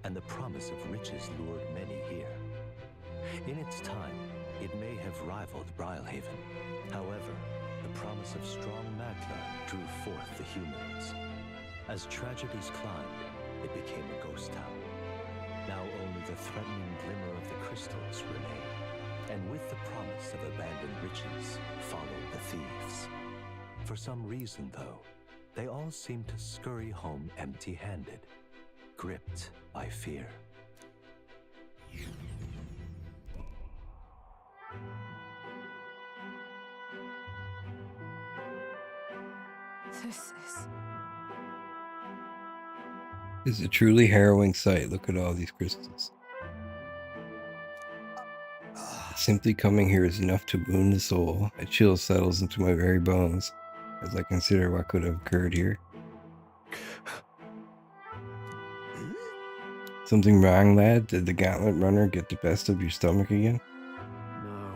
and the promise of riches lured many here. In its time, it may have rivaled Brilehaven. However, the promise of strong magla drew forth the humans. As tragedies climbed, it became a ghost town. Now only the threatening glimmer of the crystals remain. And with the promise of abandoned riches followed the thieves. For some reason, though, they all seem to scurry home empty-handed, gripped by fear. This It's a truly harrowing sight. Look at all these crystals. Simply coming here is enough to wound the soul. A chill settles into my very bones as I consider what could have occurred here. Something wrong, lad? Did the gauntlet runner get the best of your stomach again? No.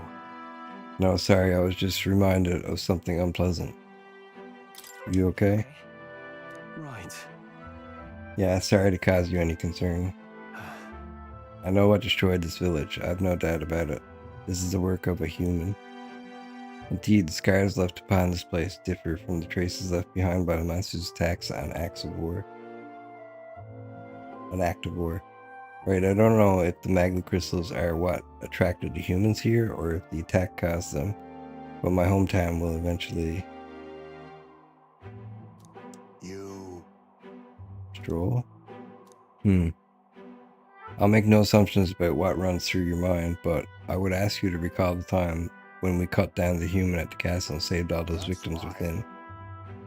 No, sorry, I was just reminded of something unpleasant. You okay? Right. Yeah, sorry to cause you any concern. I know what destroyed this village. I've no doubt about it. This is the work of a human. Indeed, the scars left upon this place differ from the traces left behind by the monster's attacks on acts of war. An act of war. Right, I don't know if the magma crystals are what attracted the humans here, or if the attack caused them, but my hometown will eventually... Stroll? I'll make no assumptions about what runs through your mind, but I would ask you to recall the time when we cut down the human at the castle and saved all those victims within.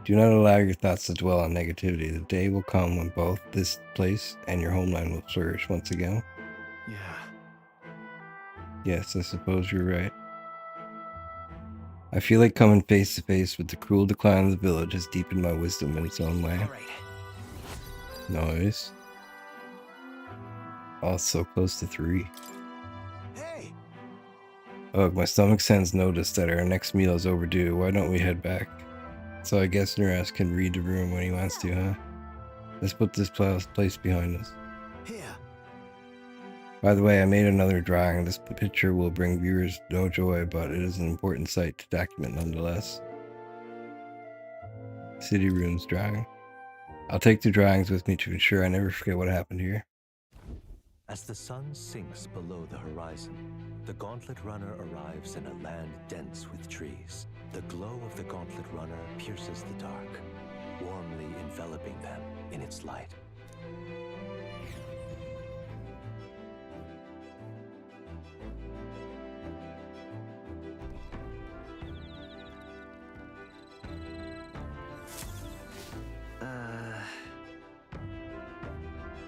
Do not allow your thoughts to dwell on negativity. The day will come when both this place and your homeland will flourish once again. Yeah. Yes, I suppose you're right. I feel like coming face to face with the cruel decline of the village has deepened my wisdom in its own way. Nice. Oh, it's so close to 3. Hey! Ugh, my stomach sends notice that our next meal is overdue. Why don't we head back? So I guess Nuraz can read the room when he wants to, huh? Let's put this place behind us. Here. By the way, I made another drawing. This picture will bring viewers no joy, but it is an important sight to document nonetheless. City ruins drawing. I'll take the drawings with me to ensure I never forget what happened here. As the sun sinks below the horizon, the Gauntlet Runner arrives in a land dense with trees. The glow of the Gauntlet Runner pierces the dark, warmly enveloping them in its light.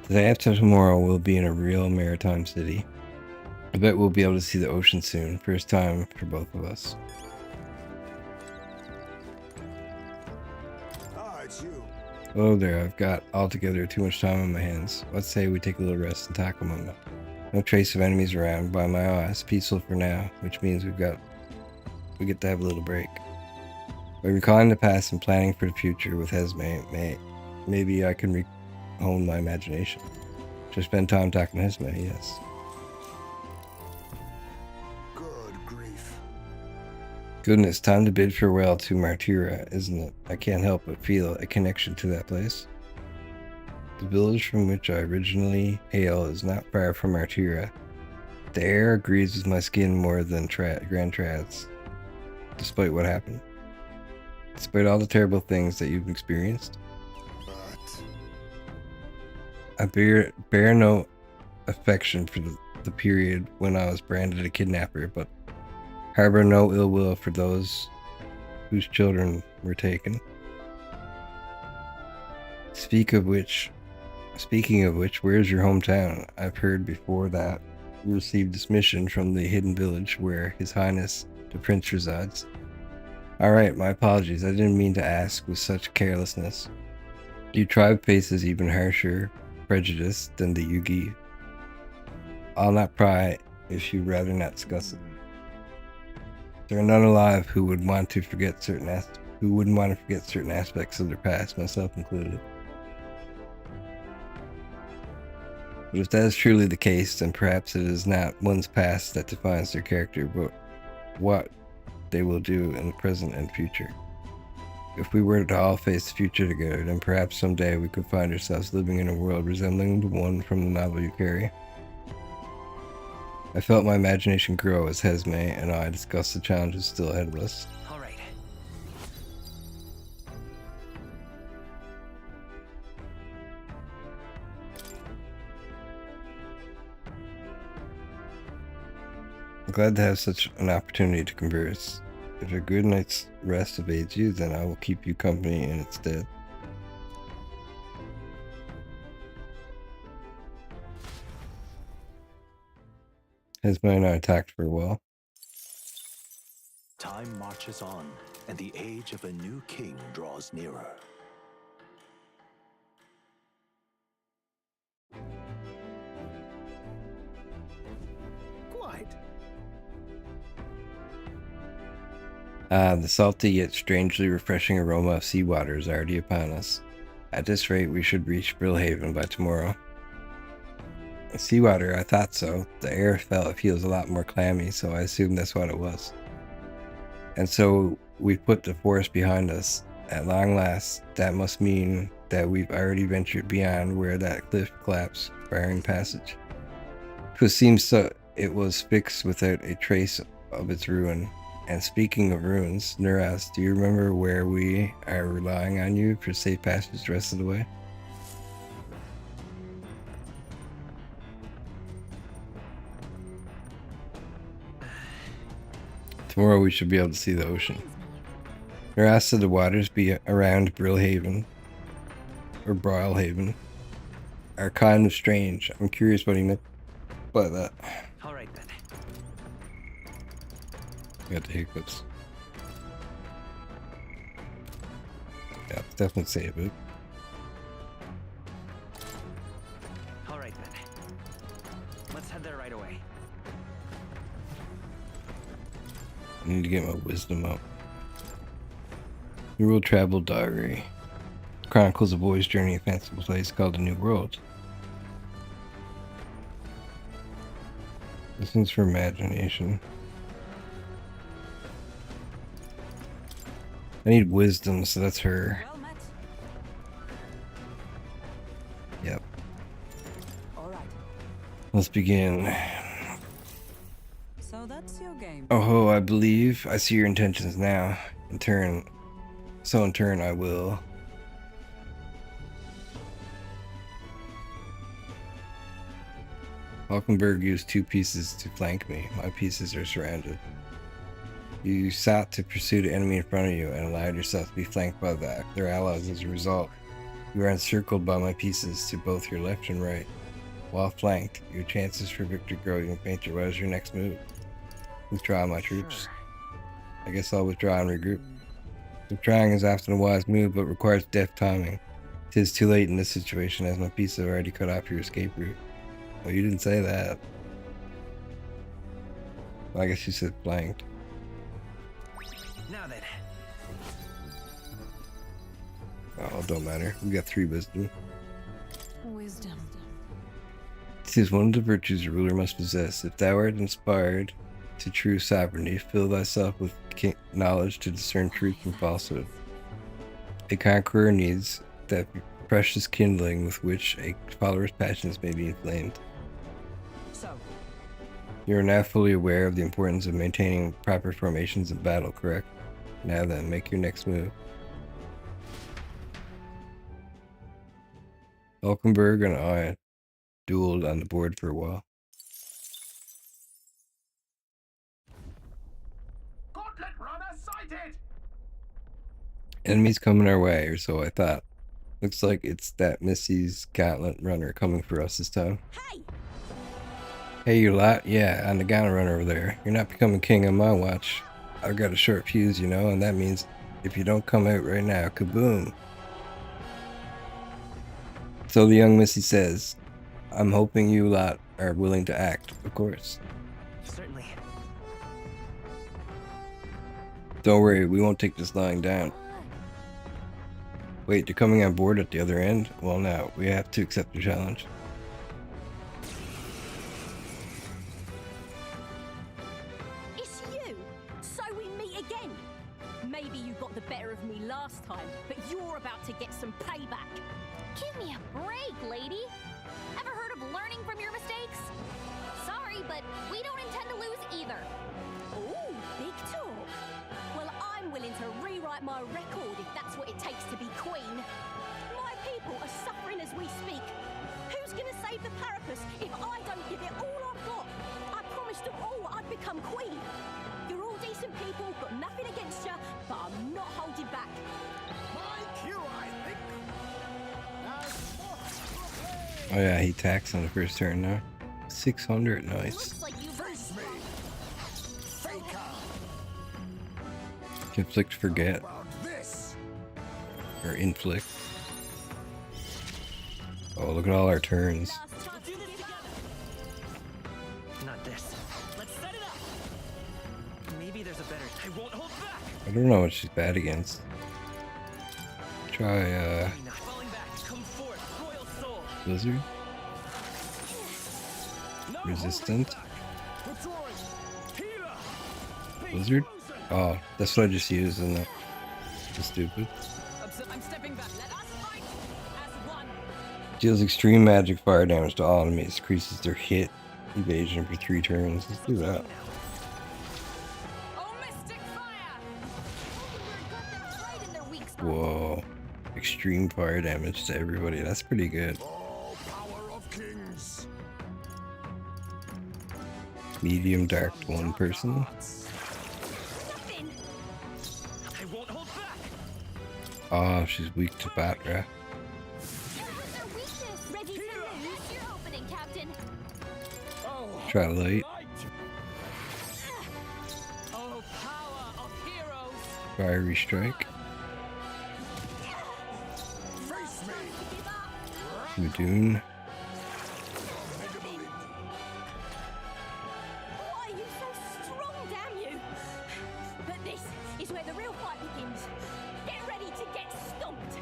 The day after tomorrow, we'll be in a real maritime city. I bet we'll be able to see the ocean soon. First time for both of us. Ah, it's you. Hello there, I've got altogether too much time on my hands. Let's say we take a little rest and talk a moment. No trace of enemies around by my eyes. Peaceful for now, which means we get to have a little break. By recalling the past and planning for the future with Hesme, maybe I can hone my imagination. Just spend time talking to Hesme, yes. Good grief. Goodness, time to bid farewell to Martyra, isn't it? I can't help but feel a connection to that place. The village from which I originally hail is not far from Martyra. The air agrees with my skin more than Grand Trads, despite what happened. Despite all the terrible things that you've experienced, I bear no affection for the period when I was branded a kidnapper, but harbor no ill will for those whose children were taken. Speaking of which, where's your hometown? I've heard before that you received this mission from the hidden village where His Highness the Prince resides. Alright, my apologies. I didn't mean to ask with such carelessness. Your tribe faces even harsher prejudice than the Yugi. I'll not pry if you'd rather not discuss it. There are none alive who would want to forget certain aspects of their past, myself included. But if that is truly the case, then perhaps it is not one's past that defines their character, but what they will do in the present and future. If we were to all face the future together, then perhaps someday we could find ourselves living in a world resembling the one from the novel you carry. I felt my imagination grow as Hesme and I discussed the challenges still ahead of us. All right. I'm glad to have such an opportunity to converse. If a good night's rest evades you, then I will keep you company in its stead. Hesme and I talked for a while. Time marches on, and the age of a new king draws nearer. Quite. The salty yet strangely refreshing aroma of seawater is already upon us. At this rate, we should reach Brilehaven by tomorrow. Seawater, I thought so. The air feels a lot more clammy, so I assumed that's what it was. And so we put the forest behind us. At long last, that must mean that we've already ventured beyond where that cliff collapsed, barring passage. It seems so it was fixed without a trace of its ruin. And speaking of ruins, Nuras, do you remember where we are relying on you for safe passage the rest of the way? Tomorrow we should be able to see the ocean. Nuras said the waters be around Brilehaven, or Brilehaven, are kind of strange. I'm curious what he meant by that. All right then. Got the hiccups. Yeah, let's definitely save it. All right then. Let's head there right away. I need to get my wisdom up. New World Travel Diary. Chronicles a boy's journey to a fanciful place called the New World. This one's for imagination. I need wisdom, so that's her. Well met. Let's begin. So that's your game. Oh, I believe I see your intentions now. In turn, I will. Falkenberg used 2 pieces to flank me. My pieces are surrounded. You sought to pursue the enemy in front of you and allowed yourself to be flanked by their allies as a result. You are encircled by my pieces to both your left and right. While flanked, your chances for victory grow even fainter. What is your next move? Withdraw my troops. I guess I'll withdraw and regroup. Withdrawing is often a wise move, but requires deft timing. 'Tis too late in this situation, as my pieces have already cut off your escape route. Oh, you didn't say that. Well, I guess you said flanked. Now then. Oh, don't matter. We got 3 wisdom. Wisdom. 'Tis one of the virtues a ruler must possess. If thou art inspired to true sovereignty, fill thyself with knowledge to discern truth from falsehood. A conqueror needs that precious kindling with which a follower's passions may be inflamed. So, You are now fully aware of the importance of maintaining proper formations in battle, correct? Now then, make your next move. Falkenberg and I dueled on the board for a while. Gauntlet runner sighted! Enemies coming our way, or so I thought. Looks like it's that Missy's gauntlet runner coming for us this time. Hey! Hey, you lot. Yeah, on the gauntlet runner over there. You're not becoming king on my watch. I've got a short fuse, you know, and that means if you don't come out right now, kaboom. So the young Missy says, I'm hoping you lot are willing to act, of course. Certainly. Don't worry, we won't take this lying down. Wait, they're coming on board at the other end? Well, now, we have to accept the challenge. It's you! So we meet again! Maybe you got the better of me last time, but you're about to get some payback. Give me a break, lady! Ever heard of learning from your mistakes? Sorry, but we don't intend to lose either. Ooh, big talk. Well, I'm willing to rewrite my record if that's what it takes to be queen. My people are suffering as we speak. Who's gonna save the Parapus if I don't give it all I've got? I promised them all I'd become queen. You're all decent people, got nothing against you, but I'm not holding back. My cue, I think. Oh yeah, he attacks on the first turn now. 600, nice. Looks like you Face me! Faker! Inflict forget, About this? or inflict. Oh, look at all our turns. last chance to do this together. Not this. Let's set it up. Maybe there's a better. I won't hold back. I don't know what she's bad against. Try, Maybe not. Falling back. Come forth, royal soul. Blizzard? No Resistant? Withdrawing. Healer. Be Blizzard? frozen. Oh, that's what I just used, isn't it? That's stupid. I'm stepping back. Let us fight as one. Deals extreme magic fire damage to all enemies. Increases their hit evasion for 3 turns. Let's do that. Oh, mystic fire! Got them right in their weak spot. Whoa. Extreme fire damage to everybody. That's pretty good. Oh, power of kings! Medium dark to 1 person. Nothing. I won't hold back. Oh, she's weak to Batra. Their weakness. Ready to lose your opening, Captain. Oh, Try light. light. Oh, power of heroes. Fiery strike. Face me! Give up. Madoon. Why are you so strong, damn you? But this is where the real fight begins. Get ready to get stomped.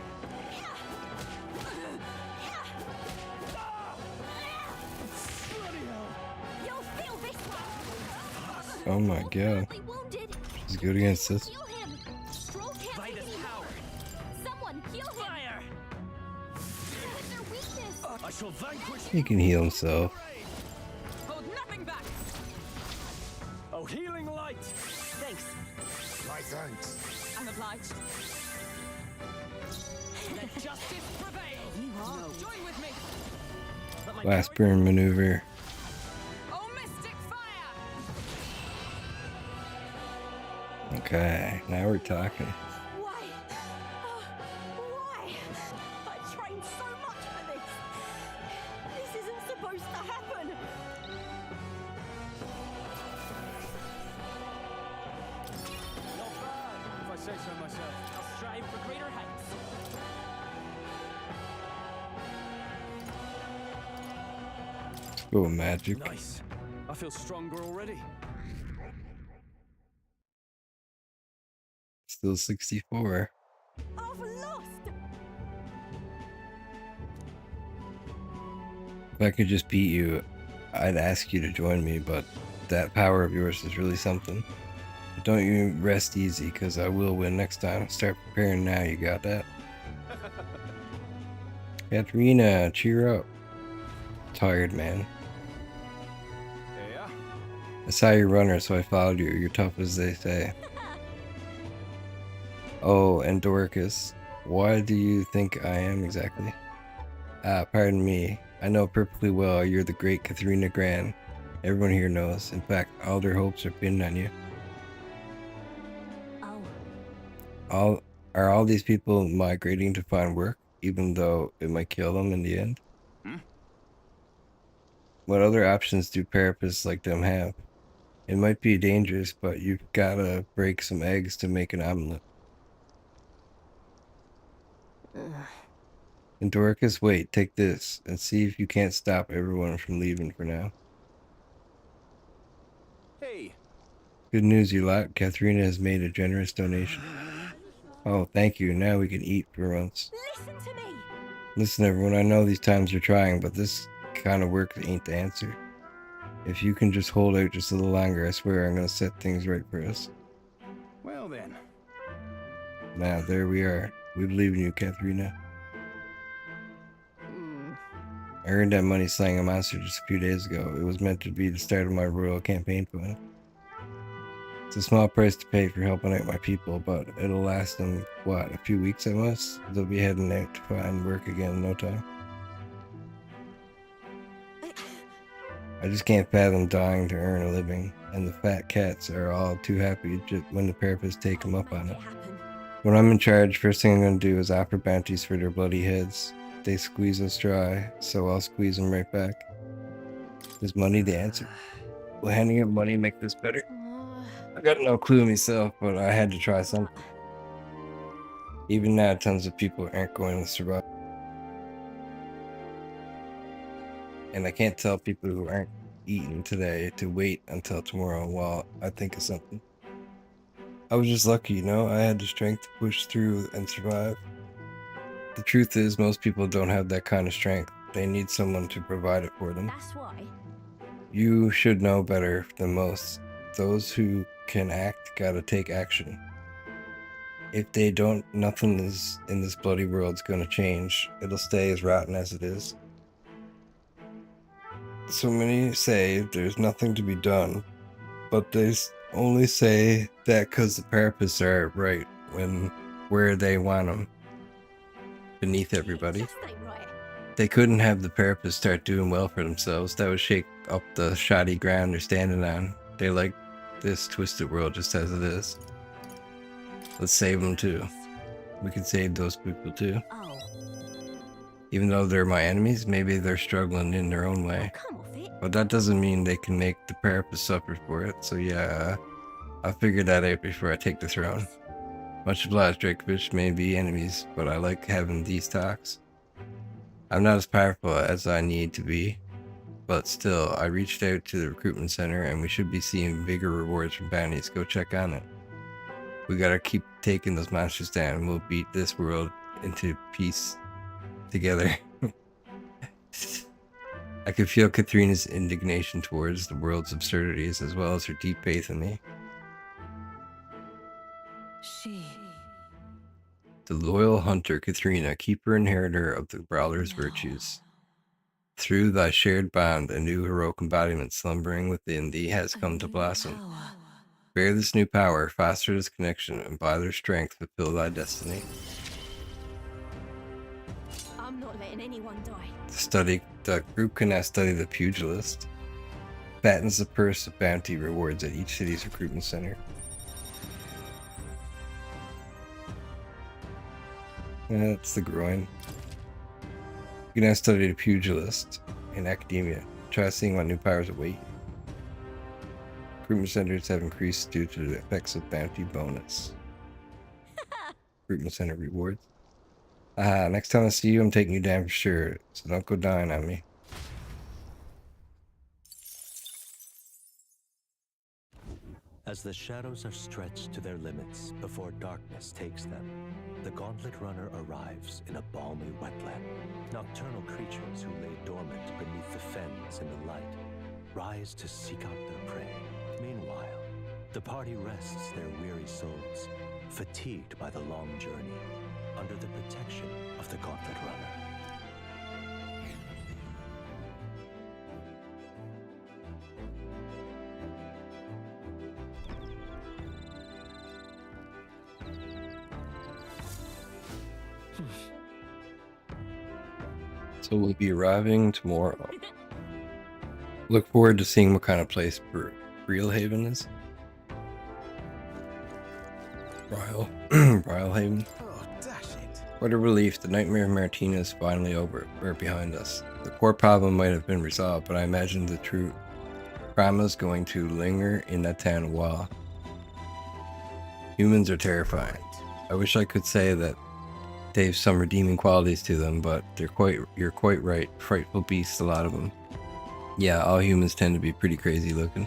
You'll feel this one. Oh my god. Badly wounded. She's good against this. Heal him. Stroll can't Fight take us any power. more. Someone heal him. Fire. With their weakness. I shall vanquish. He can heal himself. healing light. Thanks. My thanks. I'm obliged. Let justice prevail. You are. Join with me. Last burn maneuver. Oh, mystic fire! Okay, now we're talking. Why? Why? I trained so much for this. This isn't supposed to happen. Not bad, if I say so myself. I'll strive for greater heights. Oh, magic. Nice. I feel stronger already. Still 64. I've lost. If I could just beat you, I'd ask you to join me, but that power of yours is really something. But don't you rest easy, because I will win next time. Start preparing now, you got that? Katrina, cheer up. Tired, man. Yeah. I saw your runner, so I followed you. You're tough as they say. Oh, and Dorcas, why do you think I am exactly? Pardon me. I know perfectly well you're the great Katharina Gran. Everyone here knows. In fact, all their hopes are pinned on you. Oh. Are all these people migrating to find work, even though it might kill them in the end? What other options do parapists like them have? It might be dangerous, but you've gotta break some eggs to make an omelet. And Dorcas, wait, take this, and see if you can't stop everyone from leaving for now. Hey. Good news, you lot. Katharina has made a generous donation. Oh, thank you. Now we can eat for once. Listen to me. Listen, everyone, I know these times are trying, but this kind of work ain't the answer. If you can just hold out just a little longer, I swear I'm gonna set things right for us. Well then. Now, there we are. We believe in you, Katharina. I earned that money slaying a monster just a few days ago. It was meant to be the start of my royal campaign fund. It's a small price to pay for helping out my people, but it'll last them, what, a few weeks at most? They'll be heading out to find work again in no time. I just can't fathom dying to earn a living, and the fat cats are all too happy just when the parapists take them up on it. When I'm in charge, first thing I'm going to do is offer bounties for their bloody heads. They squeeze us dry, so I'll squeeze them right back. Is money the answer? Will handing out money make this better? I got no clue myself, but I had to try something. Even now, tons of people aren't going to survive. And I can't tell people who aren't eating today to wait until tomorrow while I think of something. I was just lucky, you know? I had the strength to push through and survive. The truth is, most people don't have that kind of strength. They need someone to provide it for them. That's why. You should know better than most. Those who can act gotta take action. If they don't, nothing is in this bloody world's gonna change. It'll stay as rotten as it is. So many say there's nothing to be done, but they only say that because the parapists are right when where they want them. Beneath everybody. They couldn't have the parapists start doing well for themselves. That would shake up the shoddy ground they're standing on. They like this twisted world just as it is. Let's save them too. We can save those people too. Oh. Even though they're my enemies, maybe they're struggling in their own way. Come off it. But that doesn't mean they can make the parapists suffer for it. So yeah, I'll figure that out before I take the throne. Much obliged, Drakoviche may be enemies, but I like having these talks. I'm not as powerful as I need to be, but still, I reached out to the recruitment center and we should be seeing bigger rewards from bounties. Go check on it. We gotta keep taking those monsters down and we'll beat this world into peace together. I could feel Katharina's indignation towards the world's absurdities as well as her deep faith in me. The loyal hunter, Katharina, keeper and inheritor of the brawler's virtues. Through thy shared bond, a new heroic embodiment slumbering within thee has come to blossom. Bear this new power, foster this connection, and by their strength fulfill thy destiny. I'm not letting anyone die. The group can now study the pugilist. Fattens the purse of bounty rewards at each city's recruitment center. That's the groin. You can now study the pugilist in academia. Try seeing what new powers await. Recruitment centers have increased due to the effects of bounty bonus. Recruitment center rewards. Next time I see you, I'm taking you down for sure, so don't go dying on me. As the shadows are stretched to their limits before darkness takes them, the Gauntlet Runner arrives in a balmy wetland. Nocturnal creatures who lay dormant beneath the fens in the light rise to seek out their prey. Meanwhile, the party rests their weary souls, fatigued by the long journey, under the protection of the Gauntlet Runner. So we'll be arriving tomorrow. Look forward to seeing what kind of place Brilehaven is. Brilehaven. Oh, dash it. What a relief, the nightmare of Martina is finally over. We're behind us. The core problem might have been resolved, but I imagine the true trauma is going to linger in that town a while. Humans are terrifying. I wish I could say that they have some redeeming qualities to them, but you're quite right. Frightful beasts, a lot of them. Yeah, all humans tend to be pretty crazy looking.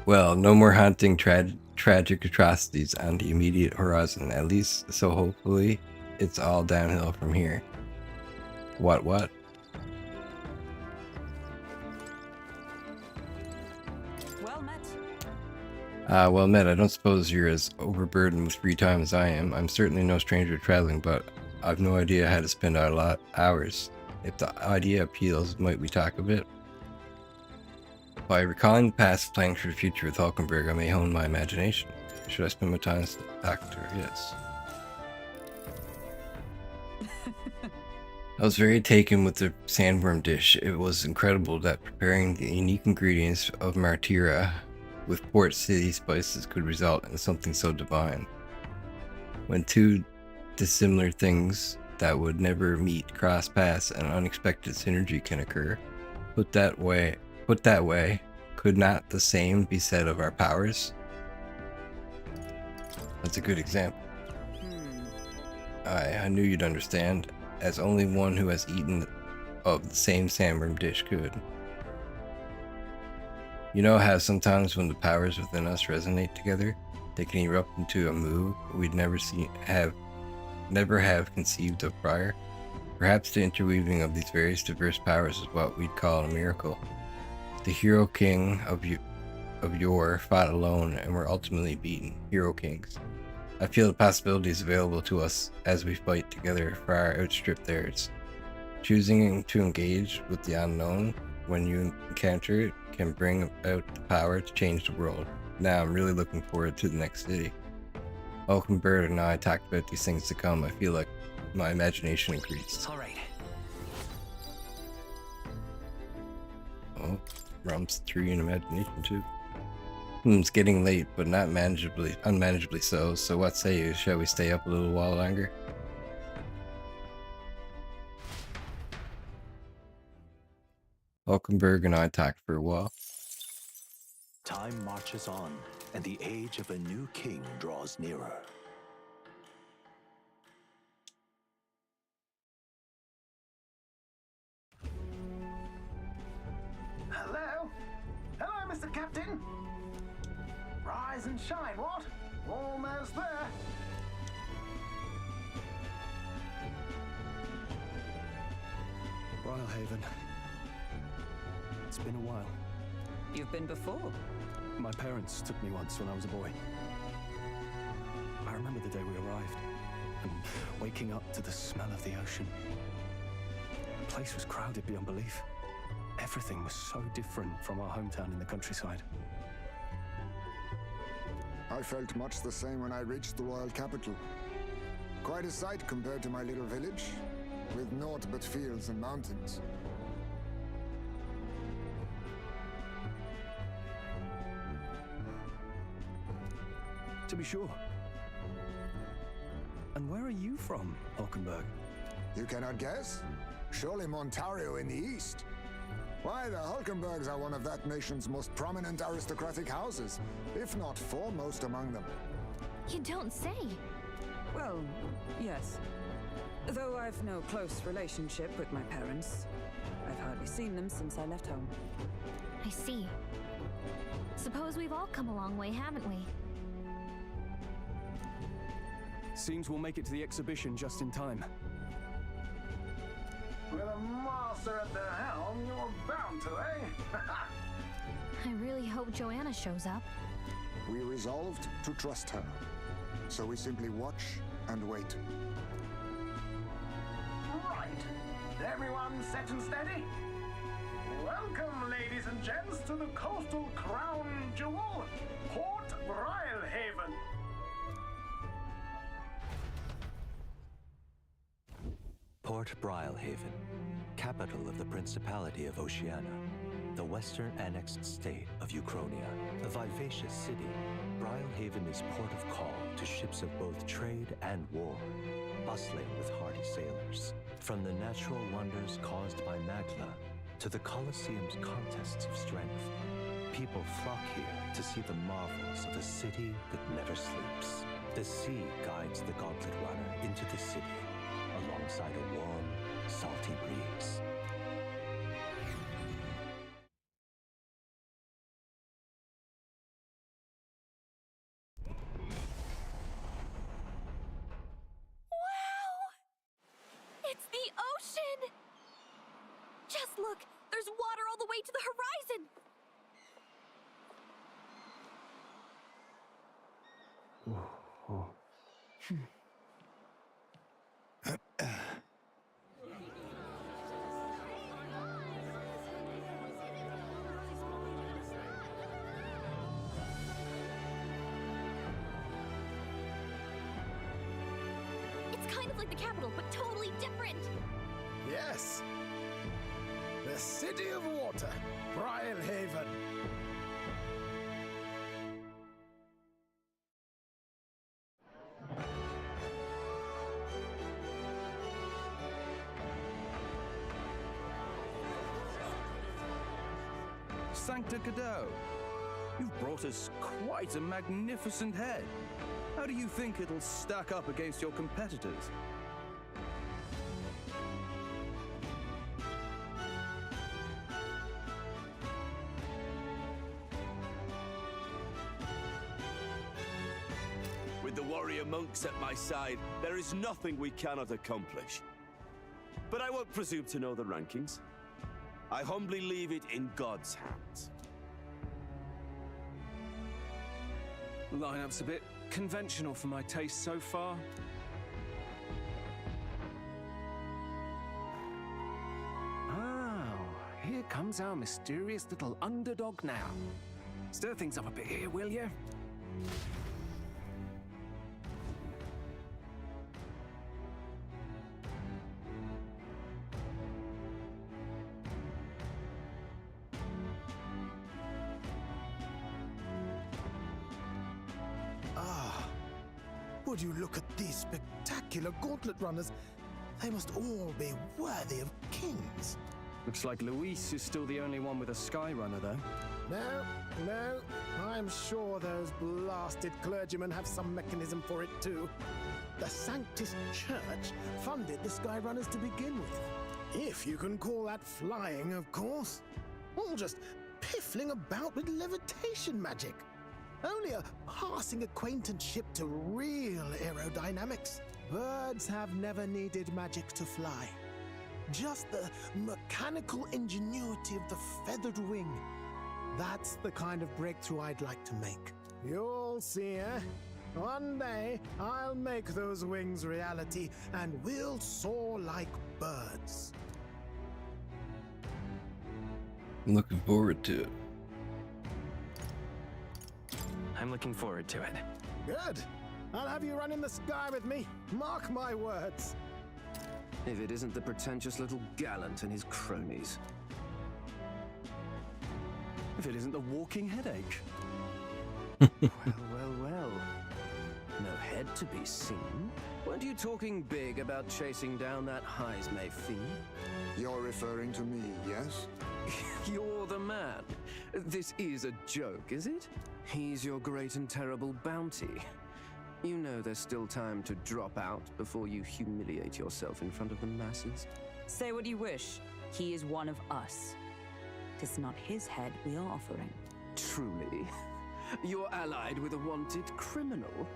Well, no more haunting tragic atrocities on the immediate horizon, at least, so hopefully it's all downhill from here. What? Well met. Well met. I don't suppose you're as overburdened with free time as I am. I'm certainly no stranger to traveling, but I've no idea how to spend our hours. If the idea appeals, might we talk a bit? By recalling the past, planning for the future with Hulkenberg, I may hone my imagination. Should I spend my time talking to her? Yes. I was very taken with the sandworm dish. It was incredible that preparing the unique ingredients of Martyra with Port City spices could result in something so divine. When two dissimilar things that would never meet cross paths, an unexpected synergy can occur. Put that way, could not the same be said of our powers? That's a good example. I knew you'd understand, as only one who has eaten of the same sandworm dish could. You know how sometimes when the powers within us resonate together, they can erupt into a move we'd never have conceived of prior? Perhaps the interweaving of these various diverse powers is what we'd call a miracle. The hero king of yore fought alone and were ultimately beaten. Hero kings. I feel the possibilities available to us as we fight together far outstrip theirs. Choosing to engage with the unknown when you encounter it can bring about the power to change the world. Now I'm really looking forward to the next city. Hulkenberg and I talked about these things to come. I feel like my imagination increased. All right. Oh, Rum's 3 in imagination too. It's getting late, but not unmanageably so. So what say you? Shall we stay up a little while longer? Hulkenberg and I talked for a while. Time marches on, and the age of a new king draws nearer. Hello? Hello, Mr. Captain? Rise and shine, what? Almost there. Brilehaven. It's been a while. You've been before. My parents took me once when I was a boy. I remember the day we arrived, and waking up to the smell of the ocean. The place was crowded beyond belief. Everything was so different from our hometown in the countryside. I felt much the same when I reached the royal capital. Quite a sight compared to my little village, with naught but fields and mountains. To be sure. And where are you from, Hulkenberg? You cannot guess? Surely Montario in the east. Why, the Hulkenbergs are one of that nation's most prominent aristocratic houses, if not foremost among them. You don't say. Well, yes. Though I've no close relationship with my parents. I've hardly seen them since I left home. I see. Suppose we've all come a long way, haven't we? Seems we'll make it to the exhibition just in time. With a master at the helm, you're bound to, eh? I really hope Joanna shows up. We resolved to trust her, so we simply watch and wait. Right. Everyone set and steady? Welcome, ladies and gents, to the coastal crown jewel, Port Brilehaven. Port Brilehaven, capital of the Principality of Oceania, the western annexed state of Uchronia. A vivacious city, Brilehaven is port of call to ships of both trade and war, bustling with hardy sailors. From the natural wonders caused by Magla to the Colosseum's contests of strength, people flock here to see the marvels of a city that never sleeps. The sea guides the Gauntlet Runner into the city, alongside a warm, salty breeze. Wow! It's the ocean! Just look! There's water all the way to the horizon! It's kind of like the capital, but totally different! Yes. The City of Water, Brilehaven. Sancta Cadeau, you've brought us quite a magnificent head. How do you think it'll stack up against your competitors? With the warrior monks at my side, there is nothing we cannot accomplish. But I won't presume to know the rankings. I humbly leave it in God's hands. Lineup's a bit conventional for my taste so far. Oh, here comes our mysterious little underdog now. Stir things up a bit here, will you? Would you look at these spectacular gauntlet runners? They must all be worthy of kings. Looks like Luis is still the only one with a Skyrunner, though. No. I'm sure those blasted clergymen have some mechanism for it too. The Sanctus Church funded the Skyrunners to begin with. If you can call that flying, of course. All just piffling about with levitation magic. Only a passing acquaintanceship to real aerodynamics. Birds have never needed magic to fly. Just the mechanical ingenuity of the feathered wing. That's the kind of breakthrough I'd like to make. You'll see, eh? One day, I'll make those wings reality, and we'll soar like birds. I'm looking forward to it. I'm looking forward to it. Good. I'll have you run in the sky with me. Mark my words. If it isn't the pretentious little gallant and his cronies. If it isn't the walking headache. Well. No head to be seen. Weren't you talking big about chasing down that Heismay fiend? You're referring to me, yes? You're the man. This is a joke, is it? He's your great and terrible bounty. You know there's still time to drop out before you humiliate yourself in front of the masses. Say what you wish. He is one of us. Tis not his head we are offering. Truly? You're allied with a wanted criminal?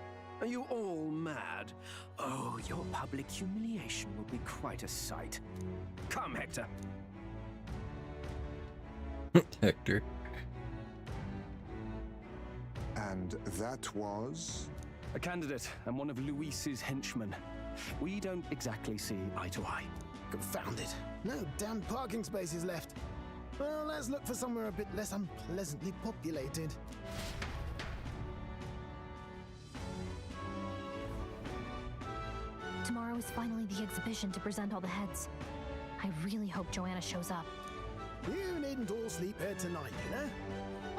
Are you all mad? Oh, your public humiliation will be quite a sight. Come, Hector. Hector. And that was? A candidate and one of Luis's henchmen. We don't exactly see eye to eye. Confound it. No damn parking spaces left. Well, let's look for somewhere a bit less unpleasantly populated. Tomorrow is finally the exhibition to present all the heads. I really hope Joanna shows up. You needn't all sleep here tonight, you know?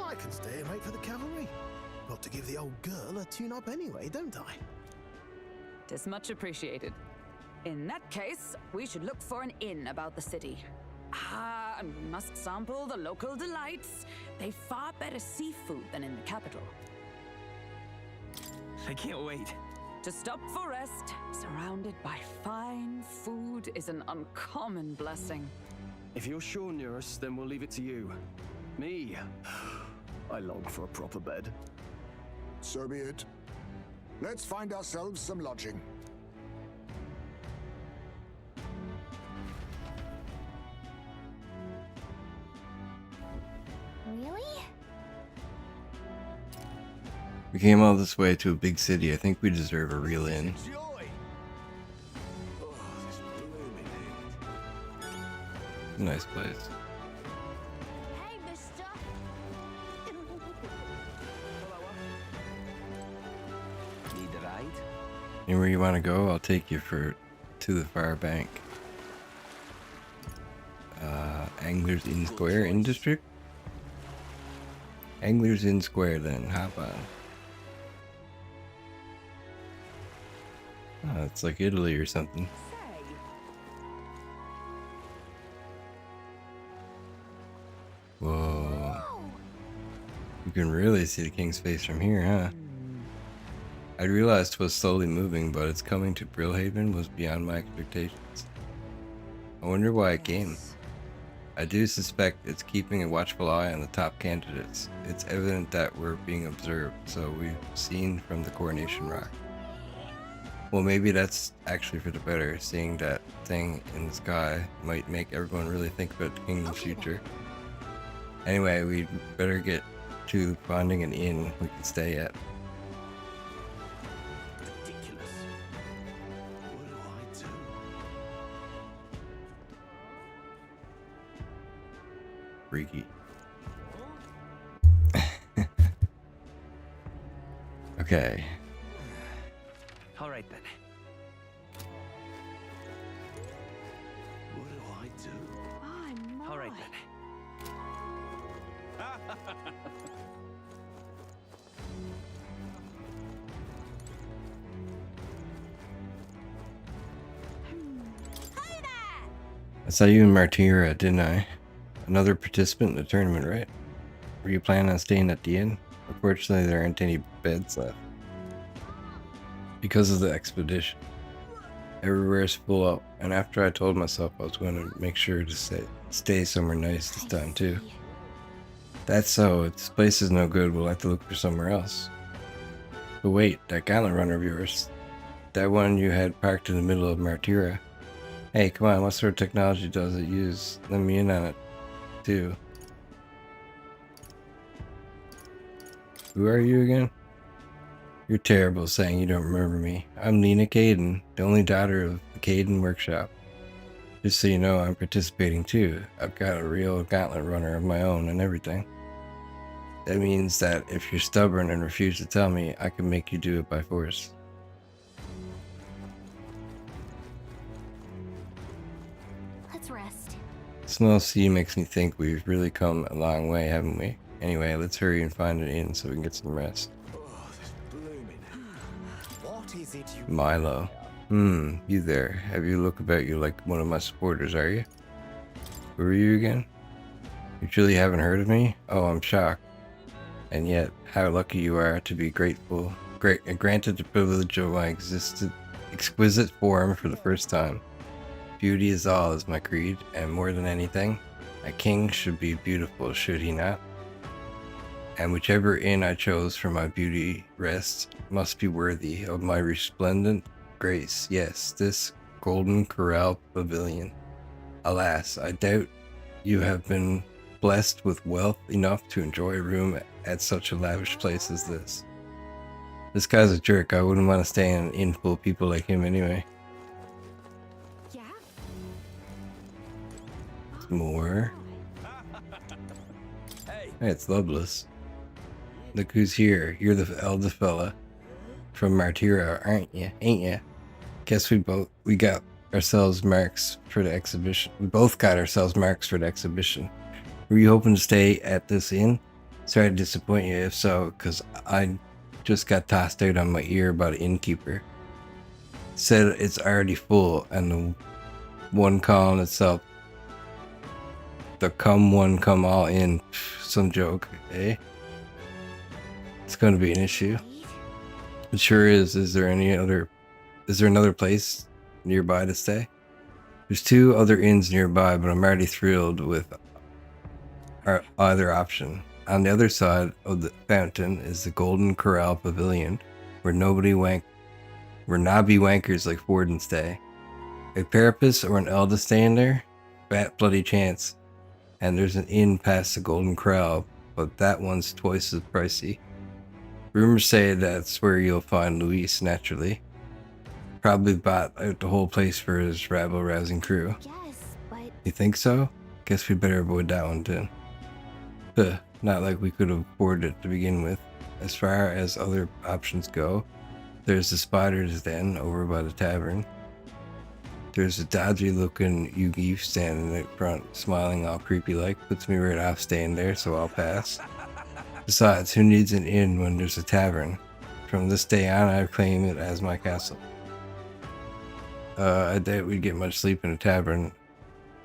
I can stay and wait for the cavalry. Got to give the old girl a tune-up anyway, don't I? Tis much appreciated. In that case, we should look for an inn about the city. And we must sample the local delights. They've far better seafood than in the capital. I can't wait. To stop for rest, surrounded by fine food, is an uncommon blessing. If you're sure, Neurus, then we'll leave it to you. Me, I long for a proper bed. So be it. Let's find ourselves some lodging. Really? We came all this way to a big city. I think we deserve a real inn. Nice place. Hey, mister. Need a ride? Anywhere you want to go, I'll take you to the far bank. Anglers Inn Square in district? Anglers Inn Square then, hop on. Oh, it's like Italy or something. Whoa. You can really see the king's face from here, huh? I realized it was slowly moving, but its coming to Brilehaven was beyond my expectations. I wonder why it came. I do suspect it's keeping a watchful eye on the top candidates. It's evident that we're being observed, so we've seen from the Coronation Rock. Well, maybe that's actually for the better. Seeing that thing in the sky might make everyone really think about the kingdom's future. Anyway, we'd better get to finding an inn we can stay at. Ridiculous. What do I do? Freaky. Okay. All right then. What do I do? Oh, All right then. I saw you in Martyra, didn't I? Another participant in the tournament, right? Were you planning on staying at the inn? Unfortunately, there aren't any beds left. Because of the expedition. Everywhere's full up, and after I told myself I was going to make sure to stay somewhere nice this time too. That's so, if this place is no good, we'll have to look for somewhere else. But wait, that gauntlet runner of yours, that one you had parked in the middle of Martyra. Hey, come on, what sort of technology does it use? Let me in on it, too. Who are you again? You're terrible saying you don't remember me. I'm Nina Caden, the only daughter of the Caden Workshop. Just so you know, I'm participating too. I've got a real gauntlet runner of my own and everything. That means that if you're stubborn and refuse to tell me, I can make you do it by force. Let's rest. Small sea makes me think we've really come a long way, haven't we? Anyway, let's hurry and find an inn so we can get some rest. What is it you... Milo. You there. Have you look about you like one of my supporters, are you? Who are you again? You truly haven't heard of me? Oh, I'm shocked. And yet, how lucky you are to be granted the privilege of my exquisite form for the first time. Beauty is all is my creed, and more than anything, a king should be beautiful, should he not? And whichever inn I chose for my beauty rest must be worthy of my resplendent grace. Yes, this Golden Corral Pavilion. Alas, I doubt you have been blessed with wealth enough to enjoy a room at such a lavish place as this. This guy's a jerk. I wouldn't want to stay in an inn full of people like him anyway. Yeah? More. Hey, it's Loveless. Look who's here. You're the elder fella from Martyra, aren't you? Ain't ya? Guess we got ourselves marks for the exhibition. We both got ourselves marks for the exhibition. Were you hoping to stay at this inn? Sorry to disappoint you if so, because I just got tossed out on my ear about an innkeeper. Said it's already full, and the one calling itself the come one come all in. Some joke, eh? It's going to be an issue. It sure is. Is there another place nearby to stay? There's 2 other inns nearby, but I'm already thrilled with either option. On the other side of the fountain is the Golden Corral Pavilion, where nobby wankers like Forden stay. A parapus or an elder staying there? Fat bloody chance. And there's an inn past the Golden Corral, but that one's twice as pricey. Rumors say that's where you'll find Luis naturally. Probably bought out the whole place for his rabble-rousing crew. Yes, but... You think so? Guess we better avoid that one then. Not like we could afford it to begin with. As far as other options go, there's the Spider's Den over by the tavern. There's a dodgy looking Yugi standing out front, smiling all creepy like. Puts me right off staying there, so I'll pass. Besides, who needs an inn when there's a tavern? From this day on, I claim it as my castle. I doubt we'd get much sleep in a tavern.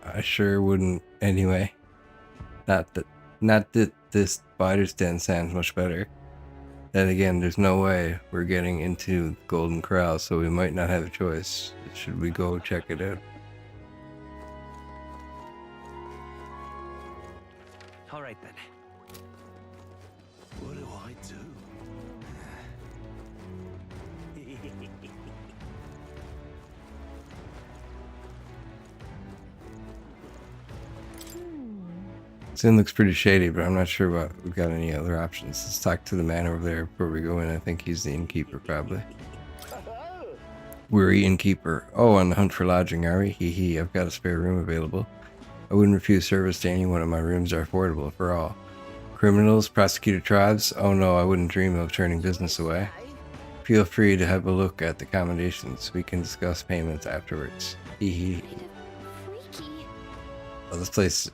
I sure wouldn't anyway. Not that this Spider's Den sounds much better. Then again, there's no way we're getting into Golden Corral, so we might not have a choice. Should we go check it out? All right then. What do I do? This inn looks pretty shady, but I'm not sure we've got any other options. Let's talk to the man over there before we go in. I think he's the innkeeper, probably. Weary innkeeper. Oh, on the hunt for lodging, are we? Hee. I've got a spare room available. I wouldn't refuse service to any one of my rooms are affordable for all. Criminals, prosecuted tribes? Oh no, I wouldn't dream of turning business away. Feel free to have a look at the accommodations. We can discuss payments afterwards. Hee. Well, this place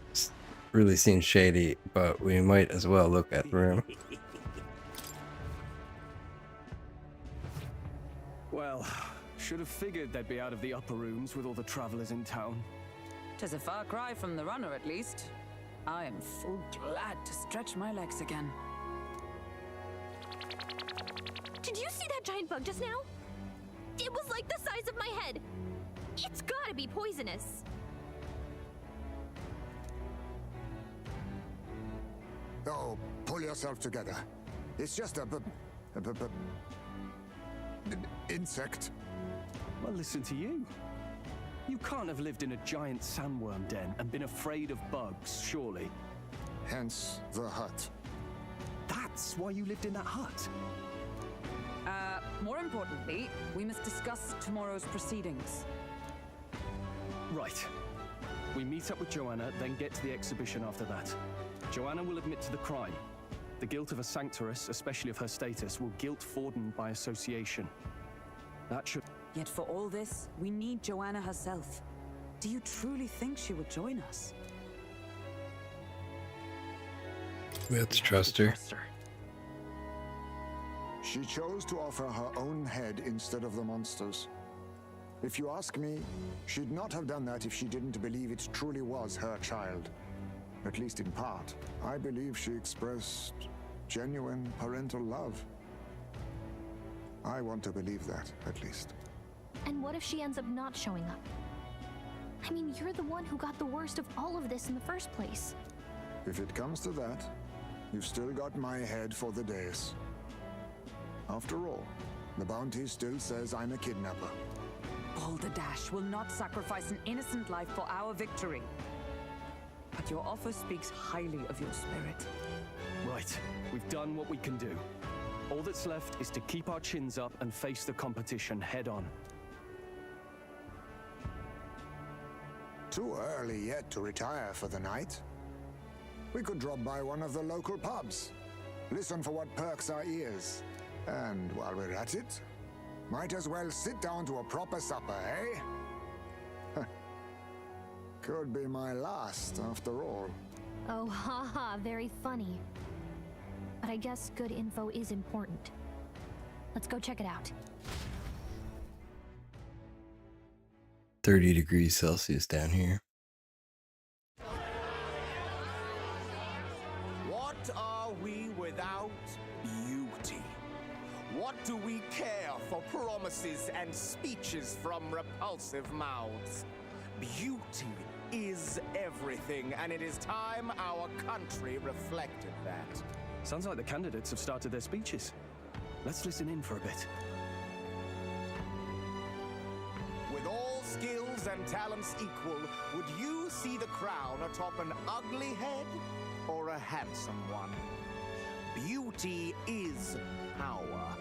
really seems shady, but we might as well look at the room. Well, should have figured they'd be out of the upper rooms with all the travelers in town. 'Tis a far cry from the runner, at least. I am full glad to stretch my legs again. Did you see that giant bug just now? It was like the size of my head. It's gotta be poisonous. Oh, pull yourself together. It's just a insect. Well, listen to you. You can't have lived in a giant sandworm den and been afraid of bugs, surely. Hence the hut. That's why you lived in that hut? More importantly, we must discuss tomorrow's proceedings. Right. We meet up with Joanna, then get to the exhibition after that. Joanna will admit to the crime. The guilt of a sanctoress, especially of her status, will guilt Forden by association. That should... Yet for all this, we need Joanna herself. Do you truly think she would join us? Let's trust her. She chose to offer her own head instead of the monster's. If you ask me, she'd not have done that if she didn't believe it truly was her child. At least in part. I believe she expressed genuine parental love. I want to believe that, at least. And what if she ends up not showing up? I mean, you're the one who got the worst of all of this in the first place. If it comes to that, you've still got my head for the dais. After all, the bounty still says I'm a kidnapper. Balderdash will not sacrifice an innocent life for our victory. But your offer speaks highly of your spirit. Right, we've done what we can do. All that's left is to keep our chins up and face the competition head on. Too early yet to retire for the night. We could drop by one of the local pubs. Listen for what perks our ears. And while we're at it, might as well sit down to a proper supper, eh? Could be my last, after all. Oh, haha, very funny. But I guess good info is important. Let's go check it out. 30 degrees Celsius down here. What are we without beauty? What do we care for promises and speeches from repulsive mouths? Beauty is everything, and it is time our country reflected that. Sounds like the candidates have started their speeches. Let's listen in for a bit. With all skills and talents equal, would you see the crown atop an ugly head or a handsome one? Beauty is power.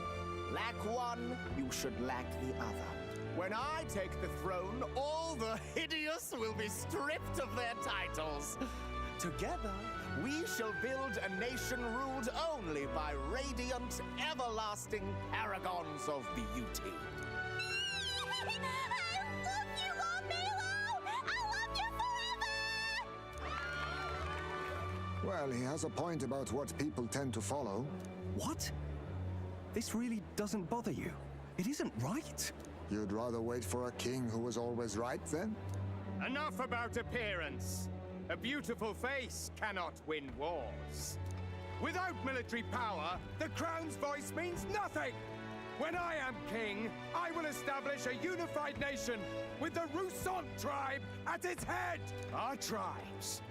Lack one, you should lack the other. When I take the throne, all the hideous will be stripped of their titles. Together, we shall build a nation ruled only by radiant, everlasting paragons of beauty. I love you, Milo! I love you forever! Well, he has a point about what people tend to follow. What? This really doesn't bother you? It isn't right. You'd rather wait for a king who was always right, then? Enough about appearance. A beautiful face cannot win wars. Without military power, the crown's voice means nothing. When I am king, I will establish a unified nation with the Rousant tribe at its head. Our tribes,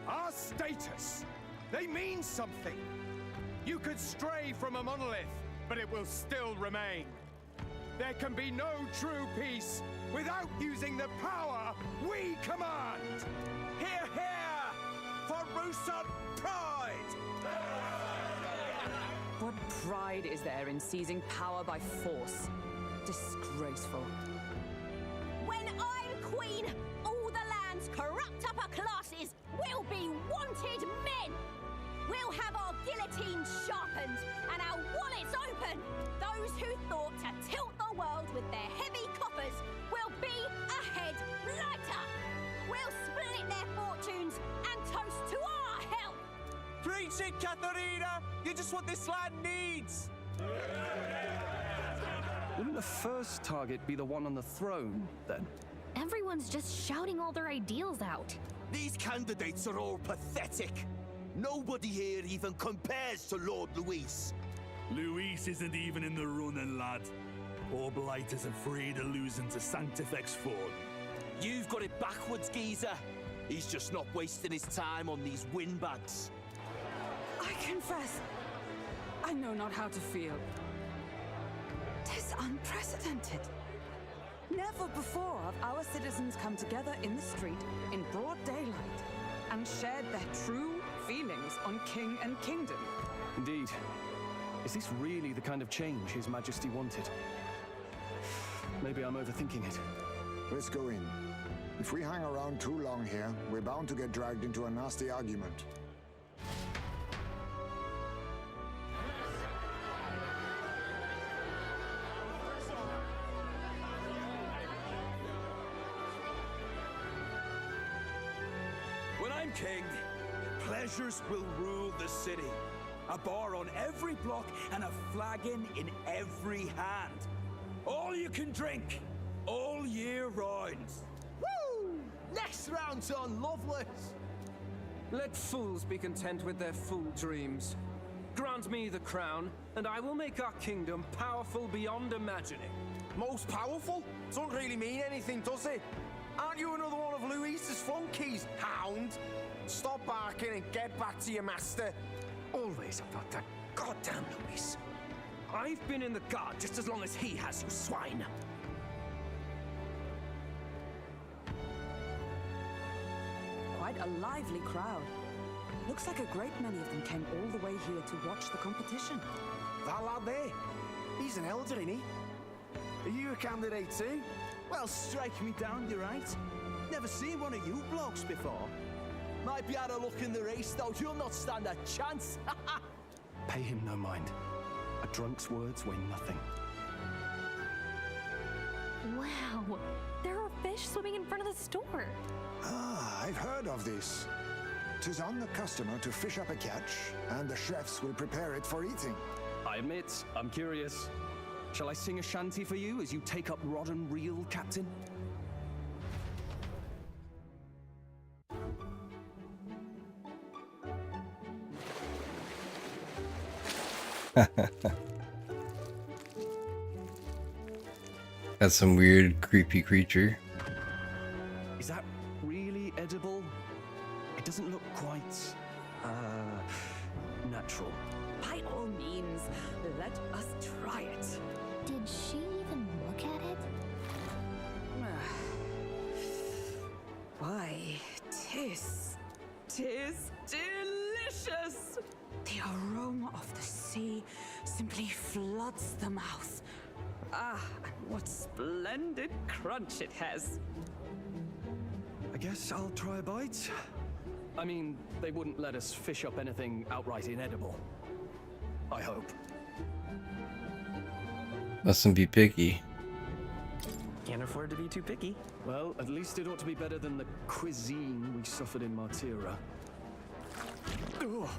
our status, they mean something. You could stray from a monolith, but it will still remain. There can be no true peace without using the power we command. Hear, hear, for Rousant pride! What pride is there in seizing power by force? Disgraceful. When I'm queen, all the land's corrupt upper classes will be wanted men. We'll have our guillotines sharpened and our wallets open. Those who thought to tilt the world with their heavy coffers will be a head lighter. We'll split their fortunes and toast to our health. Preach it, Katharina! You're just what this land needs! Wouldn't the first target be the one on the throne, then? Everyone's just shouting all their ideals out. These candidates are all pathetic. Nobody here even compares to Lord Luis. Luis isn't even in the running, lad. Poor Blight is afraid of losing to Sanctifex Ford. You've got it backwards, geezer. He's just not wasting his time on these windbags. I confess, I know not how to feel. 'Tis unprecedented. Never before have our citizens come together in the street in broad daylight and shared their true feelings on king and kingdom. Indeed. Is this really the kind of change His Majesty wanted? Maybe I'm overthinking it. Let's go in. If we hang around too long here, we're bound to get dragged into a nasty argument. time, King. Pleasures will rule the city. A bar on every block and a flagon in every hand. All you can drink, all year round. Woo! Next round's on Loveless. Let fools be content with their fool dreams. Grant me the crown, and I will make our kingdom powerful beyond imagining. Most powerful? Doesn't really mean anything, does it? Aren't you another one of Luis's flunkies, hound? Stop barking and get back to your master. Always about that goddamn Luis. I've been in the guard just as long as he has, you swine. Quite a lively crowd. Looks like a great many of them came all the way here to watch the competition. That lad there, he's an elder, ain't he? Are you a candidate too? Well, strike me down, you're right. Never seen one of you blokes before. Might be out of luck in the race, though. You'll not stand a chance. Pay him no mind. A drunk's words weigh nothing. Wow, there are fish swimming in front of the store. Ah, I've heard of this. 'Tis on the customer to fish up a catch, and the chefs will prepare it for eating. I admit, I'm curious. Shall I sing a shanty for you as you take up rod and reel, Captain? That's some weird, creepy creature. Is that really edible? It doesn't look quite, natural. By all means, let us try it. Did she even look at it? Why, tis delicious! The aroma of the sea simply floods the mouth. Ah, and what splendid crunch it has. I guess I'll try a bite. I mean, they wouldn't let us fish up anything outright inedible. I hope. Mustn't be picky. Can't afford to be too picky. Well, at least it ought to be better than the cuisine we suffered in Martira. Ugh.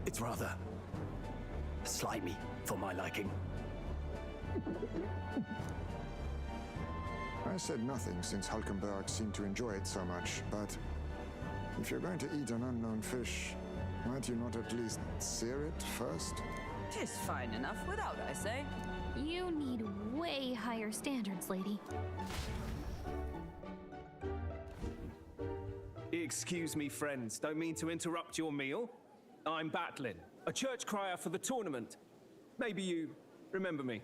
It's rather slimy for my liking. I said nothing since Hulkenberg seemed to enjoy it so much, but if you're going to eat an unknown fish, might you not at least sear it first? 'Tis fine enough without, I say. You need way higher standards, lady. Excuse me, friends. Don't mean to interrupt your meal. I'm Batlin, a church crier for the tournament. Maybe you remember me.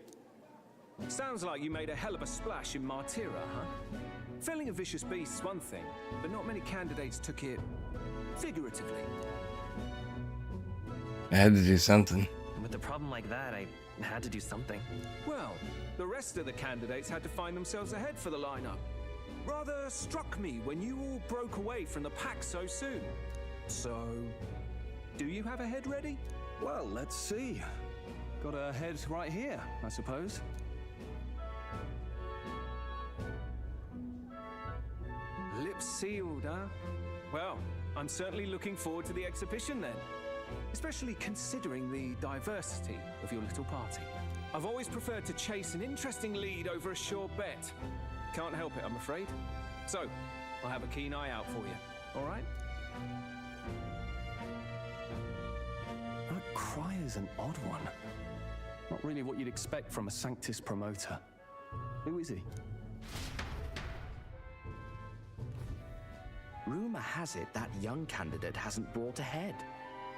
Sounds like you made a hell of a splash in Martira, huh? Felling a vicious beast's one thing, but not many candidates took it figuratively. I had to do something. With a problem like that, I had to do something. Well, the rest of the candidates had to find themselves ahead for the lineup. Rather struck me when you all broke away from the pack so soon. So, do you have a head ready? Well, let's see. Got a head right here, I suppose. Lips sealed, huh? Well, I'm certainly looking forward to the exhibition then. Especially considering the diversity of your little party. I've always preferred to chase an interesting lead over a sure bet. Can't help it, I'm afraid. So, I'll have a keen eye out for you, all right? That crier's an odd one. Not really what you'd expect from a Sanctus promoter. Who is he? Rumor has it that young candidate hasn't brought ahead.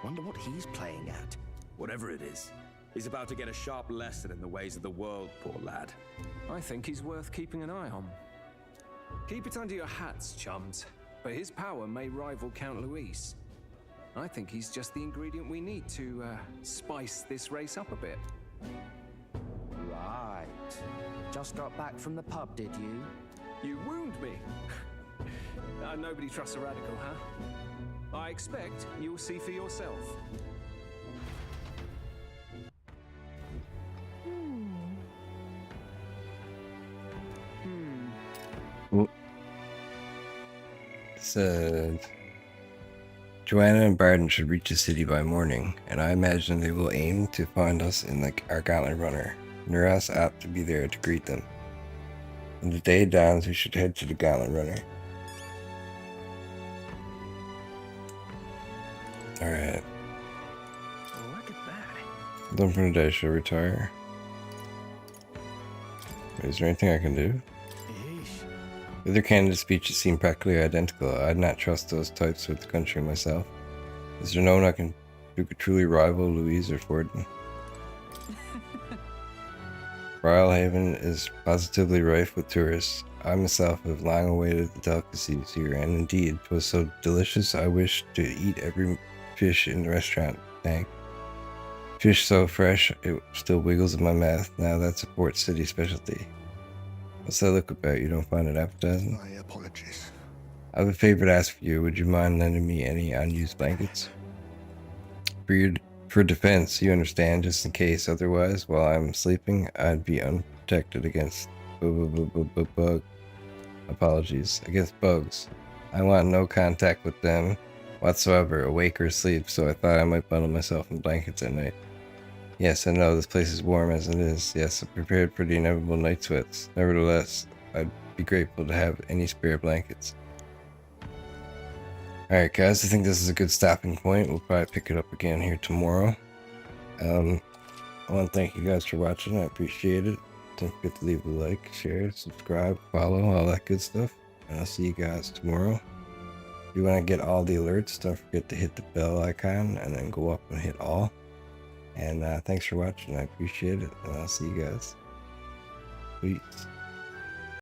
Wonder what he's playing at. Whatever it is, he's about to get a sharp lesson in the ways of the world, poor lad. I think he's worth keeping an eye on. Keep it under your hats, chums, but his power may rival Count Luis. I think he's just the ingredient we need to spice this race up a bit. Right. Just got back from the pub, did you? You wound me. Nobody trusts a radical, huh? I expect you'll see for yourself. It's Joanna and Barden should reach the city by morning, and I imagine they will aim to find us in our Gauntlet Runner. Nuras ought to be there to greet them. When the day dawns, we should head to the Gauntlet Runner. Alright. Look at that. Done for the day, shall retire. Is there anything I can do? The other candidate speeches seem practically identical. I'd not trust those types with the country myself. Is there no one who could truly rival Louise or Forden? Brilehaven is positively rife with tourists. I myself have long awaited the delicacies here, and indeed, 'twas so delicious I wished to eat every fish in the restaurant. Thank. Fish so fresh, it still wiggles in my mouth. Now that's a port city specialty. What's that look about? You don't find it appetizing? My apologies. I have a favor to ask of you. Would you mind lending me any unused blankets? For defense, you understand, just in case. Otherwise, while I'm sleeping, I'd be unprotected against against bugs. I want no contact with them whatsoever, awake or asleep, so I thought I might bundle myself in blankets at night. Yes, I know this place is warm as it is. Yes, I'm prepared for the inevitable night sweats. Nevertheless, I'd be grateful to have any spare blankets. Alright guys, I think this is a good stopping point. We'll probably pick it up again here tomorrow. I want to thank you guys for watching. I appreciate it. Don't forget to leave a like, share, subscribe, follow, all that good stuff. And I'll see you guys tomorrow. If you want to get all the alerts, don't forget to hit the bell icon and then go up and hit all. And thanks for watching. I appreciate it. And I'll see you guys. Peace.